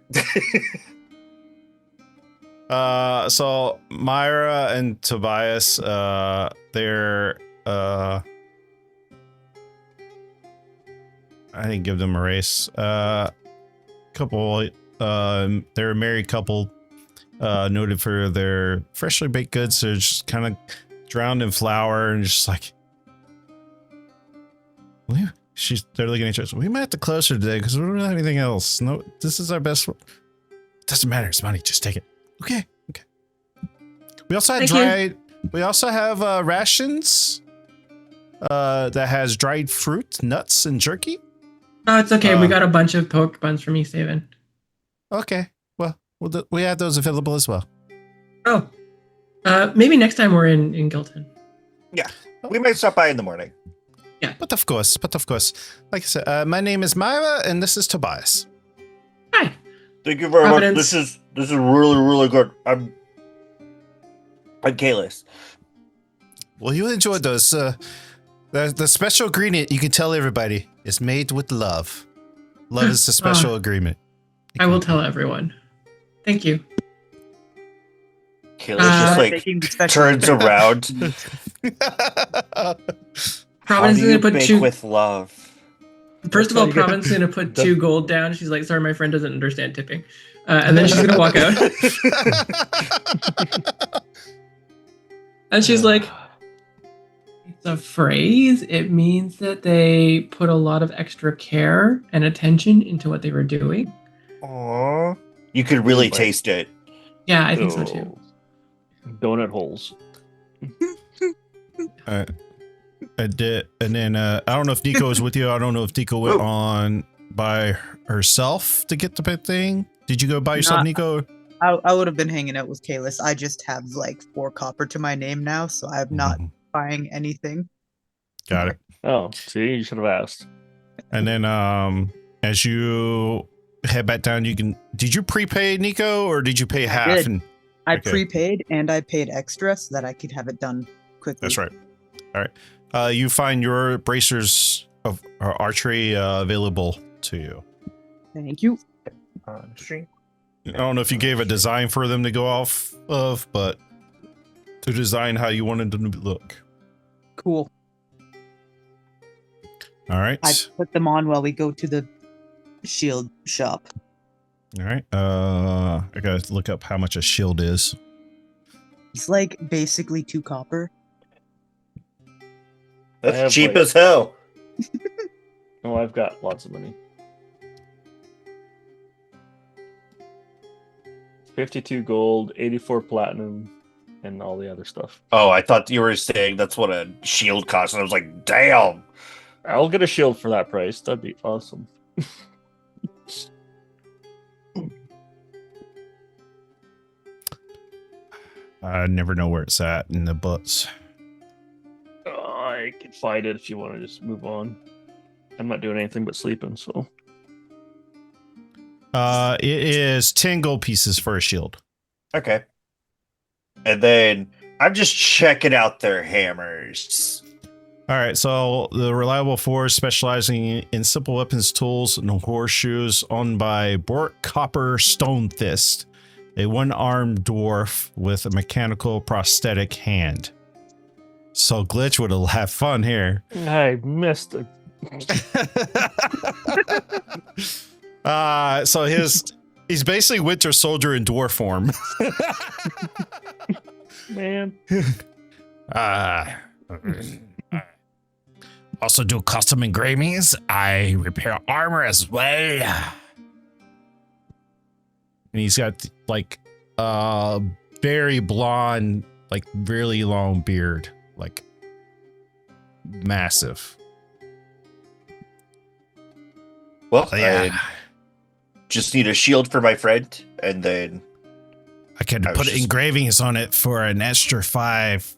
So Myra and Tobias, they're I didn't give them a race. Couple, they're a married couple, noted for their freshly baked goods. They're just kind of drowned in flour and just like, they're looking at each other. We might have to close her today because we don't have anything else. No, this is our best. Doesn't matter. It's money. Just take it. Okay. We also have We also have rations. That has dried fruit, nuts, and jerky. Oh, it's okay. We got a bunch of poke buns from East Haven. Okay. Well, we have those available as well. Oh. Maybe next time we're in Gilton. Yeah. We might stop by in the morning. Yeah. But of course. Like I said, my name is Myra, and this is Tobias. Hi. Thank you very Providence. much. This is really, really good. I'm Kalis. Well, you enjoyed those. The special ingredient, you can tell everybody, is made with love. Love is the special agreement. I will tell everyone. Thank you. Kalis just like turns around. Providence is gonna put bake 2 with love. First of all, Providence is gonna put 2 gold down. She's like, "Sorry, my friend doesn't understand tipping," and then she's gonna walk out. And she's like, a phrase. It means that they put a lot of extra care and attention into what they were doing. Aw. You could really taste it. Yeah, I think so too. Donut holes. I did, and then I don't know if Nico is with you. I don't know if Nico went on by herself to get the big thing. Did you go by yourself, Nico? I would have been hanging out with Kalis. I just have like 4 copper to my name now, so I'm not buying anything. Got it. Oh, see, you should have asked. And then as you head back down, did you prepay, Nico, or did you pay half? Did. I prepaid and I paid extra so that I could have it done quickly. That's right. All right. You find your bracers of archery available to you. Thank you. I don't know if you gave a design for them to go off of, but to design how you wanted them to look. Cool. All right. I put them on while we go to the shield shop. All right. I gotta look up how much a shield is. It's like basically 2 copper. That's cheap as hell. Oh, I've got lots of money. 52 gold, 84 platinum, and all the other stuff. Oh, I thought you were saying that's what a shield costs, and I was like, damn. I'll get a shield for that price. That'd be awesome. I never know where it's at in the books. I can find it if you want to just move on. I'm not doing anything but sleeping, so. It is 10 gold pieces for a shield. Okay. And then I'm just checking out their hammers. All right, so the reliable force specializing in simple weapons, tools, and horseshoes, owned by Bork Copper Stone Fist, a one-armed dwarf with a mechanical prosthetic hand. So Glitch would have fun here. I missed it. So he's basically Winter Soldier in dwarf form. Man. Also do custom engravings. I repair armor as well. And he's got like very blonde, like really long beard, like massive. Well, Yeah. I just need a shield for my friend, and then I can put engravings on it for an extra 5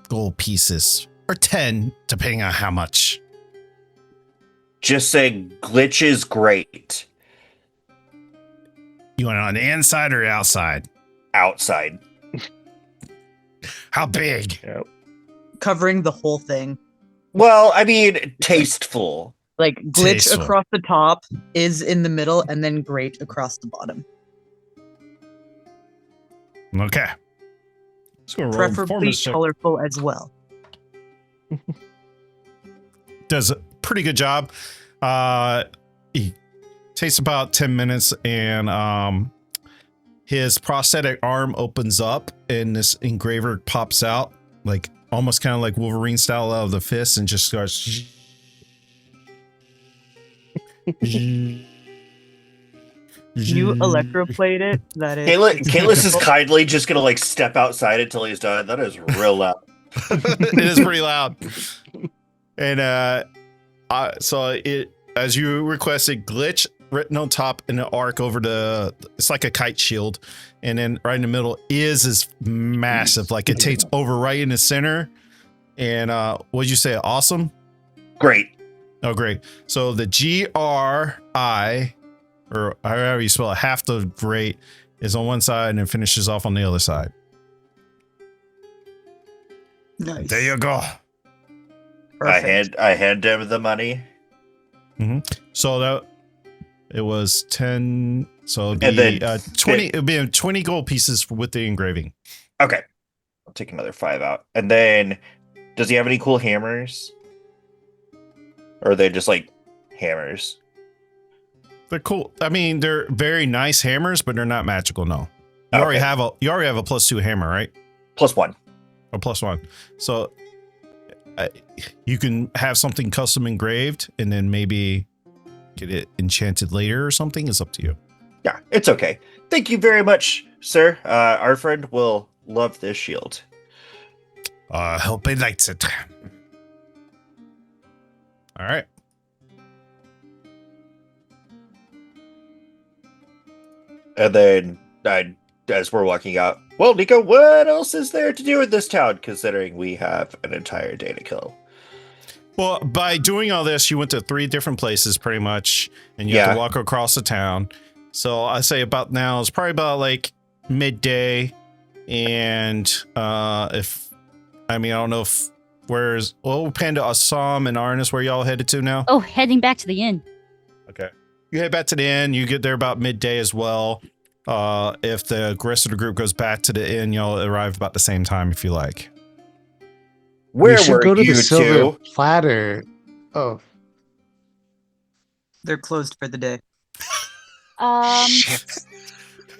gold pieces. Or 10, depending on how much. just saying Glitch is great. You want it on the inside or outside? Outside. How big? Yep. Covering the whole thing. Well, I mean, tasteful. Like glitch Tasteful. across the top, is in the middle, and then great across the bottom. Okay. Let's go roll Preferably performance check. colorful as well. Does a pretty good job. He takes about 10 minutes, and his prosthetic arm opens up, and this engraver pops out, like almost kind of like Wolverine style out of the fist, and just starts. You electroplate it. That is. Kalis is kindly just gonna like step outside until he's done. That is real loud. It is pretty loud. And so it, as you requested, glitch written on top in an arc over the, it's like a kite shield, and then right in the middle is massive, like it takes over right in the center. And what'd you say? Awesome. Great. Oh, great. So the GRI, or however you spell it, half the rate is on one side and then finishes off on the other side. Nice. There you go. Perfect. I hand him the money. So that it was 10. So it'd And be then 20. It'd be 20 gold pieces with the engraving. Okay. I'll take another 5 out. And then, does he have any cool hammers? Or are they just like hammers? They're cool. I mean, they're very nice hammers, but they're not magical. No, you already have a +2 hammer, right? +1. Or +1. So you can have something custom engraved and then maybe get it enchanted later or something. It's up to you. Yeah, it's okay. Thank you very much, sir. Our friend will love this shield. Hope he likes it. All right. And then, as we're walking out, well, Nico, what else is there to do in this town, considering we have an entire day to kill? Well, by doing all this, you went to 3 different places pretty much, and you have to walk across the town. So I say about now, it's probably about like midday. And I don't know if Panda, Assam, and Arnis, where y'all headed to now? Oh, heading back to the inn. Okay. You head back to the inn. You get there about midday as well. If the rest of the group goes back to the inn, y'all arrive about the same time if you like. Where we should were go to you the Silver two? Platter. Oh, They're closed for the day. shit.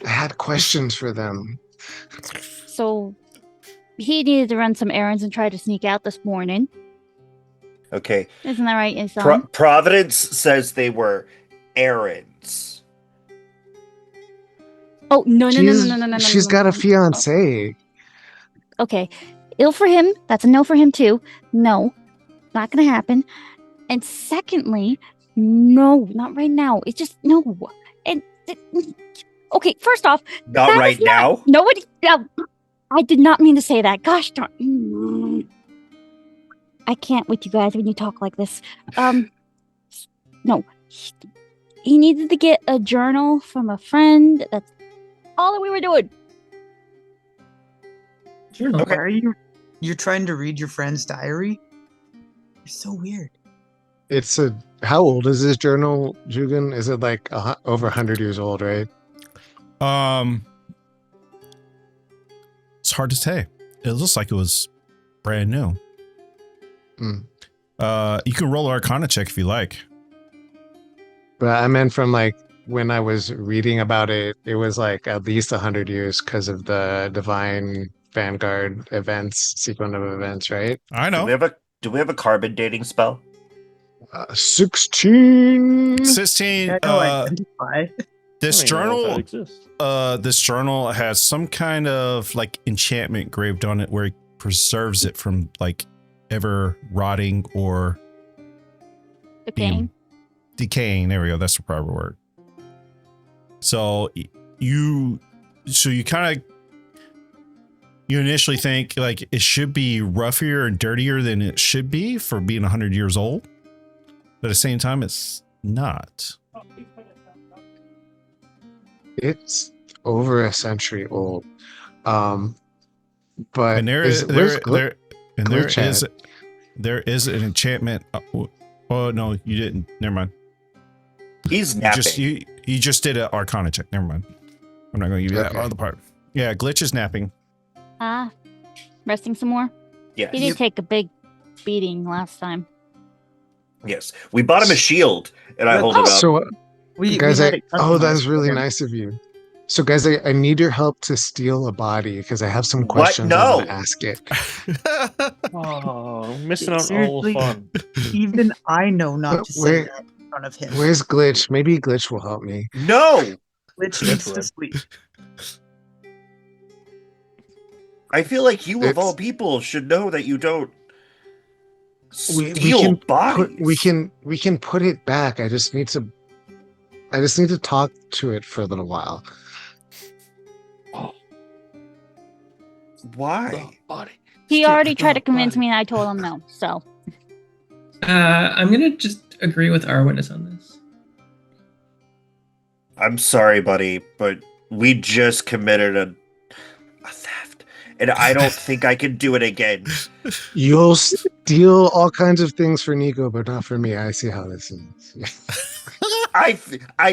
I had questions for them. So he needed to run some errands and try to sneak out this morning. Okay. Isn't that right, Isom? Providence says they were errands. Oh, no. She's got a fiance. Okay. Ill for him. That's a no for him, too. No. Not gonna happen. And secondly, no, not right now. It's just no. And okay, first off, Not right now? Nobody. I did not mean to say that. Gosh darn. I can't with you guys when you talk like this. No. He needed to get a journal from a friend. That's all that we were doing. Journal. Okay. Why are you're trying to read your friend's diary? You're so weird. How old is this journal, Jugan? Is it like over 100 years old, right? It's hard to say. It looks like it was brand new. You can roll an Arcana check if you like. But I meant from like when I was reading about it, it was like at least 100 years because of the Divine Vanguard events, sequence of events, right? I know. Do we have a carbon dating spell? 16. 16. Identify. This I don't even know if that journal, exists. this journal has some kind of like enchantment engraved on it where it preserves it from like ever rotting or Decaying. decaying. There we go. That's the proper word. So you initially think like it should be rougher and dirtier than it should be for being 100 years old. But at the same time, it's not. It's over a century old. But And there is an enchantment. Oh no, you didn't. Never mind. He's napping. You just did an Arcana check. Never mind. I'm not going to give you that other part. Yeah, Glitch is napping. Resting some more. Yes. He did take a big beating last time. Yes. We bought him a shield, and I hold it up. So, guys, that's really him. nice of you. So, guys, I need your help to steal a body because I have some What? questions I No. want to ask it. Oh, missing out on all the Seriously? fun. Even I know not to say Wait. that in front of him. Where's Glitch? Maybe Glitch will help me. No! Glitch needs to sleep. I feel like you, of It's- all people, should know that you don't We steal can bodies. we can put it back. I just need to talk to it for a little while. Why? Body. He already tried to convince me, and I told him no. So I'm gonna just agree with our witness on this. I'm sorry, buddy, but we just committed a theft, and I don't think I can do it again. You'll steal all kinds of things for Nico, but not for me. I see how this is. I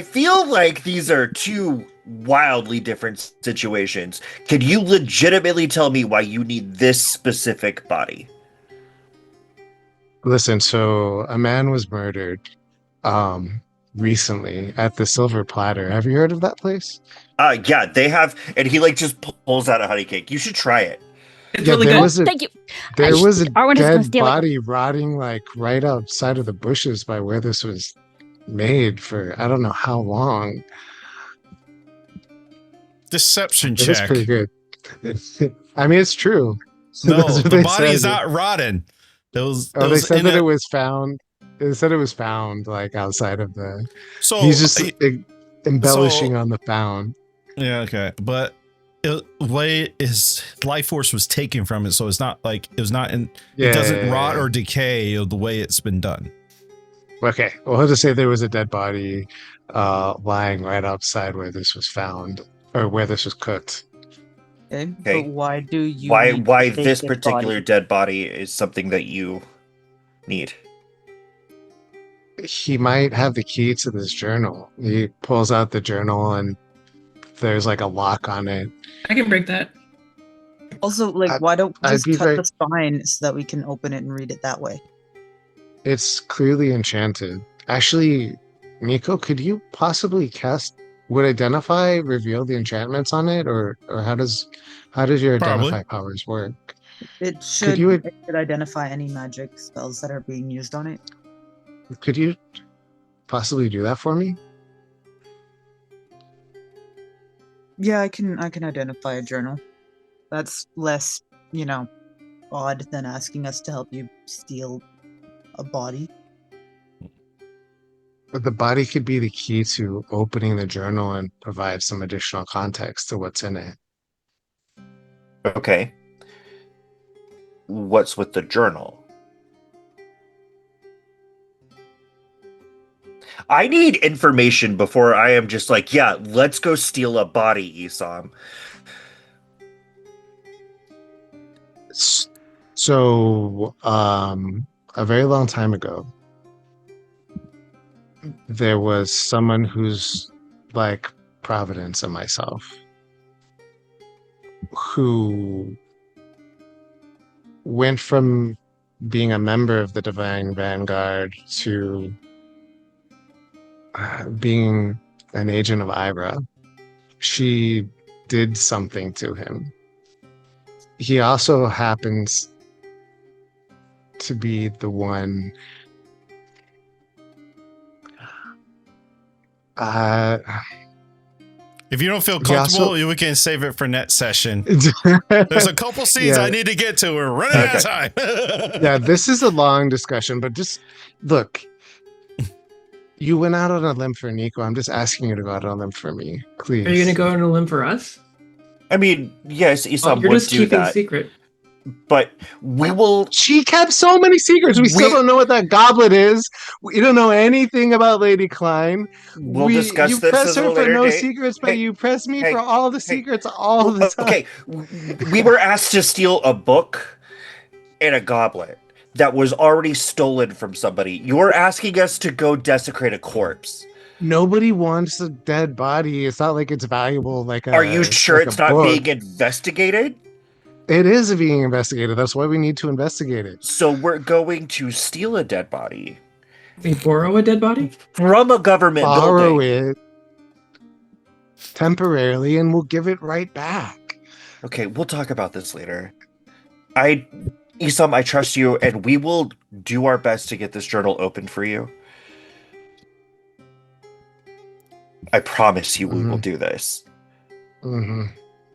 feel like these are two wildly different situations. Can you legitimately tell me why you need this specific body? Listen, so a man was murdered recently at the Silver Platter. Have you heard of that place? Yeah, they have, and he like just pulls out a honey cake. You should try it. It's Yeah, really there good. was a Thank you. there was a Arwen is gonna dead steal it. body rotting like right outside of the bushes by where this was made for I don't know how long. Deception It was check. pretty good. I mean, it's true. No, That's what the they body is said. not rotten. It was. Oh, it they was said in that a- it was found. They said it was found like outside of the. So He's just embellishing on the found. yeah, okay, but way his life force was taken from it, so it's not like it was not in. Yeah, it doesn't yeah, rot yeah. or decay the way it's been done. Okay, well, I'll just say there was a dead body lying right outside where this was found, or where this was cooked. Okay. Okay. But why do you? Why need why to take this his particular body? dead body is something that you need. He might have the key to this journal. He pulls out the journal and there's like a lock on it. I can break that. Also, like, I'd- why don't we I'd just be cut very- the spine so that we can open it and read it that way? It's clearly enchanted. Actually, Nico, could you possibly would identify reveal the enchantments on it, or how does your Probably. identify powers work? It should, you- it should identify any magic spells that are being used on it. Could you possibly do that for me? Yeah, I can identify a journal. That's less, odd than asking us to help you steal a body. But the body could be the key to opening the journal and provide some additional context to what's in it. Okay. What's with the journal? I need information before I am just like, yeah, let's go steal a body, Isam. So, a very long time ago, there was someone who's like Providence and myself who went from being a member of the Divine Vanguard to being an agent of Ibra. She did something to him. He also happens to be the one If you don't feel He also- comfortable, we can save it for next session. There's a couple scenes Yeah. I need to get to. We're running out of time. Yeah, this is a long discussion, but just look. You went out on a limb for Nico. I'm just asking you to go out on a limb for me, please. Are you gonna go on a limb for us? I mean, yes, Isam You're would just do keeping that, secret. but we will. She kept so many secrets. We still We- don't know what that goblet is. We don't know anything about Lady Klein. We'll discuss you this press at a her for later no date. secrets, but Hey, you press me hey, for all the hey. secrets all the time. Okay, we were asked to steal a book and a goblet that was already stolen from somebody. You're asking us to go desecrate a corpse. Nobody wants a dead body. It's not like it's valuable. Like, Are you sure like it's a not book. being investigated? It is being investigated. That's why we need to investigate it. So we're going to steal a dead body We borrow a dead body? from a government Borrow building. it temporarily, and we'll give it right back. Okay, we'll talk about this later. Isam, I trust you, and we will do our best to get this journal open for you. I promise you we will do this. Hmm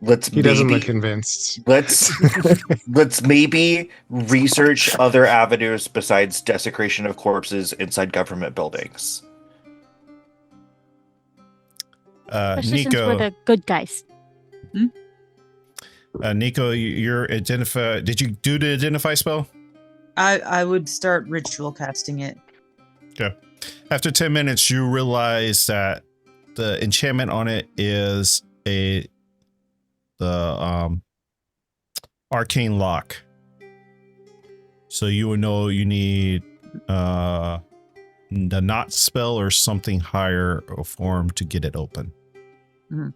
Let's He doesn't maybe look convinced. let's maybe research other avenues besides desecration of corpses inside government buildings. Especially since we're Nico, the good guys. Nico, you're identify. Did you do the identify spell? I would start ritual casting it. Okay. After 10 minutes, you realize that the enchantment on it is the arcane lock. So you would know you need the knot spell or something higher form to get it open. Do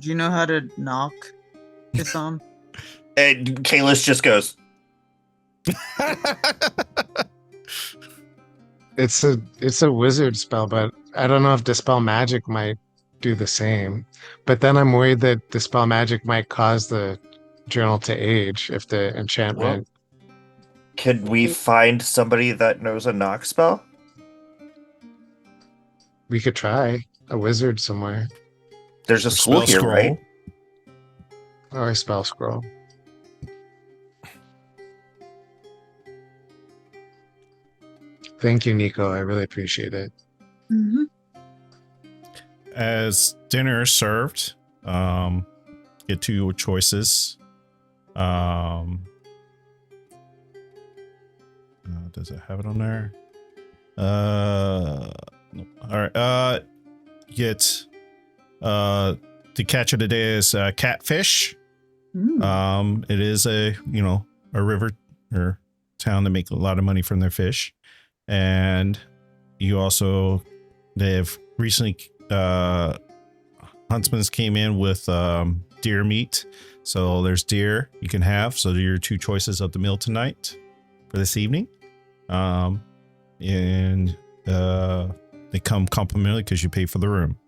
you know how to knock, Isam? And Kalis just goes, It's a wizard spell, but I don't know if dispel magic might do the same. But then I'm worried that dispel magic might cause the journal to age if the enchantment. Can we find somebody that knows a knock spell? We could try a wizard somewhere There's a school Spell here, scroll. right? or a spell scroll. Thank you, Nico. I really appreciate it. Mm-hmm. As dinner is served, get two choices. Does it have it on there? Nope. All right. Get the catch of the day is catfish. It is a river or town that make a lot of money from their fish, and you also they have recently huntsmen's came in with deer meat, so there's deer you can have. So they're your two choices of the meal tonight for this evening, and they come complimentary because you pay for the room.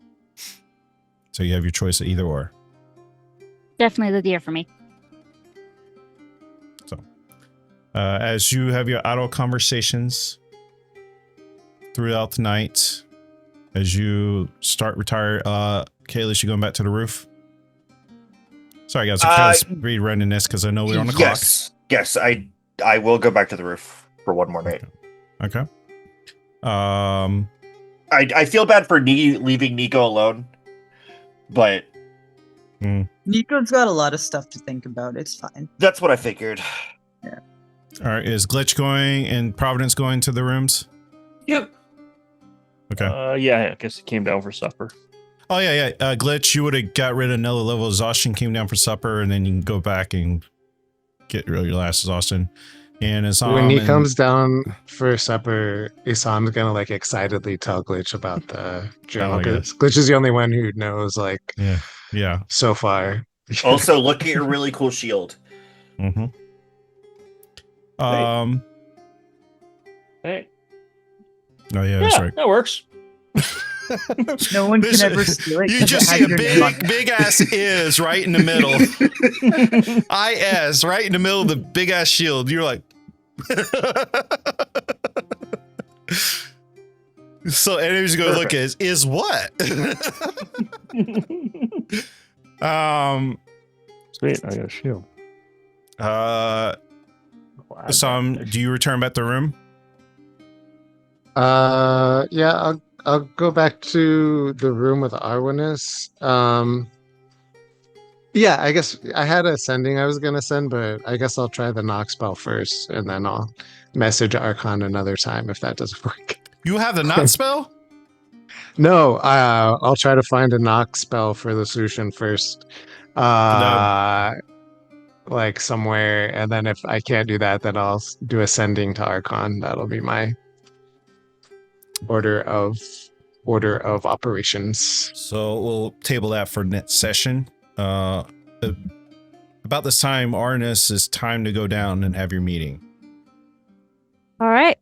So you have your choice of either or. Definitely the deer for me. So, as you have your idle conversations throughout the night, as you start retire, Kayla, you going back to the roof? Sorry, guys, I'm rerunning this because I know we're on the clock. Yes, I will go back to the roof for one more night. Okay. I feel bad for leaving Nico alone, but Nico's got a lot of stuff to think about. It's fine. that's what I figured. Yeah. All right, is Glitch going and Providence going to the rooms? Yep. Okay. Yeah, I guess he came down for supper. Oh yeah. Glitch, you would have got rid of another level of exhaustion, came down for supper, and then you can go back and get rid of your last exhaustion. And Isam, When he comes down for supper, Isam's gonna like excitedly tell Glitch about the journal. Oh, yeah. 'Cause Glitch is the only one who knows like yeah. so far. Also, look at your really cool shield. Mm-hmm. Hey. Oh yeah, that's right. That works. No one can ever steal it. You 'cause just it see a has your name on it. big ass is right in the middle. IS right in the middle of the big ass shield. You're like so enemies go look at is what? Sweet, I got a shield. Sam, do you return back to the room? Yeah, I'll go back to the room with Arwanis. Yeah, I guess I had a sending I was gonna send, but I guess I'll try the knock spell first, and then I'll message Archon another time if that doesn't work. You have the knock spell? No, I'll try to find a knock spell for the solution first. Like somewhere, and then if I can't do that, then I'll do a sending to Archon. That'll be my order of operations. So we'll table that for next session. About this time, Arnis, is time to go down and have your meeting. All right.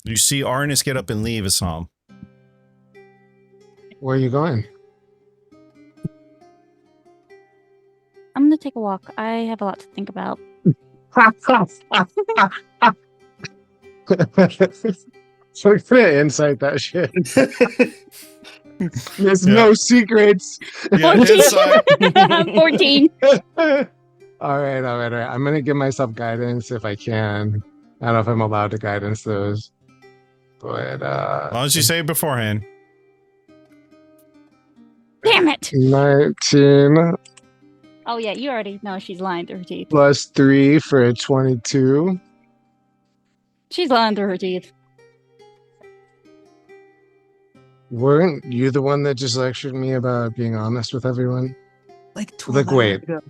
You see Arnis get up and leave, Assam. Where are you going? I'm going to take a walk. I have a lot to think about. So we're gonna insight that shit. There's no secrets. Yeah, 14. All right. I'm gonna give myself guidance if I can. I don't know if I'm allowed to guidance those, but As long as you say it beforehand. Damn it. 19 Oh, yeah, you already know she's lying through her teeth. plus 3 for a 22. She's lying through her teeth. Weren't you the one that just lectured me about being honest with everyone? Like 12 Like, wait. hours ago.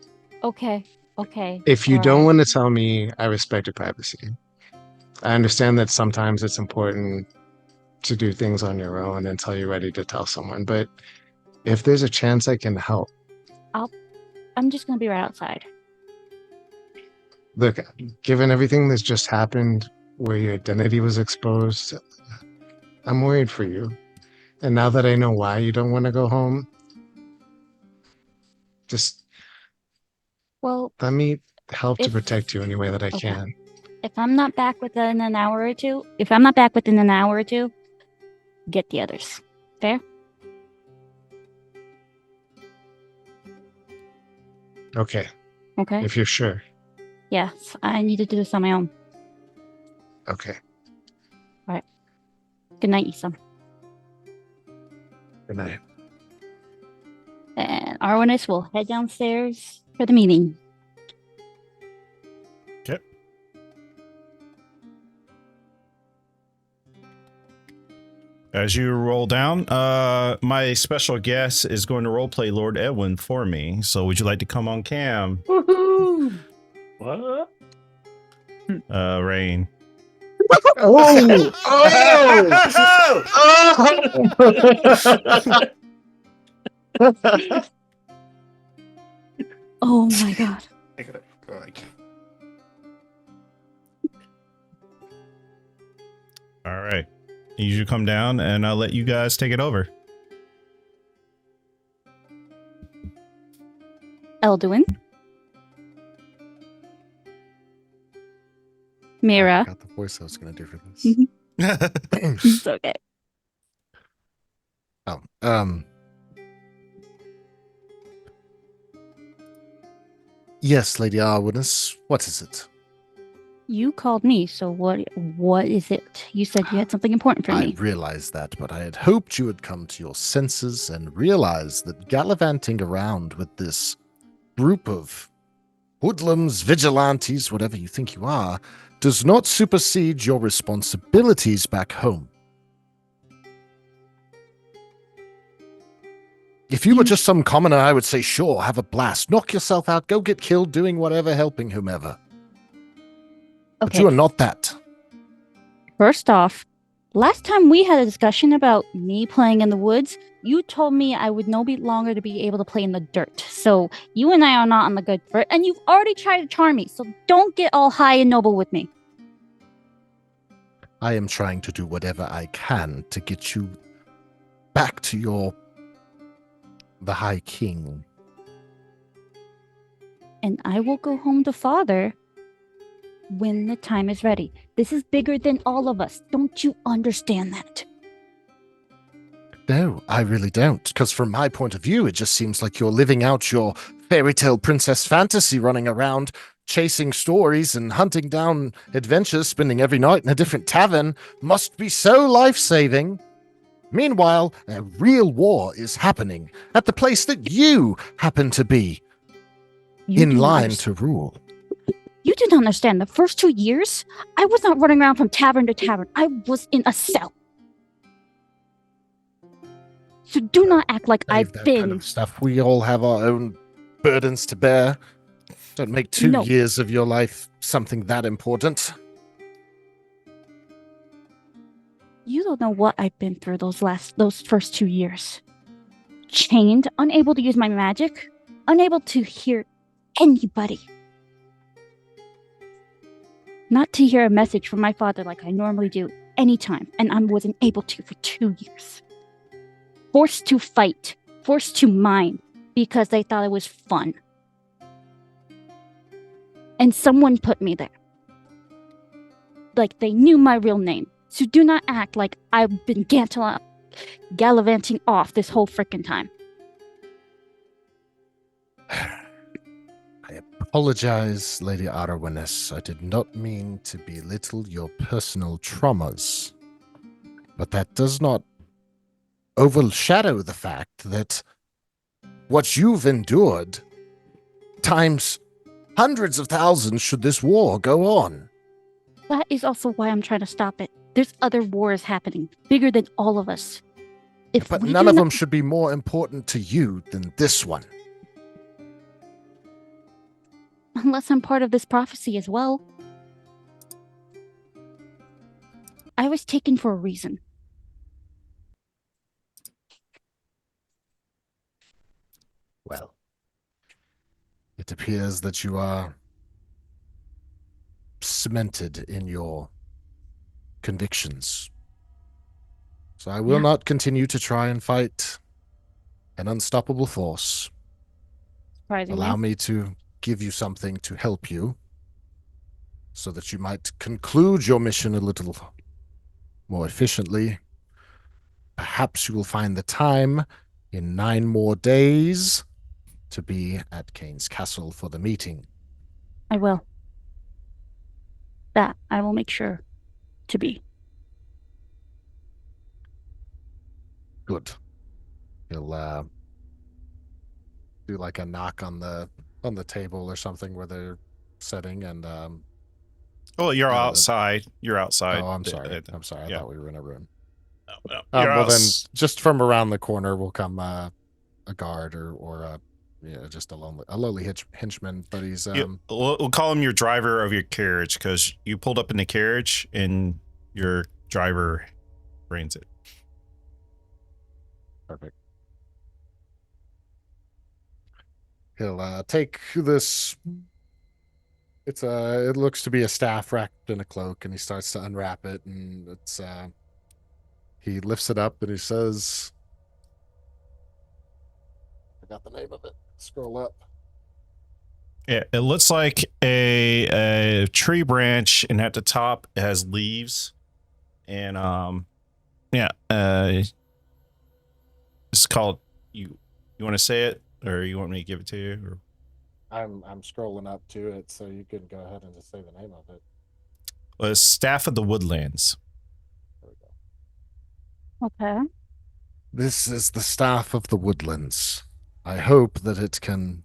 Okay. If you All don't right. want to tell me, I respect your privacy. I understand that sometimes it's important to do things on your own until you're ready to tell someone. But if there's a chance I can help, I'm just going to be right outside. look, given everything that's just happened where your identity was exposed, I'm worried for you. And now that I know why you don't want to go home, just Well, let me help to If- protect you any way that I Okay. can. if I'm not back within an hour or two, get the others. Fair? Okay, Okay. if you're sure. Yes, I need to do this on my own. Okay. Good night, Isam. Good night. And Arwanis will head downstairs for the meeting. Okay. As you roll down, my special guest is going to roleplay Lord Edwin for me. So would you like to come on cam, Woohoo! What? Rain? Oh! Oh my god. All right. You should come down and I'll let you guys take it over. Elduin. I Mira. got the voice I was going to do for this. It's okay. Oh, yes, Lady Arwinus, what is it? You called me, so what is it? You said you had something important for I me. realize that, but I had hoped you would come to your senses and realize that gallivanting around with this group of hoodlums, vigilantes, whatever you think you are, does not supersede your responsibilities back home. If you were just some commoner, I would say, sure, have a blast. Knock yourself out, go get killed doing whatever, helping whomever. But Okay. you are not that. First off, last time we had a discussion about me playing in the woods, you told me I would no longer to be able to play in the dirt. So you and I are not on the good foot, and you've already tried to charm me. So don't get all high and noble with me. I am trying to do whatever I can to get you back to the High King. And I will go home to father when the time is ready. This is bigger than all of us. Don't you understand that? No, I really don't. Because from my point of view, it just seems like you're living out your fairy tale princess fantasy, running around, chasing stories and hunting down adventures, spending every night in a different tavern. Must be so life-saving. Meanwhile, a real war is happening at the place that you happen to be You in do not line understand. to rule. You do not understand. The first 2 years, I was not running around from tavern to tavern. I was in a cell. So do not act like Save I've that been. kind of stuff. We all have our own burdens to bear. Don't make 2 No. years of your life something that important. You don't know what I've been through those first 2 years. Chained, unable to use my magic, unable to hear anybody. Not to hear a message from my father like I normally do anytime, and I wasn't able to for 2 years. Forced to fight, forced to mine, because they thought it was fun. And someone put me there. Like they knew my real name. So do not act like I've been gallivanting off this whole frickin' time. I apologize, Lady Arwiness. I did not mean to belittle your personal traumas. But that does not overshadow the fact that what you've endured times hundreds of thousands should this war go on. That is also why I'm trying to stop it. There's other wars happening, bigger than all of us. If But we none do of not- them should be more important to you than this one. Unless I'm part of this prophecy as well. I was taken for a reason. Well, it appears that you are cemented in your convictions. So I will Yeah. not continue to try and fight an unstoppable force. Surprisingly. Allow me to give you something to help you so that you might conclude your mission a little more efficiently. Perhaps you will find the time in 9 more days to be at Kane's castle for the meeting. I will. That I will make sure to be. Good. He'll do like a knock on the table or something where they're sitting, and Oh, you're Oh, the- outside. You're outside. oh, I'm sorry. I yeah. thought we were in a room. No, you're Well, then, outs- just from around the corner will come a guard or just a lowly henchman. But he's we'll call him your driver of your carriage because you pulled up in the carriage and your driver reins it. perfect. He'll take this. It looks to be a staff wrapped in a cloak, and he starts to unwrap it, and he lifts it up and he says, I forgot the name of it. Scroll up. Yeah, it looks like a tree branch, and at the top it has leaves, and it's called you. You want to say it, or you want me to give it to you? Or? I'm scrolling up to it, so you can go ahead and just say the name of it. Well, it's Staff of the Woodlands. There we go. Okay. This is the staff of the woodlands. I hope that it can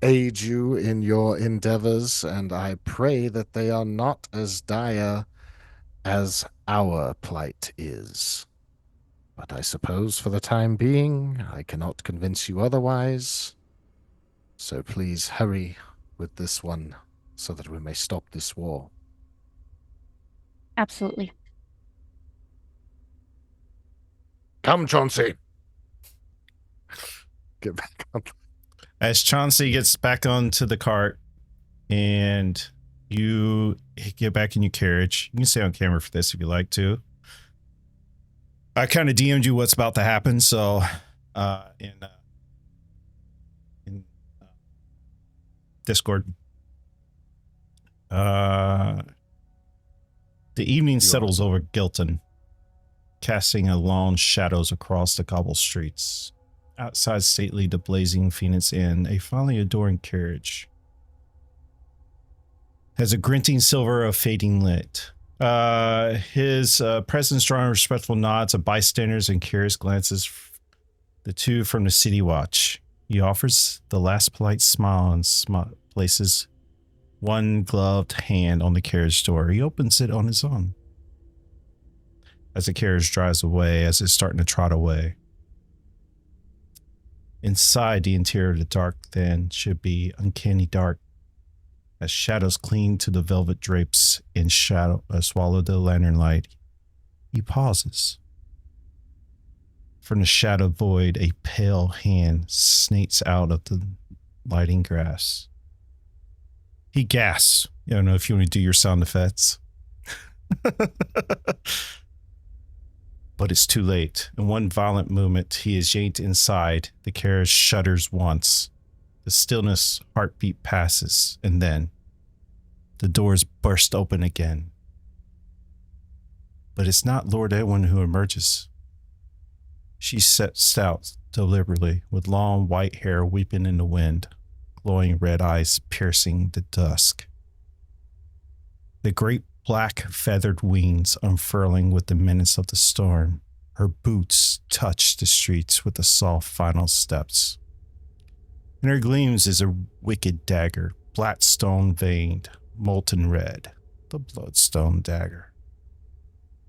aid you in your endeavors, and I pray that they are not as dire as our plight is. But I suppose for the time being, I cannot convince you otherwise. So please hurry with this one so that we may stop this war. Absolutely. Come, Chauncey. Get back on. As Chauncey gets back onto the cart and you get back in your carriage, you can stay on camera for this if you like to. I kind of DM'd you what's about to happen, so in Discord. The evening settles over Gilton, casting a long shadows across the cobble streets. Outside stately the blazing Phoenix Inn, a fondly adoring carriage has a glinting silver of fading lit. His presence drawing respectful nods of bystanders and curious glances. The two from the city watch. He offers the last polite smile and places one gloved hand on the carriage door. He opens it on his own. As the carriage drives away, as it's starting to trot away. Inside the interior of the dark then should be uncanny dark, as shadows cling to the velvet drapes and swallow the lantern light. He pauses. From the shadow void, a pale hand snakes out of the lighting grass. He gasps. I don't know if you want to do your sound effects. But it's too late. In one violent movement, he is yanked inside. The carriage shudders once. The stillness, heartbeat passes, and then the doors burst open again. But it's not Lord Edwin who emerges. She steps out deliberately, with long white hair weeping in the wind, glowing red eyes piercing the dusk. The great black feathered wings unfurling with the menace of the storm. Her boots touch the streets with the soft final steps. In her gleams is a wicked dagger, black stone veined, molten red, the bloodstone dagger.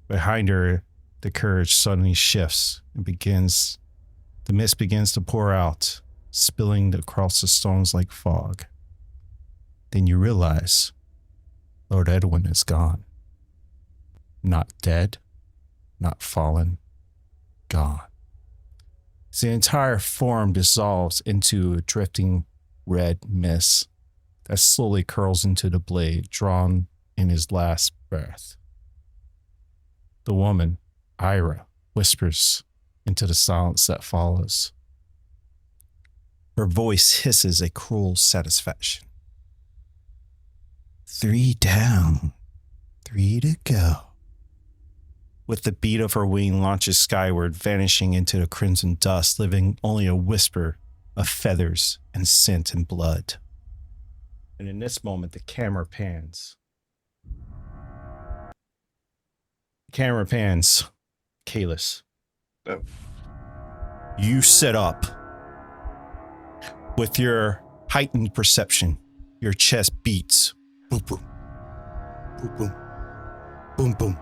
Behind her, the courage suddenly shifts and the mist begins to pour out, spilling across the stones like fog. Then you realize Lord Edwin is gone. Not dead, not fallen, gone. The entire form dissolves into a drifting red mist that slowly curls into the blade drawn in his last breath. The woman, Ira, whispers into the silence that follows. Her voice hisses a cruel satisfaction. 3 down, 3 to go. With the beat of her wing launches skyward, vanishing into the crimson dust, leaving only a whisper of feathers and scent and blood. And in this moment, the camera pans. Kalis. Oh. You set up with your heightened perception. Your chest beats. Boom, boom. Boom, boom. Boom, boom.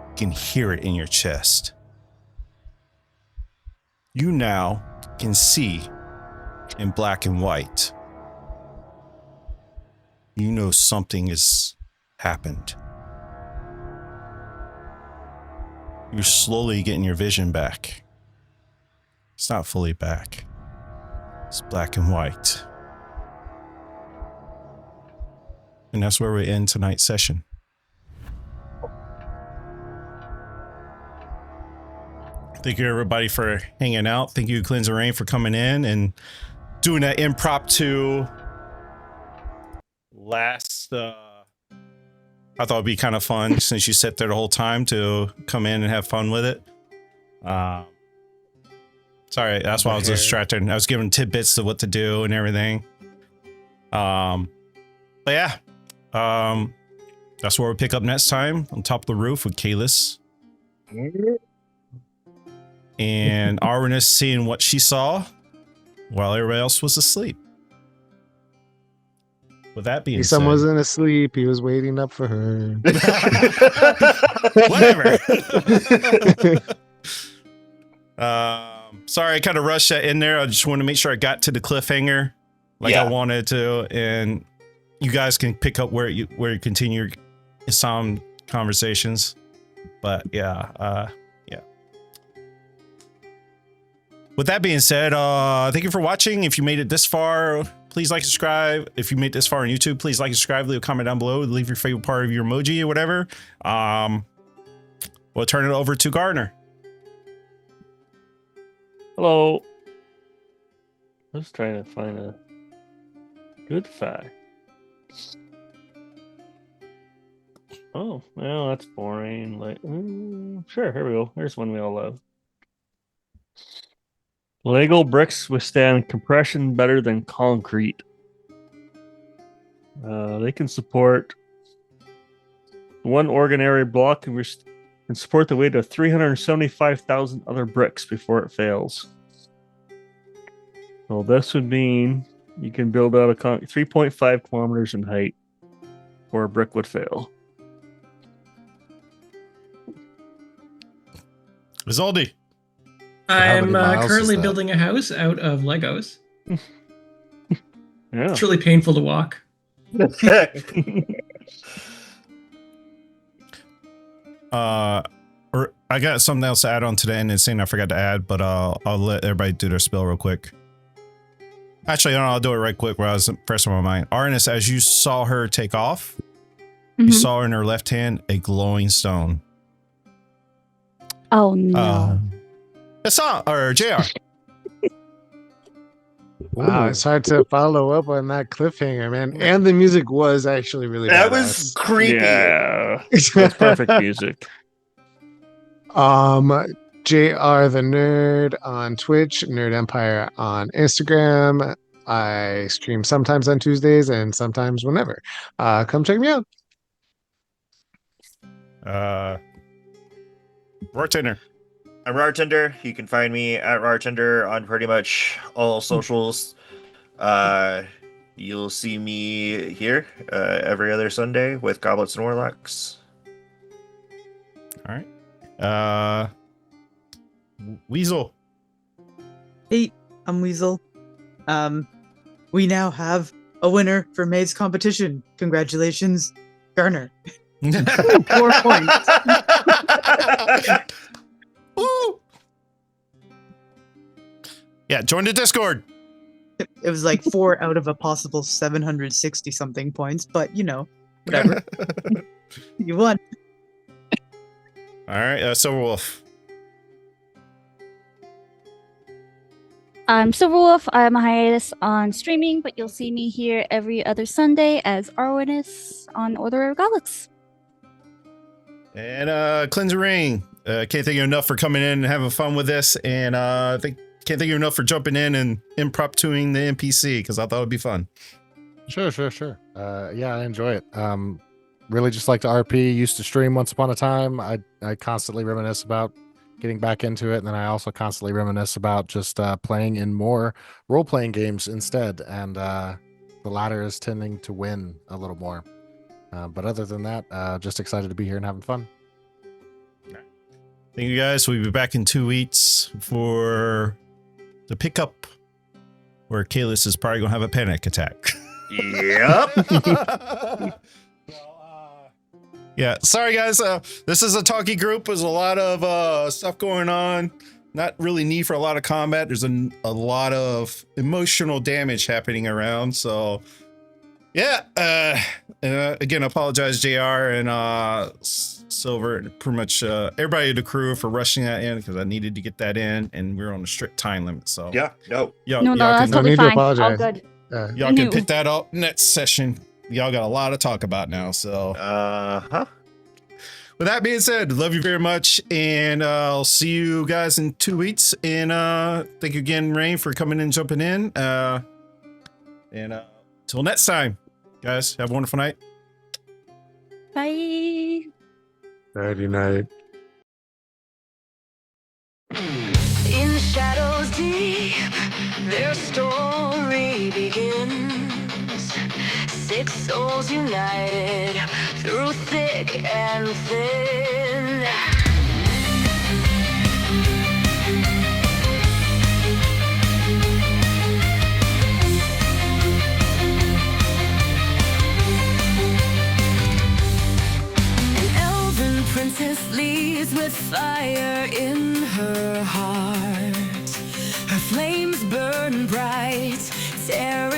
You can hear it in your chest. You now can see in black and white. You know something has happened. You're slowly getting your vision back. It's not fully back. It's black and white. And that's where we end tonight's session. Thank you, everybody, for hanging out. Thank you, Cleanse and Rain, for coming in and doing that impromptu last. I thought it'd be kind of fun since you sat there the whole time to come in and have fun with it. Sorry, that's why I was distracted. I was giving tidbits of what to do and everything. But yeah, that's where we'll pick up next time on top of the roof with Kalis. And Arwenus seeing what she saw while everybody else was asleep. With that being said, wasn't asleep. He was waiting up for her. Whatever. Sorry, I kind of rushed that in there. I just wanted to make sure I got to the cliffhanger like I wanted to, and you guys can pick up where you continue some conversations. But yeah. With that being said, thank you for watching. If you made it this far, please like, subscribe. If you made it this far on YouTube, please like, subscribe, leave a comment down below, leave your favorite part of your emoji or whatever. We'll turn it over to Gardner. Hello. I was trying to find a good fact. Oh, well, that's boring. Like, sure, here we go. Here's one we all love. Lego bricks withstand compression better than concrete. They can support one ordinary block and support the weight of 375,000 other bricks before it fails. Well, this would mean you can build out a 3.5 kilometers in height before a brick would fail. Isolde. I'm currently building a house out of Legos. Yeah. It's really painful to walk. I got something else to add on today, and it's something I forgot to add, but I'll let everybody do their spill real quick. Actually, I'll do it right quick while I was fresh on my mind. Arnis, as you saw her take off, you saw in her left hand a glowing stone. Oh no. JR. Wow, it's hard to follow up on that cliffhanger, man. And the music was actually really That badass. was creepy. Yeah. That's perfect music. JR the Nerd on Twitch, Nerd Empire on Instagram. I stream sometimes on Tuesdays and sometimes whenever. Come check me out. Bartender. I'm Rartender. You can find me at Rartender on pretty much all socials. You'll see me here every other Sunday with Goblets and Warlocks. All right. Weasel. Hey, I'm Weasel. We now have a winner for May's competition. Congratulations, Garner. 4 points. Woo! Yeah, join the Discord. It was like 4 out of a possible 760 something points, but you know, whatever. You won. All right, Silverwolf. I'm Silverwolf. I'm a hiatus on streaming, but you'll see me here every other Sunday as Arwenus on Order of Goblets. And Cleanser Ring. Can't thank you enough for coming in and having fun with this. And can't thank you enough for jumping in and improp-tuing the NPC because I thought it'd be fun. Sure. Yeah, I enjoy it. Really just like the RP. Used to stream once upon a time. I constantly reminisce about getting back into it, and then I also constantly reminisce about just playing in more role-playing games instead. And the latter is tending to win a little more. But other than that, just excited to be here and having fun. Thank you guys. We'll be back in 2 weeks for the pickup where Kalis is probably gonna have a panic attack. Yep. Yeah, sorry guys. This is a talkie group. There's a lot of stuff going on. Not really need for a lot of combat. There's a lot of emotional damage happening around. So yeah. Again, I apologize, JR and Silver, and pretty much everybody in the crew for rushing that in because I needed to get that in, and we're on a strict time limit. So Yeah, no. No, that's totally fine. All good. Y'all can pick that up next session. Y'all got a lot to talk about now. So with that being said, love you very much, and I'll see you guys in 2 weeks. And thank you again, Rain, for coming in and jumping in. And till next time, guys, have a wonderful night. Bye. Nighty night. In shadows deep, their story begins. 6 souls united through thick and thin. An elven princess leads with fire in her heart. Her flames burn bright, tearing